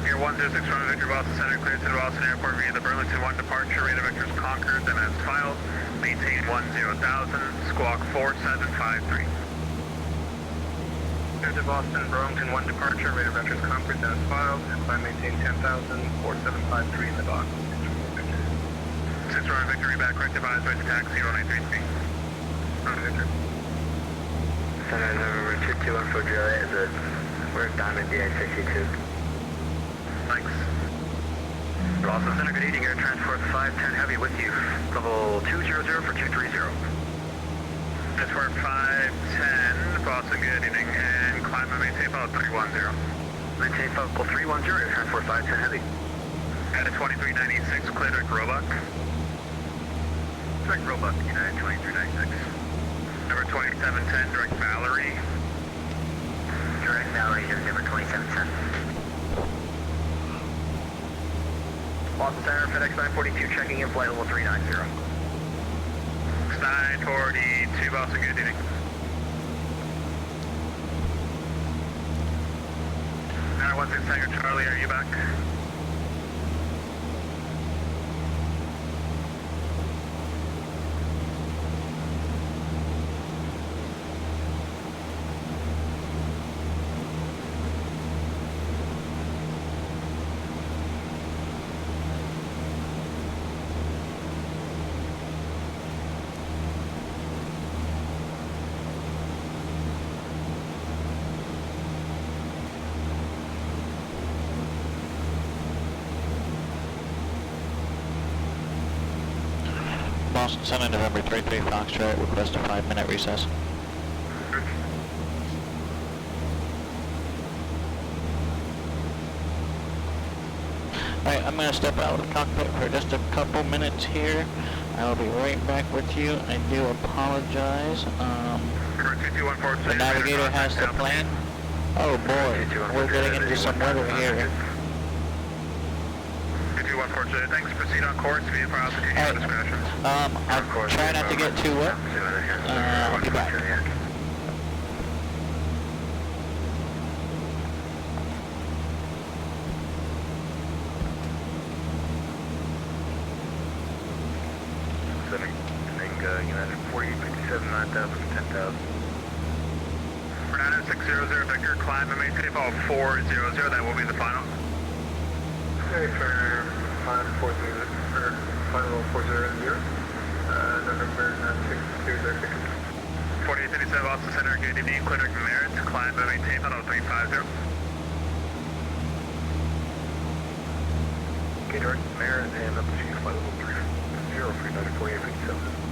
King Air 106, Romeo Victor, Boston Center, cleared to the Boston Airport via the Burlington 1 departure, radar vectors Concord, and as filed, maintain 10,000, squawk 4753. Cleared to Boston, Burlington 1 departure, radar vectors Concord, and as filed, climb maintain 10,000, 4753 in the box. 6 Romeo Victor, reback correct advised by the taxi 0933. Romeo Victor. Center, November 221 Juliet is a work Diamond DI-62. Thanks. Boston Center, good evening. Air Transport 510 Heavy with you. Level 200 for 230. Transport 510, Boston, good evening. And climb and maintain level 310. Maintain level 310, Air Transport 510 Heavy. At a 2396, clear direct Roebuck. Direct Roebuck, United 2396. Number 2710, direct Valerie. Direct Valerie is number 2710. Boston Center, FedEx 942, checking in flight level 390. 942, Boston, good evening. 916 Tiger Charlie, are you back? Boston Center, November 33 Foxtrot, request a 5-minute recess. Alright, I'm going to step out of the cockpit for just a couple minutes here. I'll be right back with you. I do apologize. The navigator has the plane. Oh boy, we're getting into some weather here. 2214, thanks. Proceed on course via for altitude your discretion. I'll try not to get too wet. I'll be back. United 4857, 9000, 10,000. For 90600 Victor, climb and maintain fall 400, that will be the final. Okay, for climb 40, for final 400, November 962, 4857 Boston Center, good evening, clear to Merritt, climb and maintain final 350. Okay, direct Merritt and up to flight level 30 for United 4857.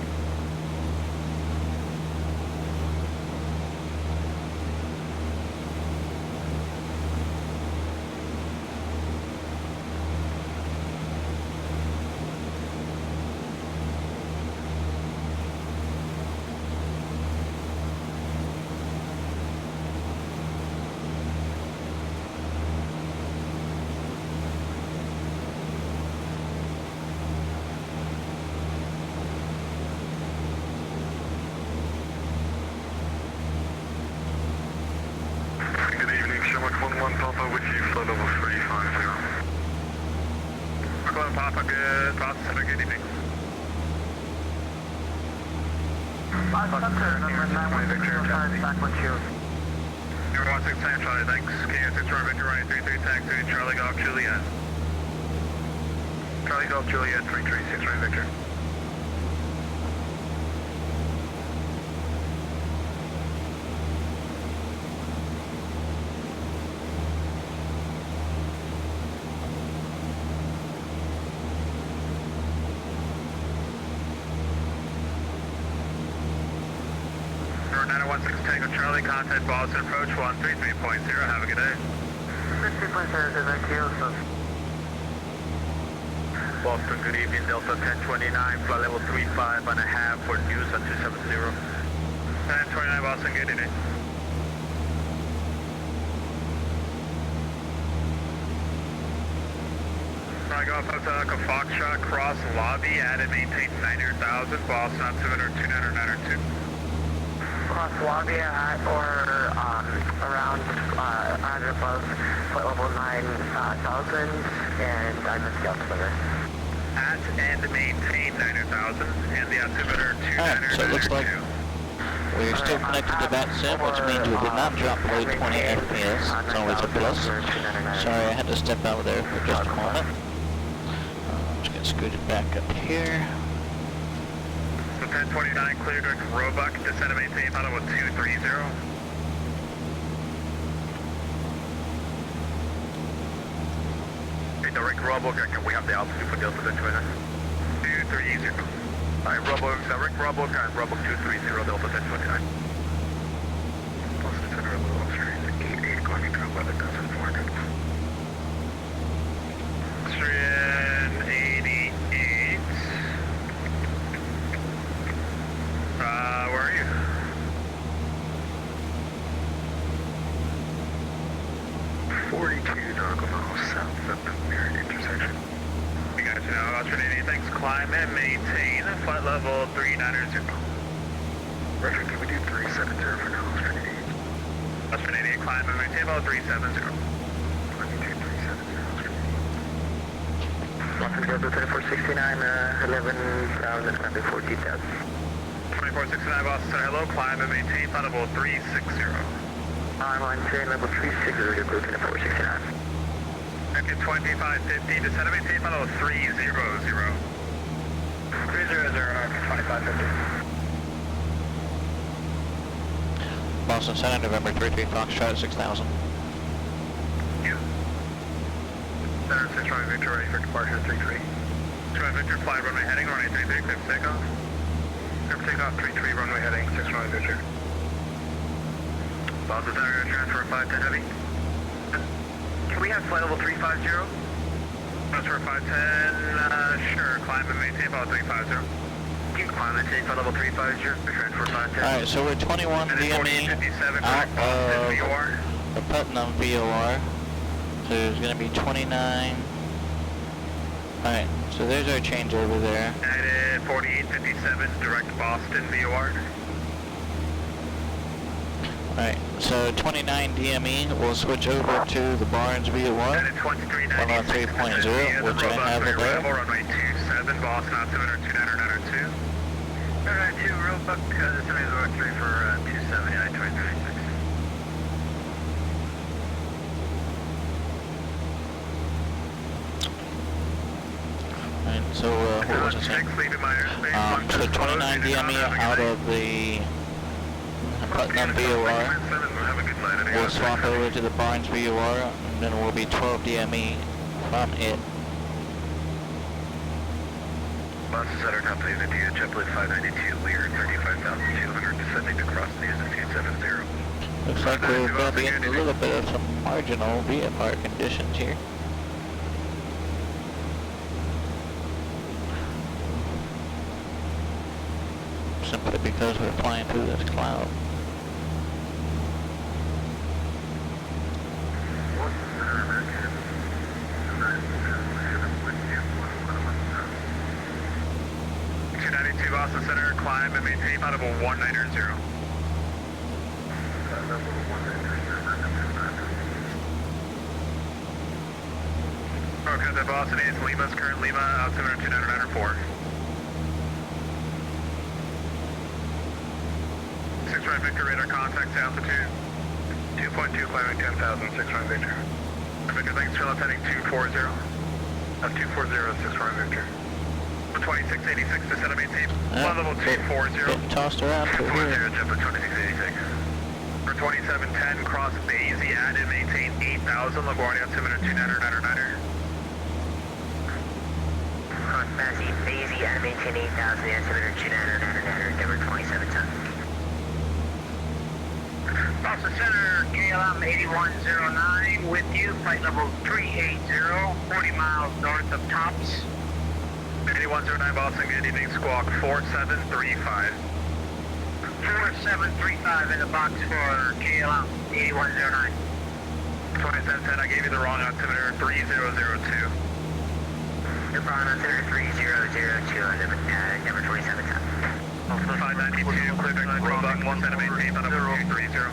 Papa, good. Boston Center, good evening. Boston Center, number 910, back with you. Number 16, Charlie, thanks. KS6 Victor, Ryan 33, taxi, Charlie Golf Juliet. Charlie Golf Juliet, 336, Ryan Victor. Tango Charlie, contact Boston approach 133.0, have a good day. 3.0, good night to you, so. Boston, good evening, Delta 1029, flight level 35.5 for news at 270. 1029 Boston, good evening. I go up to Foxtrot, cross lobby, add and maintain 900,000, Boston on 200, 29902. Cross lobby at or around at or above flight level 9,000, and I missed the altimeter. At and maintain 900,000, and the altimeter 29902. Alright, so it looks like we're still connected to VATSIM, which means we did not drop below 20 FPS. It's always a plus. Sorry, I had to step out there for just a moment. Let's get scooted back up here. 1029, clear direct Roebuck, descend and maintain final with 230. Hey, direct Roebuck, can we have the altitude for Delta 1029? 230. Alright, Roebuck, direct Roebuck and Roebuck 230, Delta 1029. Boston Center, a little off street, 88, going to 11,400. Austrian 88. Where are you? south of the Merritt intersection. We got you now. Austrian 88, thanks. Climb and maintain. Flight level 390. Roger, can we do 370 for now, Austrian 88? Austrian 88, climb and maintain level 370. Let me do 370, Austrian 88. Boston Delta 2469, 11,000, climb to 14,000. 2469 Boston Center, hello, climb and maintain, flight level 360. I'm on train level 360, you're cruising to 469. Empty 2550, descend and maintain, flight level 300. 300, 2550. Boston Center, November 33 Foxtrot 6000. You. Center 6 runway Victor, ready for departure 33. 6 runway Victor, fly runway heading, runway 33, clear for takeoff. Clear for takeoff 33, runway heading, 6 runway Victor. Boston Center, transfer 510 heavy. Can we have flight level 350? Transfer 510, sure, climb and maintain flight level 350. You can climb and maintain flight level 350, transfer 510. Alright, so we're 21 DME out of the Putnam VOR. So there's going to be 29. Alright, so there's our change over there. United 4857, direct Boston VOR. Alright, so 29 DME will switch over to the Barnes VOR. United 2390, 103.0, which I have it there. Runway 27, Boston, altimeter 29902. Alright, This is 03 for 270, I-2036. Alright, so what was I saying? So 29 DME out of the Putnam VOR. We'll swap over to the Barnes VOR, and then we'll be 12 DME from it. Boston Center, top lead the DH, JetBlue 592, Lear 35,200, descending to cross news at 270. Looks like we're going to be in a little bit of some marginal VFR conditions here. Simply because we're flying through this cloud. Boston Center, climb and maintain out of a 190. Okay, the Boston is Lima's current Lima, altimeter 2994. 6 right Victor, radar contact altitude 2.2, climbing 10,000, 6 right Victor. Victor, thanks for heading 240. 240, 6 right Victor. 2686 to set a maintain. Level 240. Getting tossed around through here. 240, jump at 2686. For 2710, cross Basie, add and maintain 8000, LaGuardia, altimeter 2999. Cross Basie, add and maintain 8000, altimeter 2999, Endeavor 2710. Boston Center, KLM 8109 with you, flight level 380, 40 miles north of Tops. 8109 Boston, good evening, squawk 4735. 4735 in the box for KLM 8109. 2710, I gave you the wrong altimeter, 3002. The wrong altimeter 3002, Endeavor 2710. 592, clear back to Roebuck, 1 set of maintain, out of 230.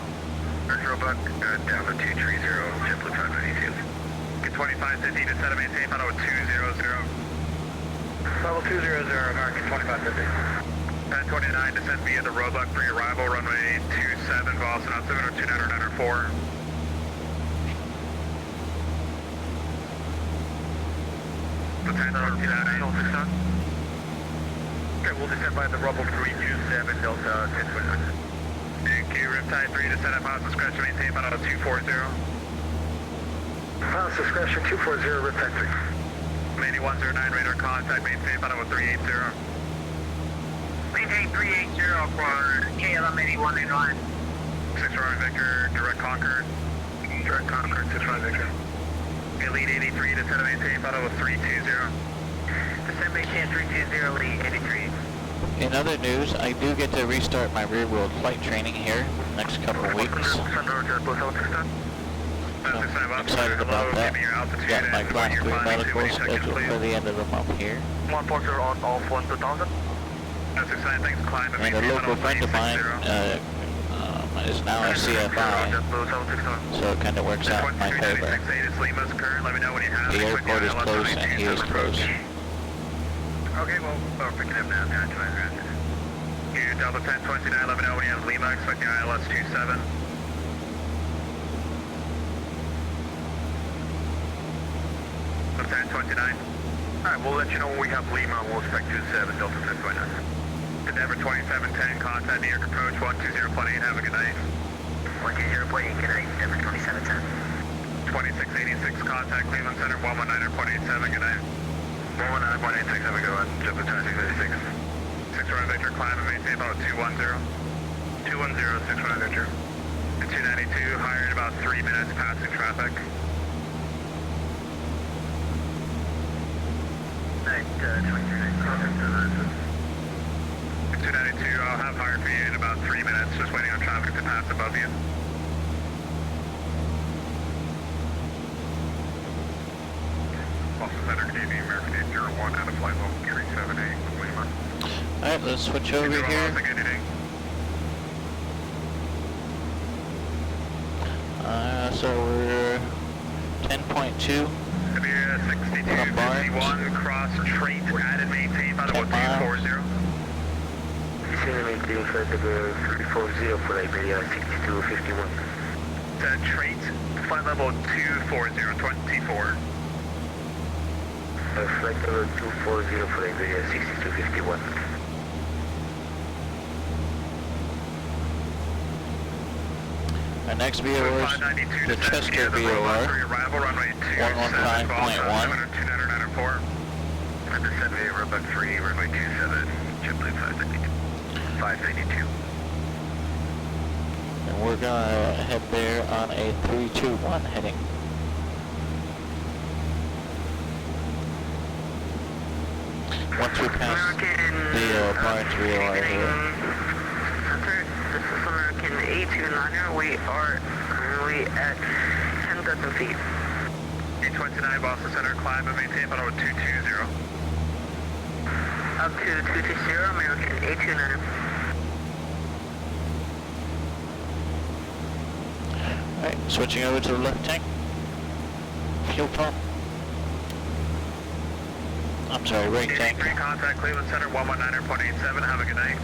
Roebuck, down to 230, JetBlue 592. Get 2550 to set of maintain, out of 200. Level 200, American 2550. 1029, descend via the Roebuck, pre-arrival, runway 27, Boston, altimeter 2994. The 1029. Okay, we'll descend by the Rumble 327, Delta 1029. Thank you, Riptide 3, descend at Pilot's discretion, maintain, out of 240. Pilot's discretion 240, Riptide 3. 8109, radar contact, maintain, out of 380. Maintain 380 for KLM 8109. 6 right Victor, direct Concord. Direct Concord, 6 right Victor. Elite 83, descend and maintain, out of 320. Descend maintain 320, Elite 83. In other news, I do get to restart my rear-wheel flight training here next couple of weeks. I'm excited about that. Got my Class 3 medical scheduled for the end of the month here. 140 on off 1,000. That's exciting, thanks, climb and And a local friend of mine is now a CFI, so it kind of works out in my favor. The airport is close and he is close. Okay, well, we're picking up now, down to my ground. You Delta 1029, let me know when you have Lima, expecting ILS 27. Delta 1029. Alright, we'll let you know when we have Lima, we'll expect 27, Delta 1029. Endeavor 2710, contact New York approach 120.8, have a good night. 120.8, good night, Endeavor 2710. 2686, contact Cleveland Center 119.87, good night. 119.86, have a good one, jump at 2686. 6 right Victor, climb and maintain about 210. 210, 6 right Victor. 292, higher in about 3 minutes, passing traffic. 292, I'll have higher for you in about 3 minutes, just waiting on traffic to pass above you. Boston Center, Canadian American 801, out of flight level 378, Lima. Alright, let's switch over here. So we're 10.2 from Barnes. Cross trait, add and maintain, by the way, 240. maintain flight level 340 for Liberia 6251. Trait, flight level 24024. Flight level 240 for Liberia 6251. Our next VOR is the Chester VOR, 115.1. And the 78 Roebuck 3, runway 27, JetBlue 592. And we're gonna head there on a 321 heading. Once we pass the Barnes VOR here. This is American A29er. We are currently at 10,000 feet. A29 Boston Center, climb and maintain final 220. Up to 220, American A29er. Alright, switching over to the left tank. Fuel pump. I'm sorry, right tank. Contact Cleveland Center 119.87. Have a good night.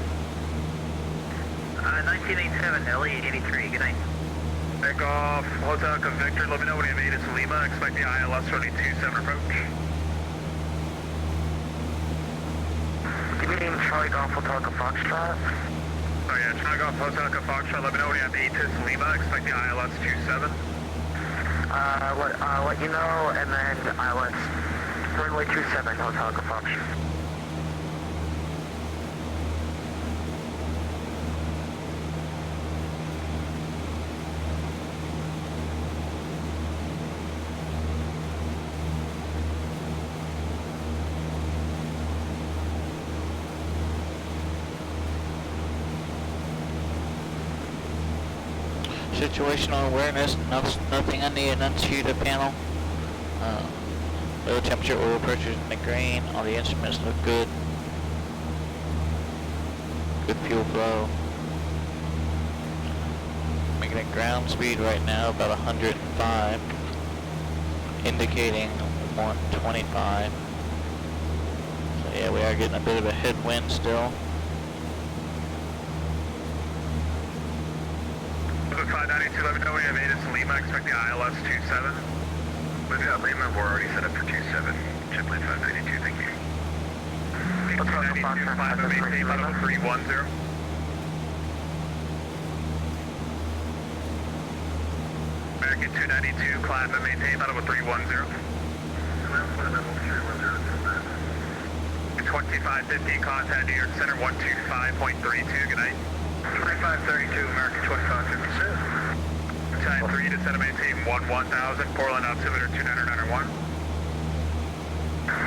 1987, LE83, good night. Take off, Hotel Victor, let me know when you made it to Lima. Expect the ILS 227 approach. Give me name Charlie Golf Hotel Foxtrot. Oh yeah, Charlie Golf Hotel Foxtrot, let me know when you have made it to Lima. Expect the ILS 27. Let you know, and then ILS runway 27, Hotel Foxtrot. Situational awareness, nothing on the annunciator panel. Low temperature, oil pressure in the green, all the instruments look good. Good fuel flow. Making a ground speed right now about 105, indicating 125. So yeah, we are getting a bit of a headwind still. 592, let me know when you have made it to Lima. Expect the ILS 27. We've got Lima, we're already set up for 27. JetBlue 592, thank you. 292, climb and maintain level 310. American 292, climb and maintain level 310. 2515, contact New York Center 125.32, good night. 2532, American 2556. Time 3 to set and maintain 1000, Portland altimeter 2991.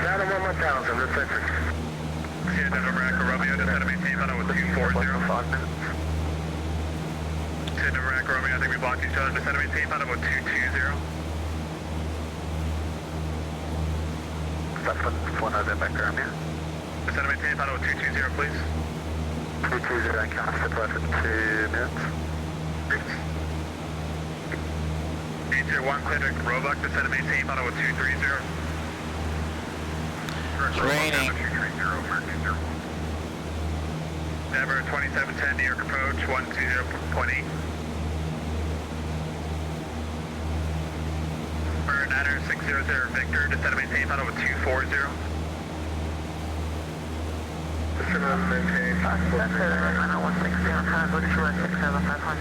Down to 1000, that's it. Yeah, Denver Echo Romeo to set and maintain final with 240. Denver Echo Romeo, I think we blocked each other to set and maintain final with 220. Stop for another back Romeo. To set and maintain final with 220, please. 220, I can step left in 2 minutes. 801, clear to Roebuck to set and maintain final with 230. It's raining. Denver 2710, New York approach 120.8. Burn 600 Victor to set and maintain final with 240. That's it, 160, look to 67500.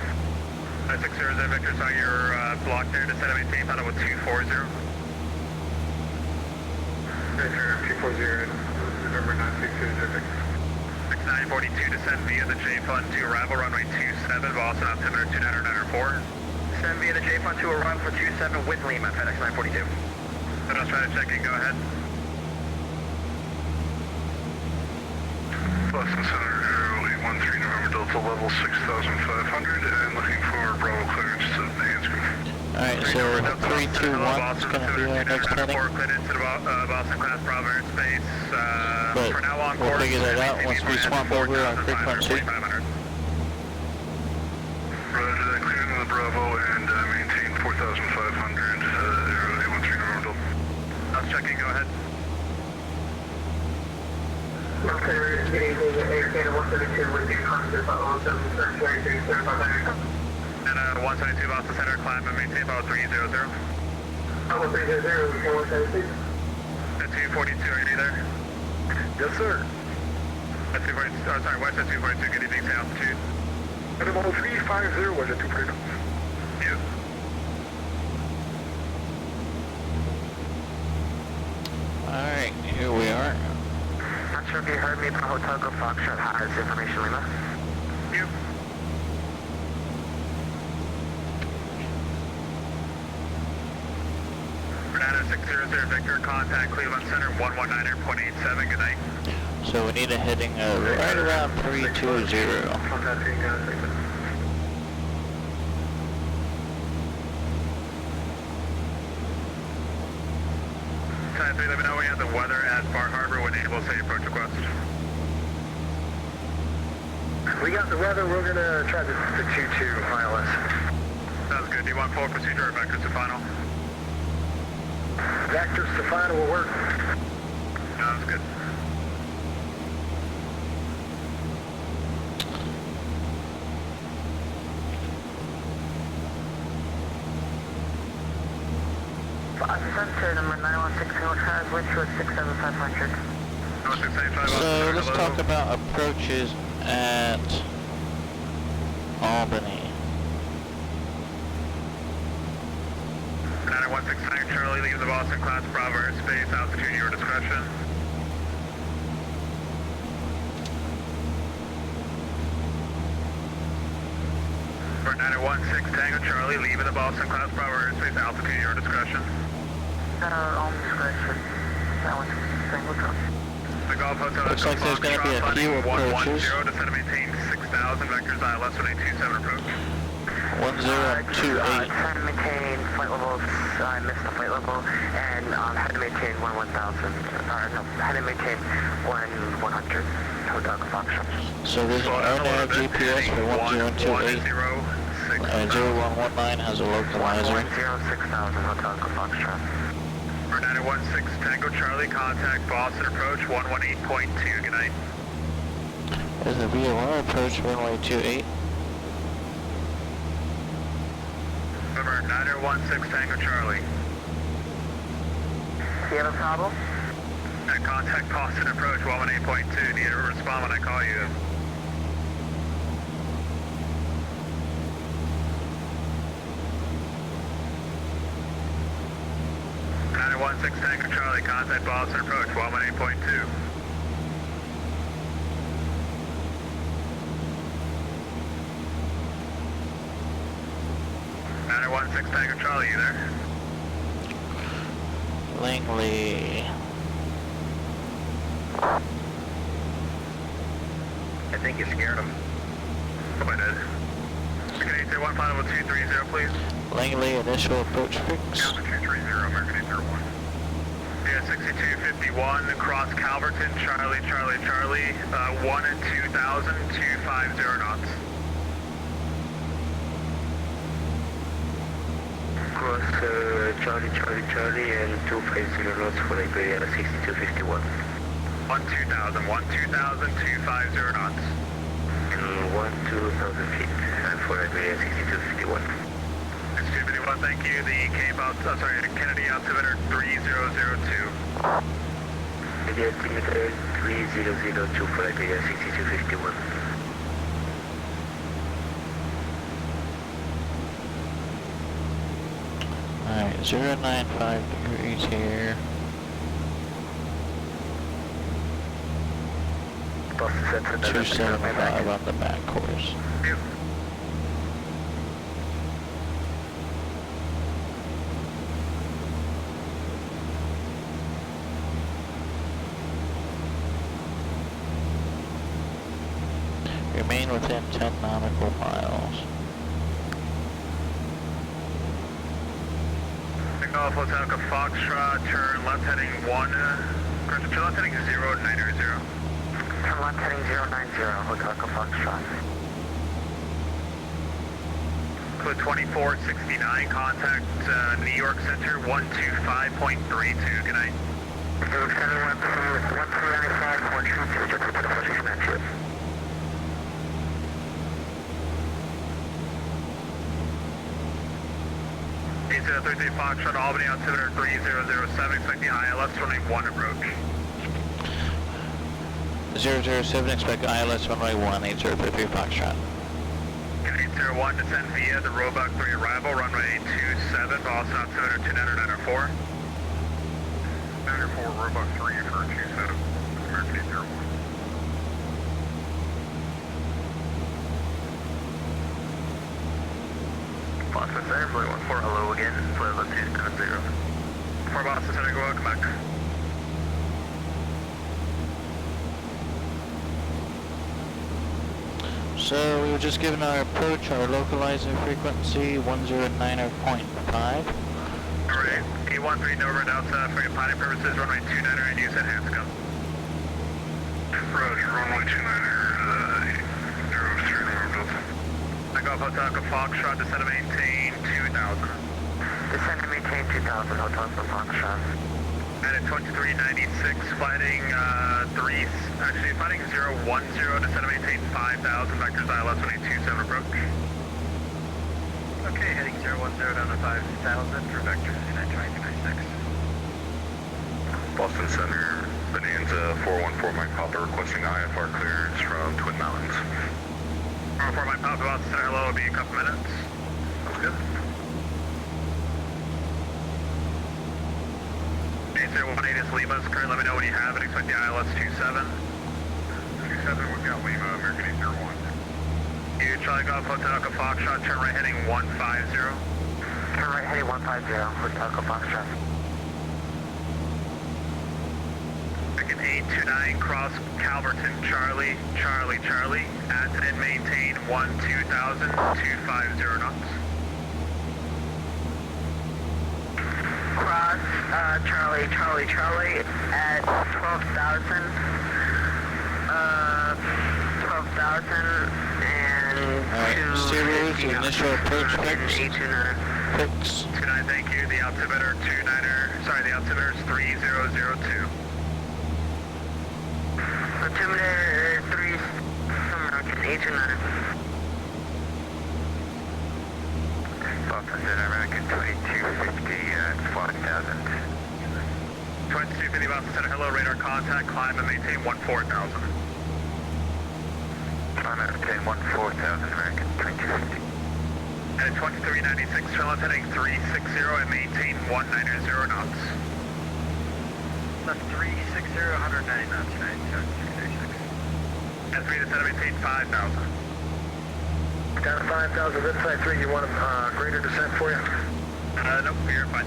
600 Victor, saw your block there to set and maintain final with 240. Victor, 240, November 960 Victor. 6942, descend via the J-Fund to arrival runway 27, Boston altimeter 2994. Descend via the J-Fund to arrival for 27 with Lima, FedEx 942. Then I'll try to check in, go ahead. Boston Center, Aero 813, November Delta, level 6,500, and looking for Bravo clearance to the Hanscom. Alright, so 321 is going to be our next heading. Cleared into the Boston class Bravo airspace. But for now on we'll course, figure that out once we swap over our frequency. Roger that, clear into the Bravo and maintain 4,500, Aero 813, November Delta. I was checking, go ahead. Getting to the Air Canada 172 with the concert on 733 certified. And 172 Boston Center, climb and maintain about 300. 300, 172. At 242, are you there? Yes, sir. At 242, oh, sorry, west at 242, good evening, say altitude. Animal 350 was at 242. You. Alright, here we are. Not sure if you heard me, but Hotel Go Foxtrot has information, Lima. You. Fernando 600, Victor, contact Cleveland Center 119.87, good night. So we need a heading right around 320. Contacting Time 3, let me know when you have the weather at Bar Harbor when able, say approach request. We got the weather, we're gonna try the 22 ILS. Sounds good. Do you want full procedure or vectors to final? Vectors to final will work. Sounds good. Center number 916 Hill Traz, wind chill 67500. So let's talk about approaches at Albany. 9169 Charlie, leave the Boston class Bravo airspace, altitude your discretion. For 916 Tango Charlie, leaving the Boston class Bravo airspace, altitude your discretion. On discretion. That was single drop. The Golf Hotel Looks like there's going to be a few approaches. 110, descend and maintain 6,000, vectors ILS 1827 approach. 1028. Had to maintain flight levels, I missed the flight level, and had to maintain 1000, had to maintain 100, Hotel Foxtrot. So there's an on-air GPS for 1028, and 0119 has a localizer. 1106000, Hotel Foxtrot. For 916 Tango Charlie, contact Boston approach 118.2, good night. There's a VOR approach runway 28. Remember, 916 Tango Charlie. Do you have a problem? Contact Boston approach 118.2, need to respond when I call you. Tango Charlie, contact Boston approach 118.2. Tango Charlie, you there? Langley. I think you scared him. Hope I did. Can you say 150 please? Langley, initial approach fix. Delta 230, American 801. Yeah, 6251, across Calverton, Charlie, 1 and 2,000, 250 knots. Cross Charlie, and 250 knots for Liberia 6251. 1 2000, 250 knots. And 2,000 feet, and for Liberia 6251. 6251, thank you. The Kennedy altimeter 3002. The altimeter 3002 for Liberia 6251. Alright, 095 degrees here. Boston Center 275 on the back course. Yep. Remain within 10 nautical miles. Golf Hotel Foxtrot, turn left heading 1, correction, turn left heading 090. Turn left heading 090, Hotel Foxtrot. Code 2469, contact New York Center 125.32, good night. You're extending 1395.22 to the position at you. 8033 Foxtrot Albany, altimeter 3007, expecting ILS runway 1 approach. 007, expect ILS runway 1, 8033 Foxtrot. 801, descend via the Roebuck 3 arrival, runway 27, Boston, altimeter 2994. 94, Roebuck 3 for 27, American 801. Boston Center, flight 14, hello again, flight level 270. 4 Boston Center, welcome back. So we were just given our approach, our localizer frequency 109.5. Alright, 813 over Delta for your planning purposes, runway 29er and use enhanced go. Roger, runway 29er, 03 over Delta. Echo Hotel Foxtrot, descend and maintain 2000. Descend and maintain 2000, Hotel Foxtrot. And at 2396, fighting fighting 010, descend and maintain 5000, vectors ILS 127 approach. Okay, heading 010 down to 5000 for vectors United 2296. Boston Center, Bonanza 414 Mike Papa requesting IFR clearance from Twin Mountains. 414 Mike Papa, Boston Center, hello, it'll be a couple minutes. Sounds good. 8018 is Lima's current, let me know when you have it, expect the ILS 27. 27, we've got Lima, American 801. You Charlie Golf Hotel Foxtrot, turn right heading 150. Turn right heading 150, Hotel Foxtrot. Second 829, cross Calverton, Charlie, at and maintain 2000, 250 knots. Cross Charlie at 12,000. 12,000 and Alright, Zero to initial approach fix. 829. Fix. 29, thank you. The altimeter the altimeter is 3002. Altimeter 3, American 829. Boston Center, American 2250 at 4000. 2250 Boston Center, hello, radar contact, climb and maintain 14,000. Climb and maintain 14,000, American 2250. And at 2396, turn left heading 360 and maintain 190 knots. Left 360, 190 knots, United 2396. At 3 descend and maintain 5,000. Down to 5,000, this side 3, you want a greater descent for you? Nope, you're fine.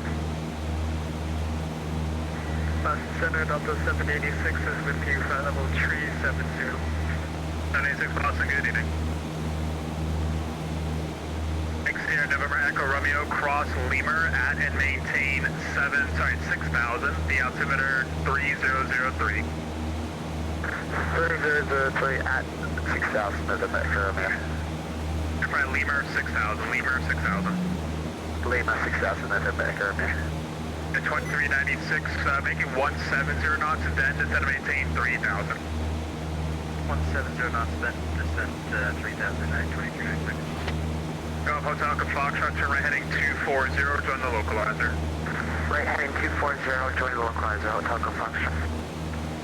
Boston Center, Delta 786 is with you, flight level 370. 786 Boston, good evening. Sierra November Echo Romeo, cross Lemur at and maintain 6,000, the altimeter 3003. 3003 at 6,000 is the Echo Romeo. Lemur 6,000, Lemur 6,000. Lima 6,000 is the Echo Romeo. At 2396, making 170 knots, then descend and maintain 3,000. 170 knots, then descent 3,000, 2396. Golf Hotel Foxtrot, turn right heading 240, join the localizer. Right heading 240, join the localizer, Hotel Foxtrot.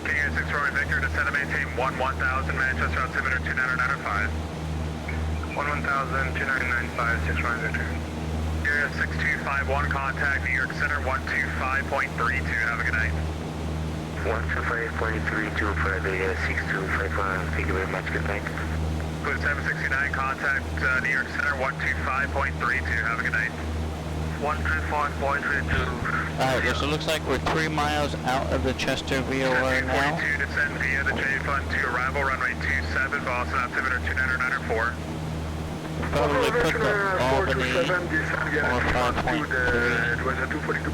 King Air 6 Roman Victor, descend and maintain 1000, Manchester altimeter 2995. 11,000, 2995, 6 Roman Victor. Area 6251, contact New York Center 125.32, have a good night. 125.32 for the 6251, thank you very much, good night. Code 769, contact New York Center 125.32, have a good night. 125.32. Alright, so it looks like we're 3 miles out of the Chester VOR now. 42, descend via the J-Fund to arrival, runway 27, Boston altimeter 2994. Probably put the Albany or 5.3. It was a 242.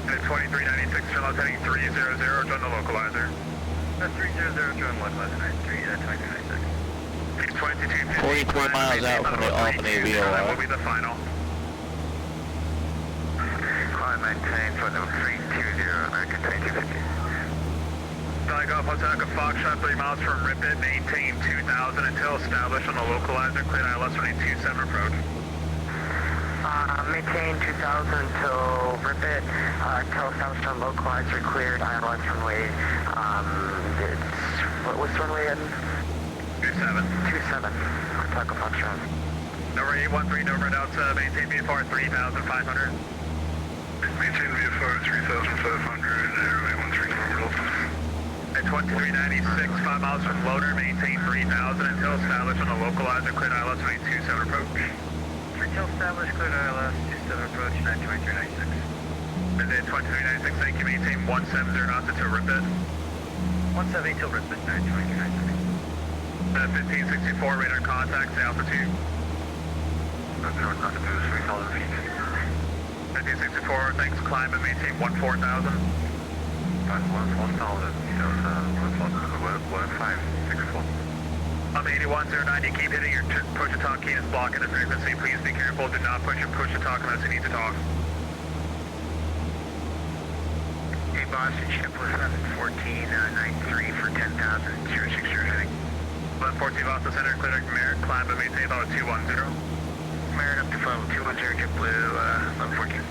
And at 2396, turn left heading 300, join the localizer. 300, join localizer 2396. 43 miles out from the Albany VOR. That will be the final. Climb maintain for the 320, American 2250. Flag off Hotel Foxtrot 3 miles from Ripit, maintain 2000 until established on the localizer, cleared ILS runway 27 approach. Maintain 2000 until Ripit, until established on localizer, cleared ILS runway, what's the runway again? 27. 27, Hotel Foxtrot. Number 813, number out to maintain VFR 3500. Maintain VFR 3500, airway 13 November Delta. At 2396, 5 miles from loader, maintain 3000 until established on the localizer, cleared ILS 27 approach. Until established, cleared ILS 27 approach, 2396. And then 2396, thank you, maintain 170 knots until Ripit. 170 till Ripit, 2396. 1564, radar contacts, altitude. North altitude is 3,000 feet. 1564, thanks, climb and maintain 14,000. 1,000, 1564. On 8109, keep hitting your push to talk key and it's blocking the frequency. Please be careful, do not push your push to talk unless you need to talk. Hey, Boston, Shiplet 714, 93 for 10,000, 060 heading. 1114 Boston Center, clear Merritt, climb and maintain level 210. Merritt up to level 210, JetBlue, 1114.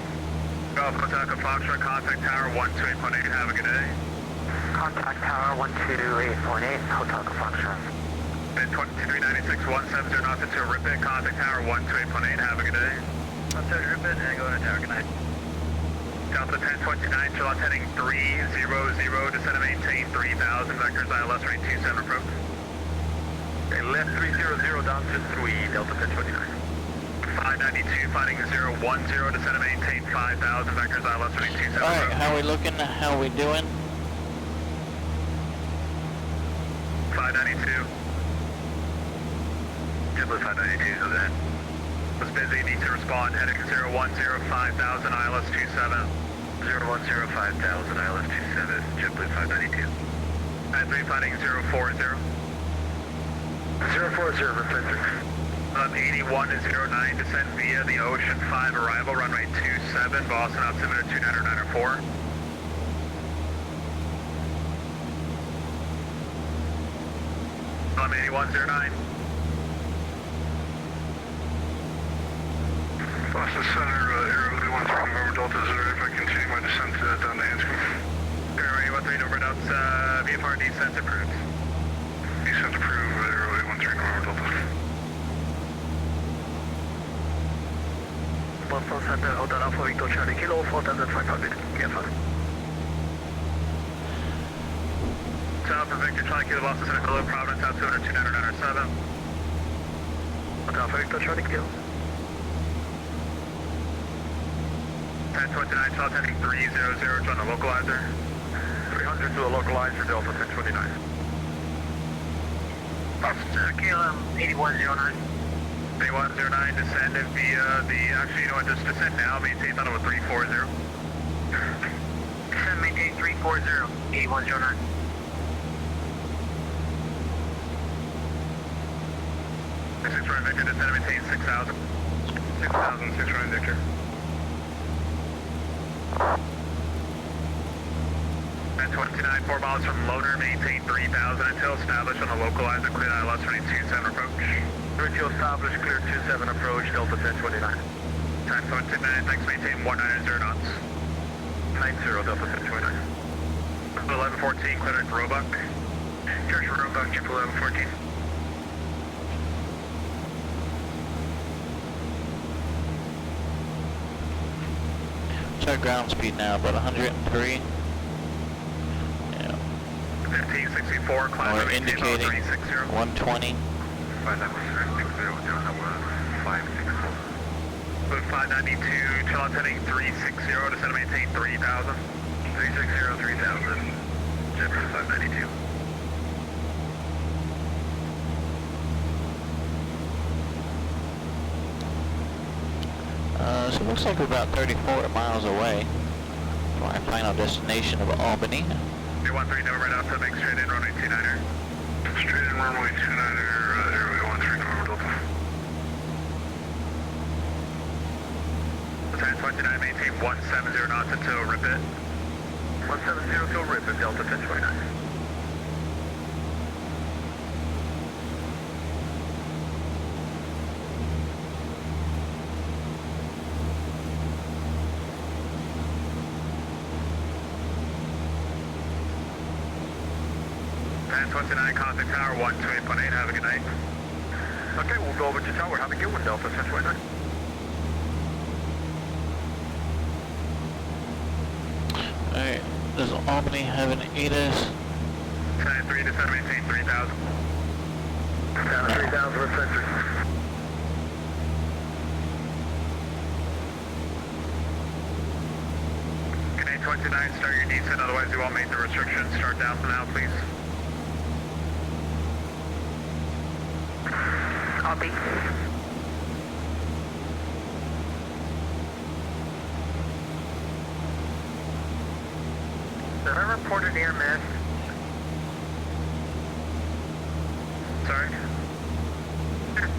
Golf Hotel Foxtrot, contact tower 128.8, have a good day. Contact tower 128.8, Hotel Foxtrot. At 2396, 170 knots into Ripit, contact tower 128.8, have a good day. 170 Ripit, and go to tower, good night. Delta 1029, Charlotte heading 300, descend and maintain 3000, vectors ILS rate 27 approach. Okay, left 300 down to 3, Delta 1029. 592, fighting 010, descend and maintain 5000, vectors ILS rate 27 Alright, approach. how we looking? How we doing? 592. JetBlue 592, so that. Was busy, need to respond, heading 010, 5000, ILS 27. 010, 5000, ILS 27, JetBlue 592. At 3, fighting 040. 040, repeat. 8109, descend via the Ocean 5 arrival, runway 27, Boston altimeter 29904. I'm 8109. Boston Center, airway 13 November Delta, is it if I continue my descent down to Hanscom? Airway 13 November Delta, VFR descent approved. Descent approved, airway 13 November Delta. Boston Center, Hotel Alpha Victor Charlie Kilo, 4500, VFR. Alpha Victor Charlie Kilo, Boston Center, below Providence, altimeter 29907. Hotel Alpha Victor Charlie Kilo. 1029, Charlie heading 300, join the localizer. 300 to a localizer, Delta 1029. KLM 8109. 8109, descend via the, actually, you know what, just descend now, maintain on level 340. Descend, maintain 340, 8109. 6 right Victor, descend and maintain 6000. 6000, 6 right Victor. At 29, 4 miles from loader, maintain 3000 until established on the localizer, clear ILS running 27 approach. Until established, clear 27 approach, Delta 1029. 1029, thanks, maintain 190 knots. 90, Delta 1029. 1114, clear at Roebuck. Church Roebuck, JetBlue 1114. What's our ground speed now? About 103? 1564, climb We're and maintain level indicating 360. 120. 560, 592, Charlotte heading 360, descend and maintain 3000. 360, 3000, JetBlue 592. So it looks like we're about 34 miles away from our final destination of Albany. 313, November Delta, make straight in, runway 29er. Straight in runway 29er, airway 13 November Delta. 1029, maintain 170 knots until Ripit. 170 till Ripit, Delta 1029. 1029, contact tower 128.8, have a good night. Okay, we'll go over to tower. Have a good one, Delta 1029. Alright, does Albany have an ATIS? 10-3 to 7, maintain 3000. Down 3000 with Century. Canadian 29, start your descent, otherwise you won't make the restrictions. Start down for now, please. Copy. Did I report an air miss? Sorry?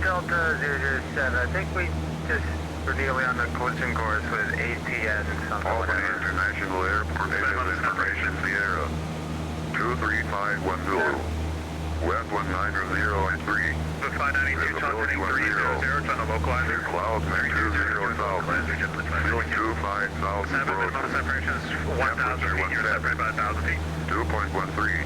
Delta 007, I think we just were dealing on the collision course with ATS something. Albany International Airport, native information Sierra 23510. West 190 and 3. The 592, transmitting 300, on the localizer. Clouds at 20 south. Field 25 south 7 approach. minimum separation is 1,000 feet. You're separated by 1,000 feet. 2.13.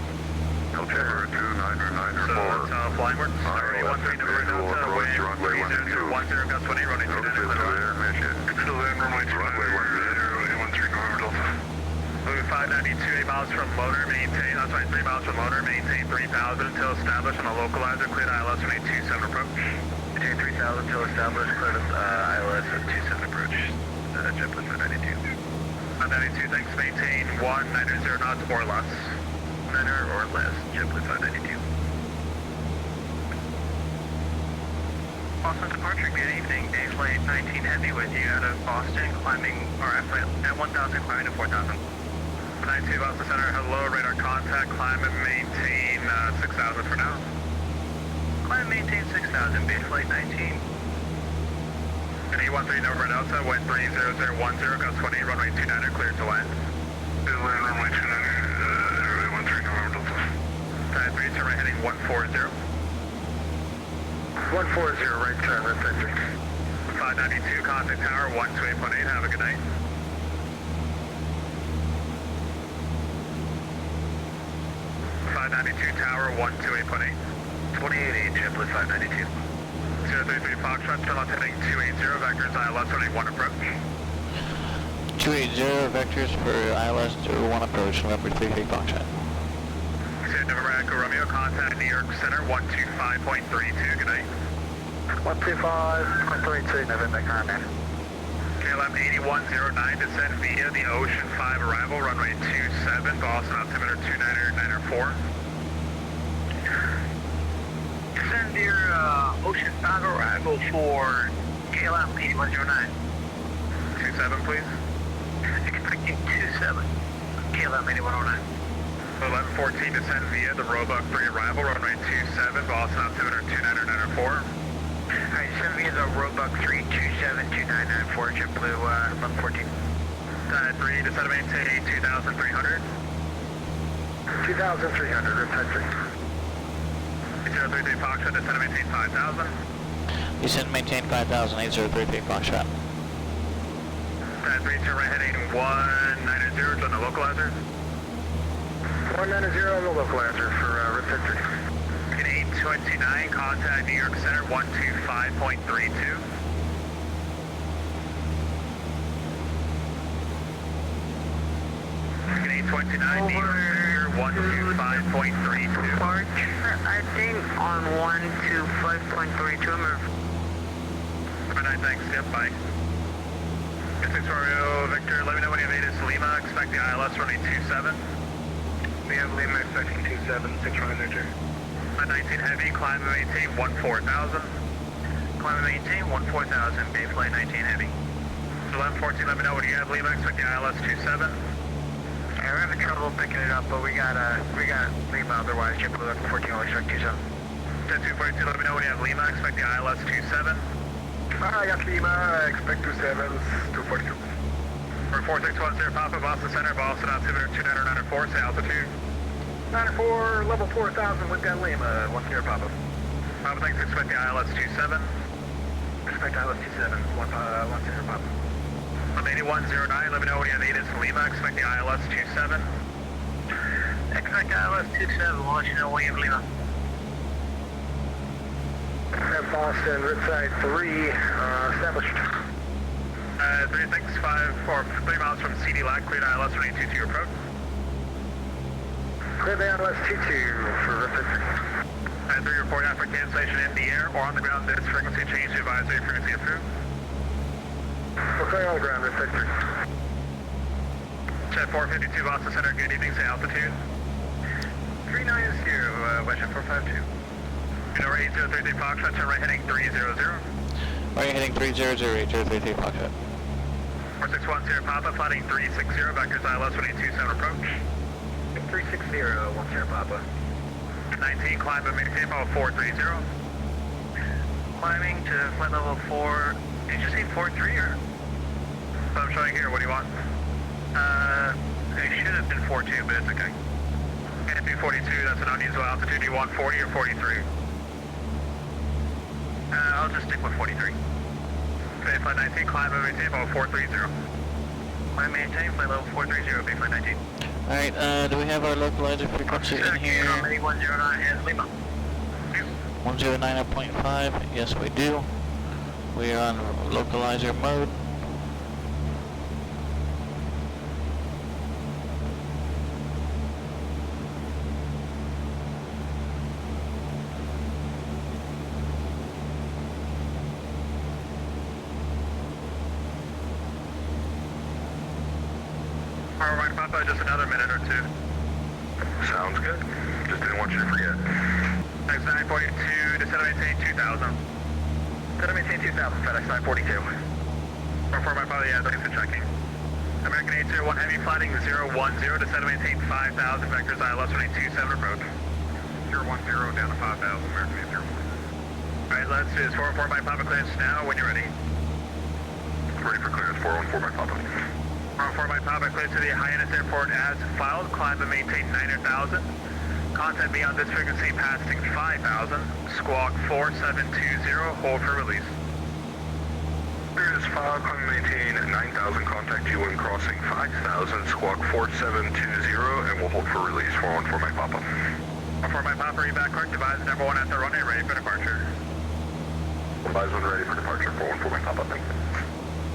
Altimeter 299 So or 4. it's flying works. Already 13 number Delta, wind 30, gust 20, running 2 Notices to air mission. Still in runway 2 Runway 13 November Delta. Moving 592, 8 miles from motor, maintain, 3 miles from motor, maintain 3,000 until established on a localizer, cleared ILS 27 approach. Maintain 3000 until established, cleared ILS at 27 approach. JetBlue 592. 592, thanks, maintain 190 knots or less. 9 or less, JetBlue 592. Boston departure, good evening. Day flight 19 Heavy with you out of Boston, climbing, or at 1,000, climbing to 4,000. 92 Boston Center, hello, radar contact, climb and maintain 6,000 for now. Climb, maintain 6,000, base flight 19. And 813 over Delta, wind 30010, gust 20, runway 29er, cleared to land. Good land, runway 29, 813 November Delta. 3, turn right heading 140. 140, right turn, left entry. 592, contact tower 128.8, have a good night. 592, tower 128.8. 28 JetBlue 592. 033 Foxtrot, still on heading 280, vectors ILS 21 approach. 280 vectors for ILS 01 approach, November 33 Foxtrot. November Echo Romeo, contact New York Center 125.32, good night. 125.32, November Echo. KLM 8109, descend via the Ocean 5 arrival, runway 27, Boston altimeter 299.4. Send your Ocean 5 arrival for KLM 8109. 27, please. Expecting 27, KLM 8109. 1114, descend via the Roebuck 3 arrival, runway 27, Boston altimeter 299.4. Alright, send via the Roebuck 3 272994, JetBlue 1114. 3, descend and maintain 2,300. 2,300, left entry. 033 Foxtrot, descend and maintain 5,000. Descend and maintain 5,000, 8033 Foxtrot. 3, turn right heading 190 on the localizer. 190 on the localizer for left entry. 829, contact New York Center 125.32. Can 829, New York Center 125.32. I think on 125.32, Good night, thanks, yep, bye. 6 Romeo, Victor, let me know when you have ATIS Lima, expect the ILS running 27. We have Lima expecting 27, 6 running there. 19 Heavy, climb and maintain 14,000. Climb and maintain 14,000, base flight 19 Heavy. 1114, let me know when you have Lima, expect the ILS 27. Yeah, we're having trouble picking it up, but we got Lima otherwise. JetBlue 14 will expect 27. 10242, let me know when you have Lima, expect the ILS 27. I got Lima, I expect 27, 242. For 4610, Papa, Boston Center, Boston altimeter 299.4, say altitude. 94, level 4,000 with that Lima, 10 Papa. Papa, thanks, expect the ILS 27. Expect ILS 27, 10 Papa. I'm 8109, let me know when you have ATIS Lima, expect the ILS 27. Expect ILS 27, we'll let you know when you have Lima. Boston, Ridside 3, established. 365 or 3 miles from CD Lag, cleared ILS 22 approach. Clear the ILS 22 for Ridside 3. And 3 report after cancellation in the air or on the ground, this frequency change to advisory frequency approved. We're clear on the ground, Ridside 3. Jet 452 Boston Center, good evening, say altitude. 390, Western 452. Number 8033 Foxtrot, turn right heading 300. Right heading 300, 8033 Foxtrot. 4610 Papa, flighting 360, vectors ILS 127 approach. 360, 10 Papa. 19, climb and maintain level 430. Climbing to flight level 4, did you say 43 or? So I'm showing here, what do you want? It should have been 42, but it's okay. Can't do 42, that's an unusable altitude. Do you want 40 or 43? I'll just stick with 43. Okay, flight 19, climb and maintain level 430. Climb maintain, flight level 430, bay flight 19. Alright, do we have our localizer frequency in here? 8109 and Lima. 109.5, yes we do. We are on localizer mode. Alright, Papa, just another minute or two. Sounds good. Just didn't want you to forget. Next 942, descend and maintain 2000. Descend and maintain 2000, FedEx 942. 44 by Papa, yeah, thanks for checking. American 801 Heavy, flighting 010, descend and maintain 5000, vectors ILS 127 approach. 010 down to 5,000, American 801. Alright, let's do this. 414 by Papa, clearance now when you're ready. Ready for clearance, 414 by Papa. 414 by Papa, clear to the Hyannis Airport as filed. Climb and maintain 9,000. Contact me on this frequency passing 5,000. Squawk 4720, hold for release. Clear is 5, climb and maintain 9,000, contact you when crossing 5,000, squawk 4720, and we'll hold for release, 414 by Papa. 414 by Papa, read back correct, devise number 1 at the runway, ready for departure. Devise 1 ready for departure, 414 by Papa, thank you.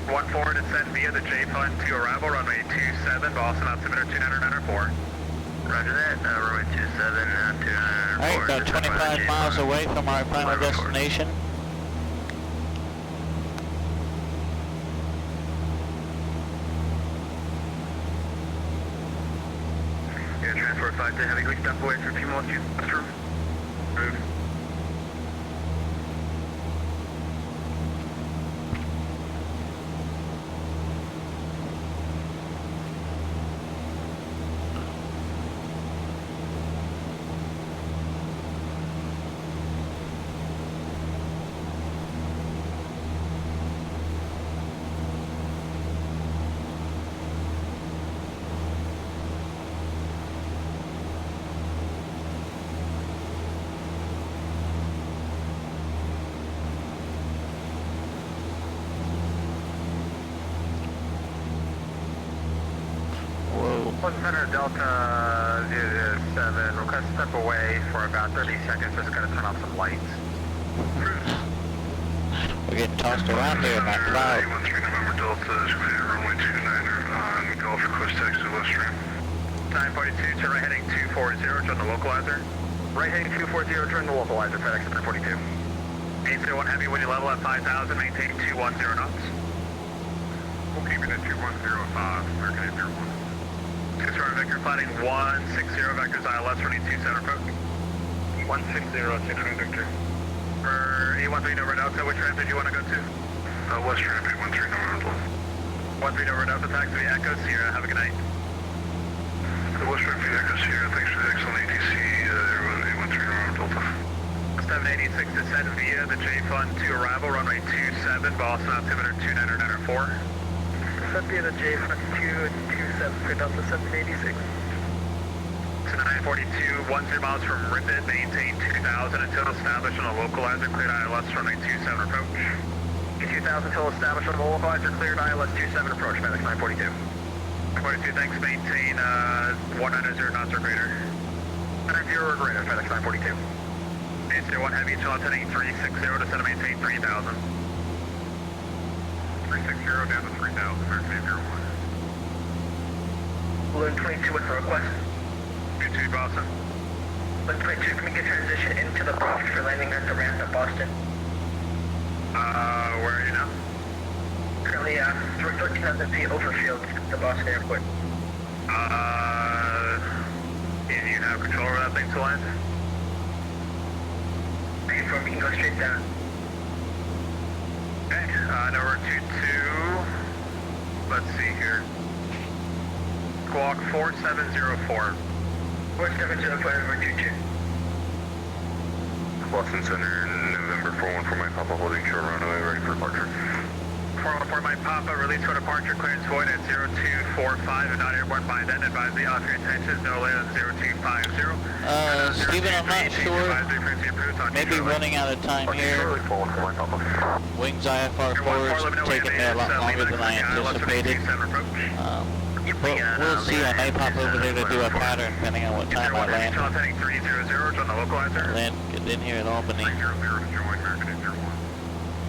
14 descend via the J-Fund to arrival, runway 27, Boston, altimeter 2994. Roger that, runway 27, 2994. Alright, about 25 miles away from our final destination. Yeah, transport 5 to heavy, quick step away for a few more too. That's true. Move. Center Delta 07, request step away for about 30 seconds, just gotta turn off some lights. We're getting tossed around here in that cloud. 813 November Delta is clear, runway 29er on Gulf Coast, Texas, West Stream. 942, turn right heading 240, join the localizer. Right heading 240, join the localizer, FedEx 342. 801 Heavy, when you level at 5,000, maintain 210 knots. We'll keep it at 2105, American 801. 6-star Victor, flighting 160, vectors ILS 127 approach. 160, 29 Victor. For 813 over Delta, which ramp did you want to go to? West Ramp, 813 November Delta. 13 over Delta, taxi to the Echo Sierra, have a good night. The West Ramp, the Echo Sierra, thanks for the excellent ATC, everyone, 813 November Delta. 786, descend via the J-Fund to arrival, runway 27, Boston, altimeter 2994. Descend via the J-Fund 227 for Delta 786. To 942, 10 miles from Ripon, maintain 2,000 until established on a localizer, cleared ILS runway 27 approach. 2,000 until established on the localizer, cleared ILS 27 approach, FedEx 942. 42, thanks, maintain 190 knots or greater. 190 or greater, FedEx 942. 801 heavy, challenge heading 360, descend to maintain 3000. 360 down to 3000, American 801. Balloon 22 with a request. 22 Boston. Balloon 22, can we get transition into the box for landing at the ramp at Boston? Where are you now? Currently, we're 13,000 feet over field, the Boston airport. If you have control over that thing to land? Before we can go straight down. Okay, number 22, let's see here. Squawk 4704. 4704, number 22. Boston Center, November 414, my Papa holding short runway, ready for departure. 414, my Papa, release for departure, clearance void at 0245, and not airborne by then. Advise the off your intentions no later than 0250. Steven, I'm not sure. Maybe running out of time here. Wings IFR-4 is taking me a lot longer than I anticipated. But we'll see. I may pop over there to do a pattern depending on what time I land. I land, get in here at Albany.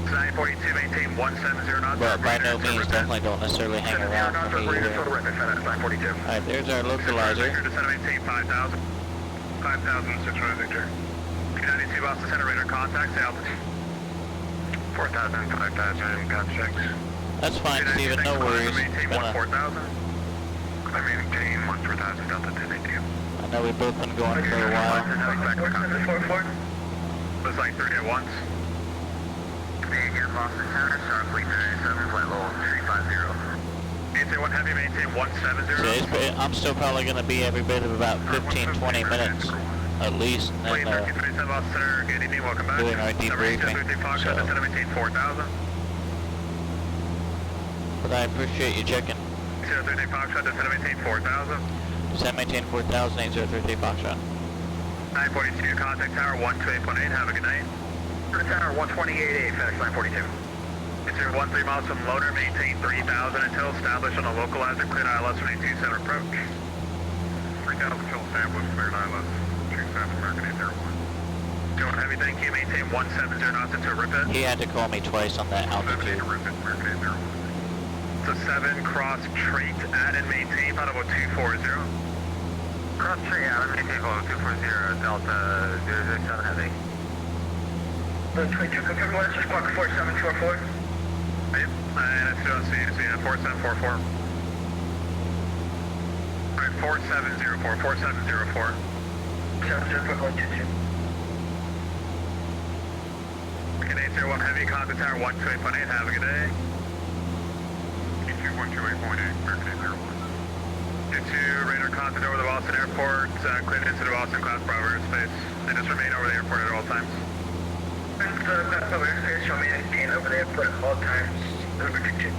942, maintain 170 knots. But by no means, definitely don't necessarily hang around for me either. Alright, there's our localizer. 5,000. 5,600 Victor. 292 Boston Center, radar contact, altitude. 4,000, 5,000, contact. That's fine, Steven, no worries. Maintain 4,000. I maintain 4,000, Delta 282. I know we've both been going for a while. 4744. Looks like 3 at once. Again, Boston Center, Starfleet 37, flight level 350. 801 heavy, maintain 170. So I'm still probably going to be every bit of about 15-20 minutes, at least, and doing our debriefing. So. But I appreciate you checking. 038 Foxtrot, descend to maintain 4,000. Descend maintain 4,000, 8038 Foxtrot. 942, contact tower 128.8, have a good night. Tower 128.8, FedEx 942. It's your 13 miles from loader, maintain 3,000 until established on a localizer, cleared ILS 22 center approach. 3,000 until established, cleared ILS 2 center, American 801. Doing heavy, thank you, maintain 170 knots into Ripit. He had to call me twice on that altitude. Ripit, American 801. So 7, cross trait, add and maintain, final 240. Cross trait, add and maintain, final 240, Delta 067 heavy. Balloon 22, confirm last squawk 4744. Yep, and it's still CUC at 4744. Alright, 4704, 4704. 704, 122. And 801 heavy, contact tower 128.8, have a good day. 128.8, American 801. 22, radar contact over the Boston Airport, cleared into the Boston Class Bravo airspace. And just remain over the airport at all times. Bravo airspace, shall maintain over the airport at all times. Number 22.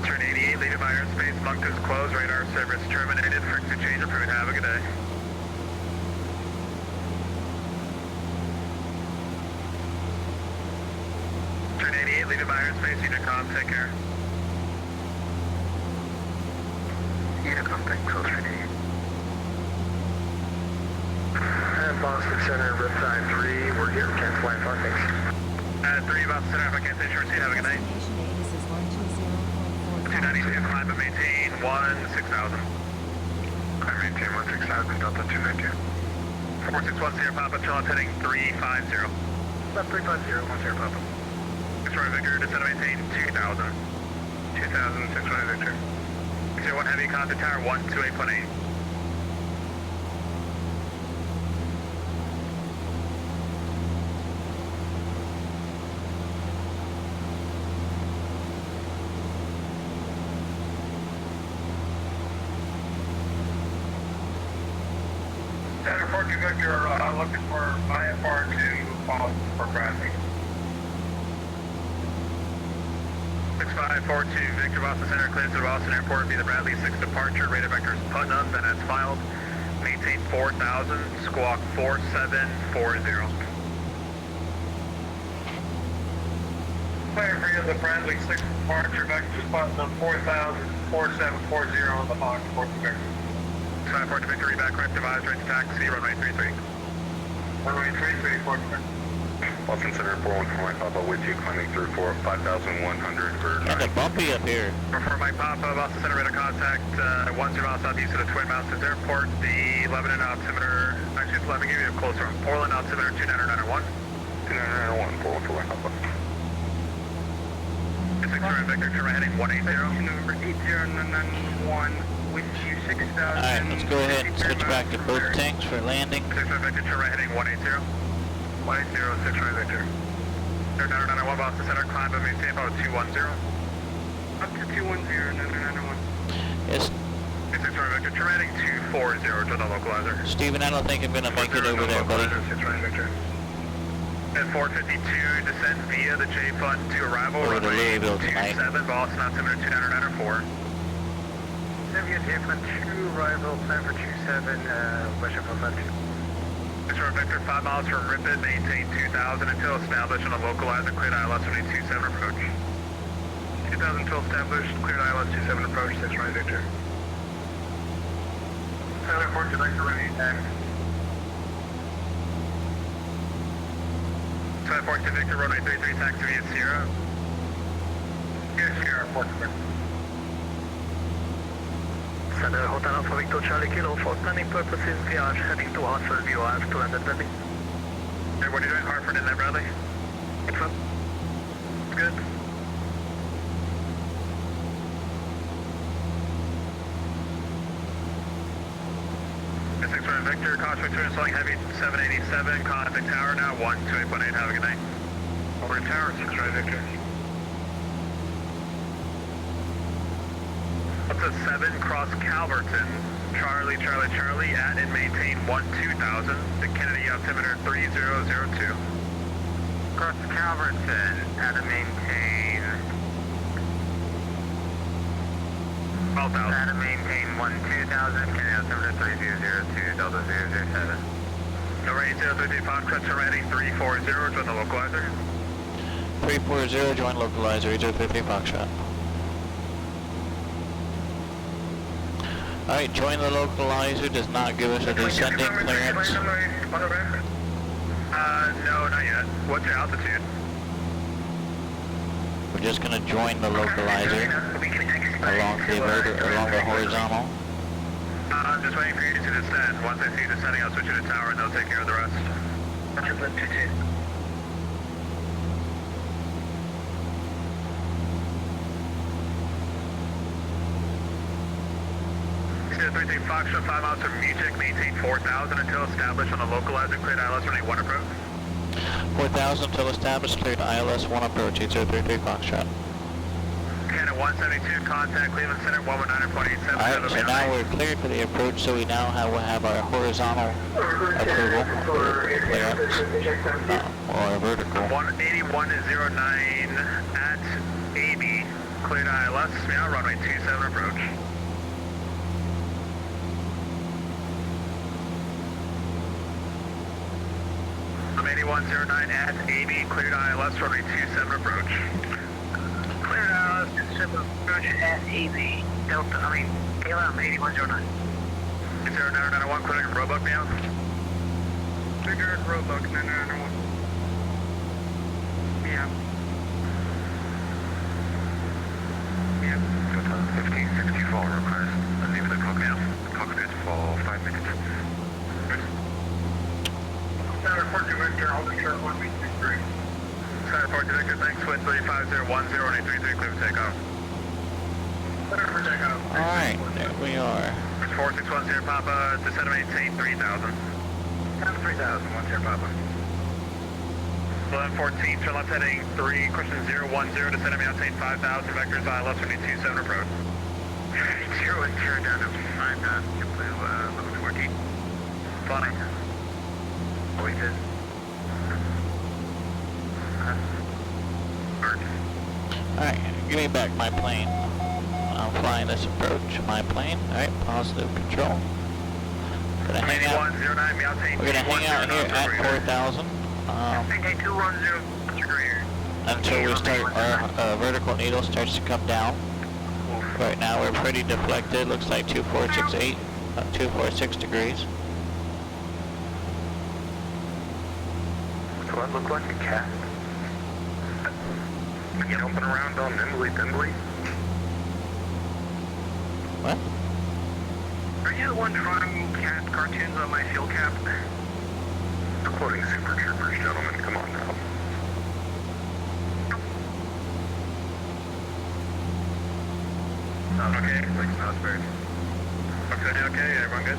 Turn 88, leaving my airspace, bunkers closed, radar service terminated, frequency change approved, have a good day. Turn 88, leaving my airspace, Unicom, take care. Unicom, take close, turn 88. And Boston Center, Riptide 3, we're here, cancel IFR, thanks. 3, Boston Center, if I can't station receipt, have a good night. Destination Avis is 120.45. 292, climb and maintain 16,000. I maintain 16,000, Delta 292. 461 Sierra Papa, challenge heading 350. Left 350, 1 Sierra Papa. 6 Victor, descend to maintain 2,000. 2,000, 6 Victor. 01 heavy, contact tower 128.8. Center 42 Victor, looking for IFR-2 for Bradley. 6542 Victor, Boston Center, clears to the Boston Airport via the Bradley 6 departure, radar vectors Putnam, then as filed. Maintain 4,000, squawk 4740. Clear for you, the friendly 6 departure vector spot number 4000-4740 on the Fox 4 Victor. Sky 4 to Victory, back correct, advisory to taxi, runway 33. Runway 33, 4 Victor. Boston Center 41 for Mike Papa with you, climbing through 5,100 for Got a bumpy up here. For Mike Papa, Boston Center radar contact, 10 miles southeast of the Twin Mountains Airport, the Lebanon altimeter, actually let me give you a closer one, Portland altimeter 29901. 29901, 41 for Mike Papa. 6 Victor, turn right heading 180. Number 80991 with you 6,000. Alright, let's go ahead and switch back to both tanks for landing. 6 Victor, turn right heading 180. 180, 6 right Victor. 991 Boston Center, climb and maintain about 210. Up to 210, 991. Yes, 6 right Victor, turn right heading 240 to the localizer. Steven, I don't think I'm gonna make it over there, buddy. 6 right Victor. At 452, descend via the J Fund to arrival. Over to Louisville tonight. 27, Boston altimeter 29904. Via J Fund 2, arrival, plan for 27, West Sheffield 52. Mr. Victor, 5 miles from Ripon, maintain 2000 until established on a localizer, cleared ILS 27 approach. 2000 until established, cleared ILS 27 approach, 6 right Victor. Center 4 to Victor, ready tax. Center 4 to Victor, runway 33, taxi via Sierra. Via Sierra, 4 to Victor. Center Hotel Alpha Victor Charlie Kilo, for planning purposes, VH heading to Hartford, view IF to land at Bradley. Hey, what are you doing, Hartford and then Bradley? Excellent. Good. Victor, caution return, selling heavy 787, contact tower now, 128.8, have a good night. Over to tower, 6 right Victor. Up to 7, cross Calverton, Charlie, at and maintain 12,000, the Kennedy altimeter 3002. Cross Calverton, at and maintain 12,000. at and maintain 12,000, Kennedy altimeter 3002, Delta 007. Number 8033 Foxtrot, turn right heading 340, join the localizer. 340, join localizer, 8033 Foxtrot. Alright, join the localizer, does not give us a descending clearance. No, not yet. What's your altitude? We're just gonna join the localizer along the horizontal. I'm just waiting for you to descend. Once I see you descending, I'll switch you to tower and they'll take care of the rest. Three Foxtrot, 5 miles from Music, maintain 4,000 until established on the localizer, cleared ILS running 1 approach. 4,000 until established, cleared ILS 1 approach, 8033 Foxtrot. Canada 172, contact Cleveland Center, 119.87. Alright, so now we're cleared for the approach, so we now will have our horizontal approval for clearance, or vertical. 181.09 at AB, cleared ILS, now runway 27 approach. I'm 8109 at AB, cleared ILS, runway 27 approach. Cleared ILS, 27 approach at AB. Delta, KLM 8109. 0991, clearing Roebuck now. Trigger Roebuck 9901. Yeah. Yeah. 1564 requires leave the cockpit for 5 minutes. Center 4 to Victor, hold the short 1B63. Center 4 to Victor, thanks, wind 35010, 1833, clear for takeoff. Center for takeoff. Alright, there we are. 4610 Papa, descend and maintain 3,000. 3,000, 10 Papa. 1114, turn left heading 3, question 010, descend and maintain 5,000, vectors ILS 27 approach. 010 down to 5,000, blue, level 14. Funny. Waited. Alright, give me back my plane. I'm flying this approach. My plane. Alright, positive control. We're gonna hang out here at 4,000. Maintain 210, Mr. Greer. until we start, our vertical needle starts to come down. Right now we're pretty deflected, looks like 2468, 246 degrees. Do I look like a cat? Jumping around on nimbly. What? Are you the one drawing cat cartoons on my fuel cap? Quoting Super Troopers, gentlemen, come on now. Okay, like Salisbury. Okay, everyone good?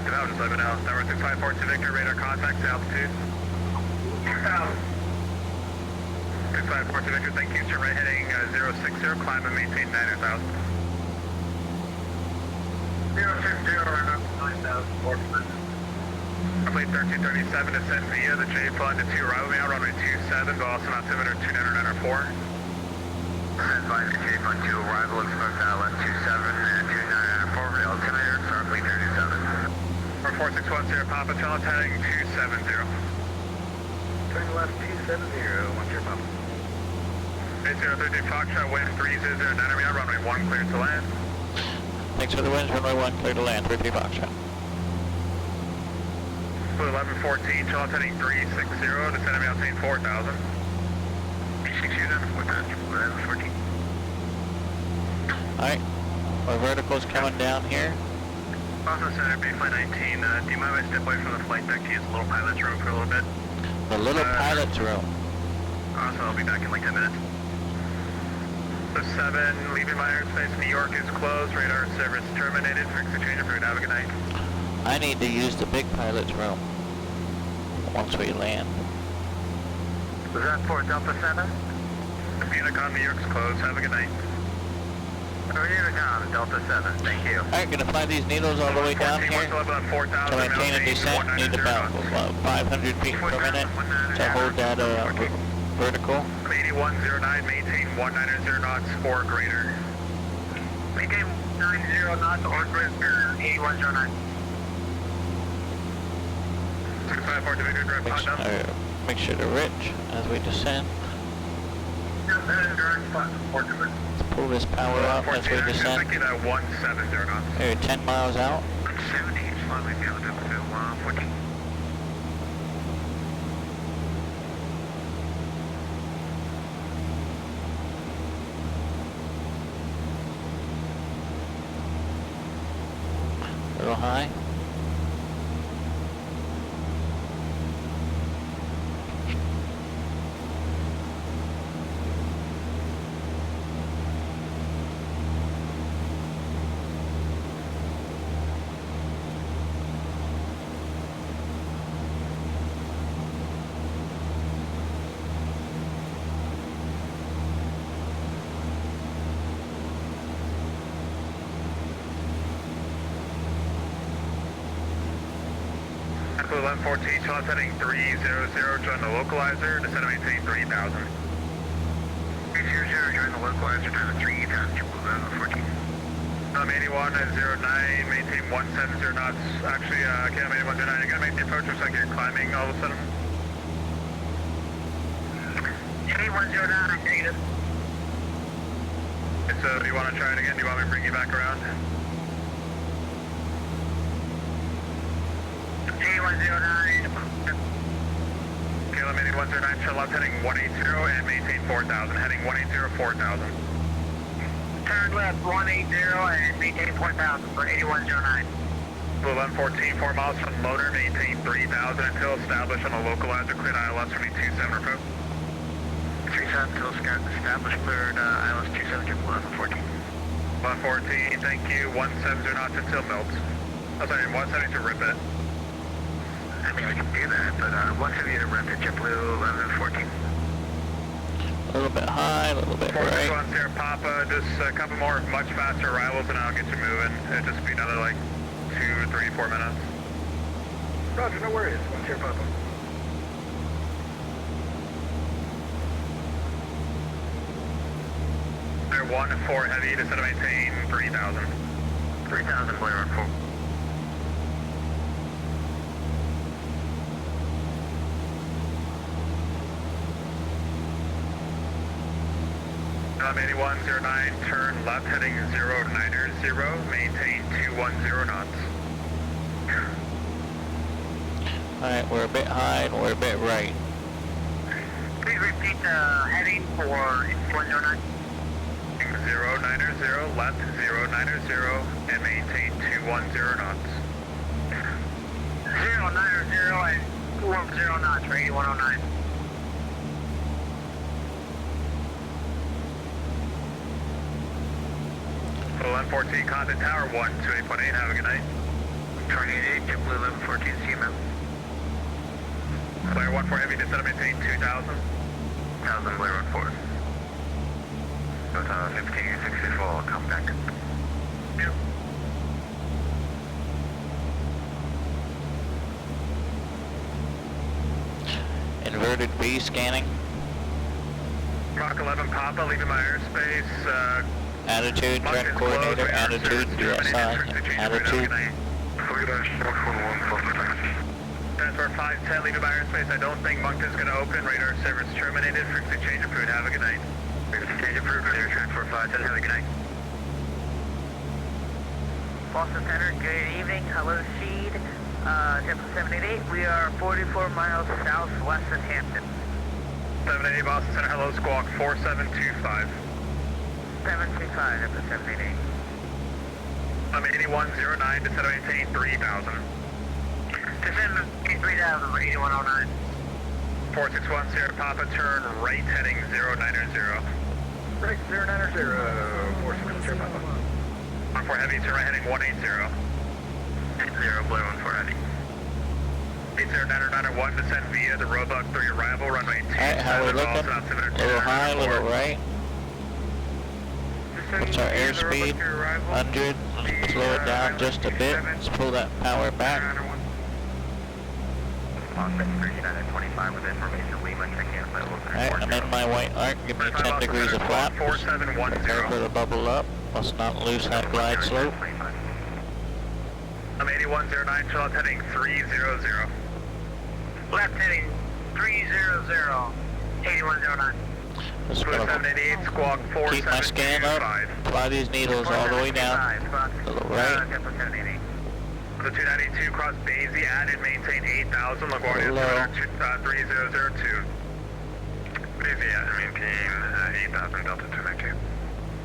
Good out, just let me know. Number 6542 Victor, radar contact, altitude. 6542 Victor, thank you. Turn right heading 060, climb and maintain 9,000. 060, right up 9,000. Plate 1337, descend via the J fund to 2 arrival mail, runway 27, Boston altimeter 2994. Descend via the J fund 2 arrival, expect left 27 and 2994, altimeter, starfleet 37. 4610, Papa, challenge heading 270. Turn left 270, what's your Papa? 8032 Foxtrot, wind 300, runway 1 clear to land. Thanks for the winds, runway 1 clear to land, 33 Foxtrot. 1114, challenge heading 360, descending altitude 4,000. 1114. Alright, our vertical's coming down here. Boston Center, B Flight 19, do you mind if I step away from the flight deck to use a little pilot's room for a little bit? The little pilot's room. Also, I'll be back in like 10 minutes. So 7, leaving my airspace, New York is closed, radar service terminated, frequency change approved, have a good night. I need to use the big pilot's room once we land. Was that for Delta 7? Unicom, New York's closed, have a good night. Unicom, Delta 7, thank you. Alright, gonna fly these needles all the way down here. To maintain a descent, need about 500 feet per minute to hold that vertical. 8109, maintain 190 knots or greater. Maintain 90 knots or greater, 8109. 654 to Victor, direct pot down. Make sure to rich as we descend. Let's pull this power up as we descend. Here, 10 miles out. 70, slowly down to 14. A little high. Apple 1114, challenge heading 300, join the localizer, descend and maintain 3,000. 300, join the localizer, down to 3,000, 1114. 8109, maintain 170 knots. Actually, KM 8109, you're gonna make the approach, looks like you're climbing all of a sudden. 8109, negative. So, do you want to try it again? Do you want me to bring you back around? 8109. KLM 8109, shut left heading 180 and maintain 4,000. Heading 180, 4,000. Turn left 180 and maintain 4,000 for 8109. 1114, 4 miles from loader, maintain 3,000 until established on a localizer, cleared ILS 27 report. 37 until established, cleared ILS 27, 1114. 1114, thank you, 170 knots until melts. Oh, sorry, 170 to rip it. I mean, I can do that, but 170 to rip it, JetBlue 1114. A little bit high, a little bit right. 461 Sierra Papa, just a couple more much faster arrivals and I'll get you moving. It'll just be another like 2, 3, 4 minutes. Roger, no worries. 1 Sierra Papa. Air 1 and 4 heavy, descend to maintain 3,000. 3,000, clear on 4. 8109, turn left heading 090, maintain 210 knots. Alright, we're a bit high and we're a bit right. Please repeat the heading for 109. 090, left 090, and maintain 210 knots. 090 and 210 knots for 8109. Blue 14, contact tower 128.8, have a good night. Target 8, Blue 1114, CMM. Player 14 heavy, descend and maintain 2000. 1000, Blair 14. Total 1564, come back. Yep. Inverted B scanning. Rock 11 Papa, leaving my airspace. Attitude, Monk jet is coordinator, closed, attitude, DSI, attitude. Transfer 510, leaving my airspace. I don't think Monk is going to open. Radar service terminated. Frequency change approved. Have a good night. Frequency change approved. Air transfer 510, have a good night. Boston Center, good evening. Hello, Sheed. Temple 788. We are 44 miles southwest of Hampton. 788 Boston Center, hello, squawk 4725. 725, Temple 788. I'm 8109, descend and maintain 3000. Descend 3000 for 8109. 461 Sierra Papa, turn right heading 090. Right, 090, 461 Sierra Papa. 14 heavy, turn right heading 180. 80, Blair 14 heavy. 80991, descend via the Roebuck 3 arrival, runway 2. Alright, how we looking? A little high, a little right. What's our airspeed? 100. Slow it down just a bit. Let's pull that power back. Alright, I'm in my white arc. Give me 10 degrees of flap. Prepare for the bubble up. Let's not lose that glide slope. I'm 8109, Charlotte heading 300. Left heading 300, 8109. Just Blue gonna 788, squawk keep my scan up. 4725. Apply these needles all the way down. A little right. The 292 cross Basie, added, maintain 8000, LaGuardia Hello. 3002. Basie, added, maintain 8000, Delta 292.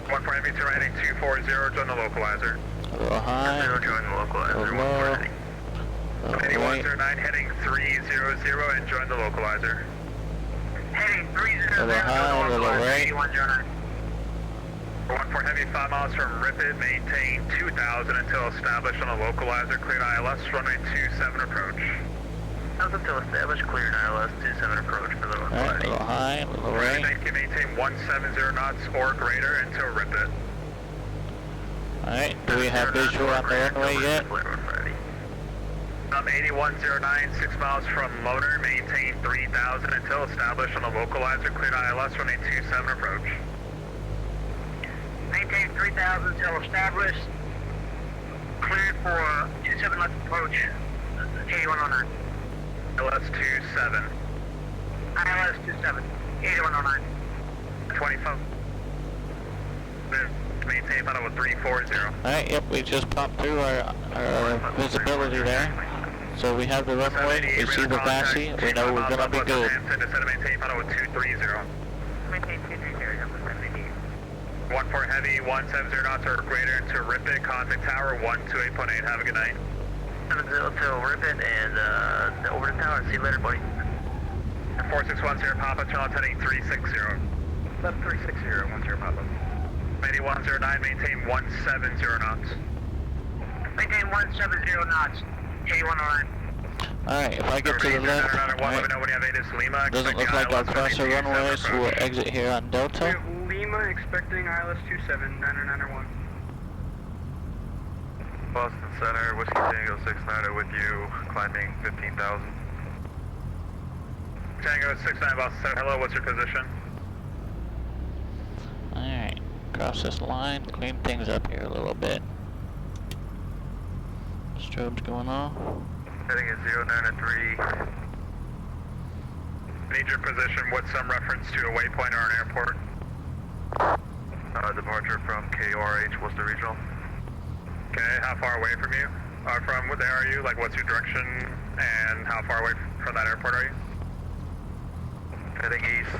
14 heavy, turn right heading 240, join the localizer. A little high. Join the localizer, A little 14 low. heading. A little right. 8109 heading 300 and join the localizer. Heading 300, A little high, a little right. 8109. 14 heavy, 5 miles from Ripid, maintain 2000 until established on a localizer, cleared ILS, runway 27 approach. How's until established, cleared ILS 27 approach for the Alright, a little high, a little right. Thank you, maintain 170 knots or greater until Ripid. Alright, do we have visual on the runway yet? I'm 8109, 6 miles from Motor, maintain 3000 until established on a localizer, cleared ILS, runway 27 approach. Maintain 3000 until established. Cleared for 27 left approach. 8109. ILS 27. ILS 27. 8109. 25. Maintain final with 340. Alright, yep, we just popped through our visibility there. So we have the runway, we see the VATSIM, we know we're gonna be good. Maintain final with 230. Maintain 230, Temple 788. 14 heavy, 170 knots or greater to Ripid, contact tower 128.8, have a good night. 70 to Ripid and over the tower, see you later, buddy. 461 Sierra Papa, turn left heading 360. Left 360, 10 Papa. 8109, maintain 170 knots. Maintain 170 knots. 8109. Alright, if I get to the left, alright, doesn't look like I'll cross the runway, so we'll exit here on Delta. Lima expecting ILS 27, 9901. Boston Center, Whiskey Tango 69 with you, climbing 15,000. Tango 69, Boston Center, hello, what's your position? Alright, cross this line, clean things up here a little bit. Strobe's going off. Heading at 093. Need your position with some reference to a waypoint or an airport. Departure from KORH, what's the regional? Okay, how far away from you? From there are you? Like, what's your direction and how far away from that airport are you? Heading east,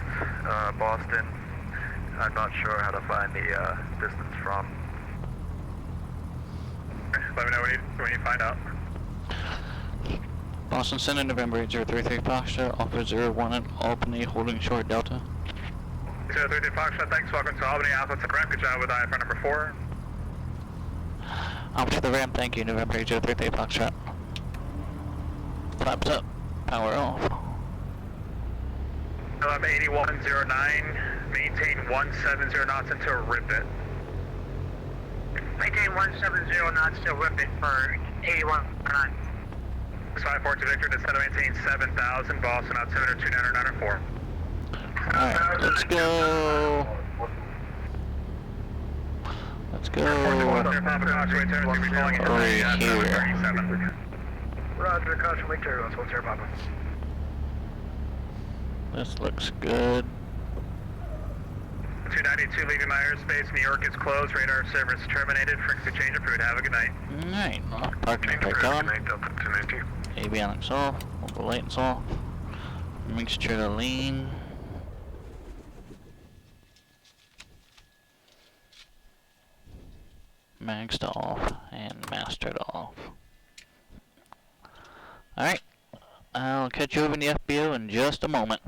Boston. I'm not sure how to find the distance from. Let me know when you find out. Boston Center, November 8033 Foxtrot, Alpha 01 at Albany, holding short Delta. 033 Foxtrot, thanks. Welcome to Albany, Alpha to ramp. Good job with IFR number 4. Alpha to the ramp, thank you, November 8033 Foxtrot. Flaps up, power off. 8109, maintain 170 knots until rip it. Maintain 170 knots till rip it for 8109. 542 Victor, instead of maintaining 7,000, Boston altimeter 29904. Alright, let's go. Let's go. Over here. Roger, caution, wake turbulence, what's your Papa? This looks good. 292 leaving my airspace, New York is closed, radar service terminated, frequency change approved, have a good night. Alright, parking brake on. Avionics off, mobile lights off. Mixture to lean. Mags to off and master to off. Alright, I'll catch you over in the FBO in just a moment.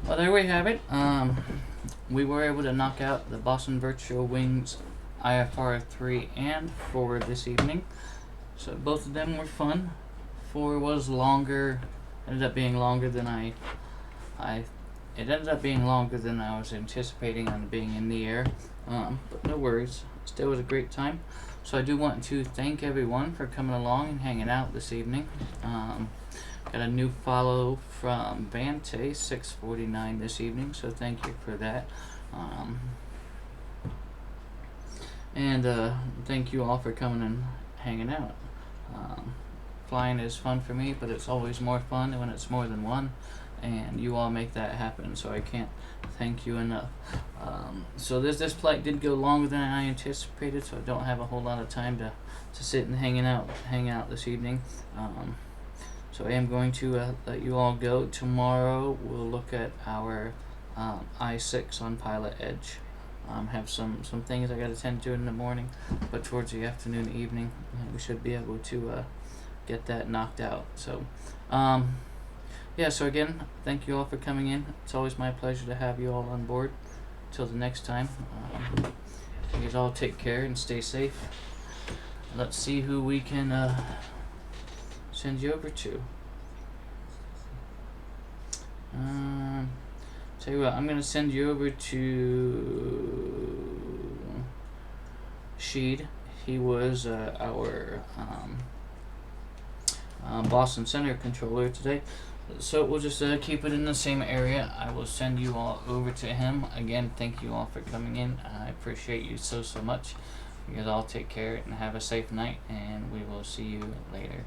Well, there we have it. We were able to knock out the Boston Virtual Wings IFR-3 and 4 this evening. So both of them were fun. 4 was longer, ended up being longer than it ended up being longer than I was anticipating on being in the air. But no worries, still was a great time. So I do want to thank everyone for coming along and hanging out this evening. Got a new follow from Vante 649 this evening, so thank you for that. And thank you all for coming and hanging out. Flying is fun for me, but it's always more fun when it's more than one, and you all make that happen, so I can't thank you enough. So this flight did go longer than I anticipated, so I don't have a whole lot of time to sit and hang out this evening. So I am going to let you all go. Tomorrow we'll look at our I-6 on Pilot Edge. Have some things I got to attend to in the morning, but towards the afternoon, evening, we should be able to get that knocked out. So, yeah. So again, thank you all for coming in. It's always my pleasure to have you all on board. Till the next time, you guys all take care and stay safe. Let's see who we can send you over to. Tell you what, I'm gonna send you over to Sheed. He was our Boston Center controller today. So we'll just keep it in the same area. I will send you all over to him. Again, thank you all for coming in. I appreciate you so much. You guys all take care and have a safe night, and we will see you later.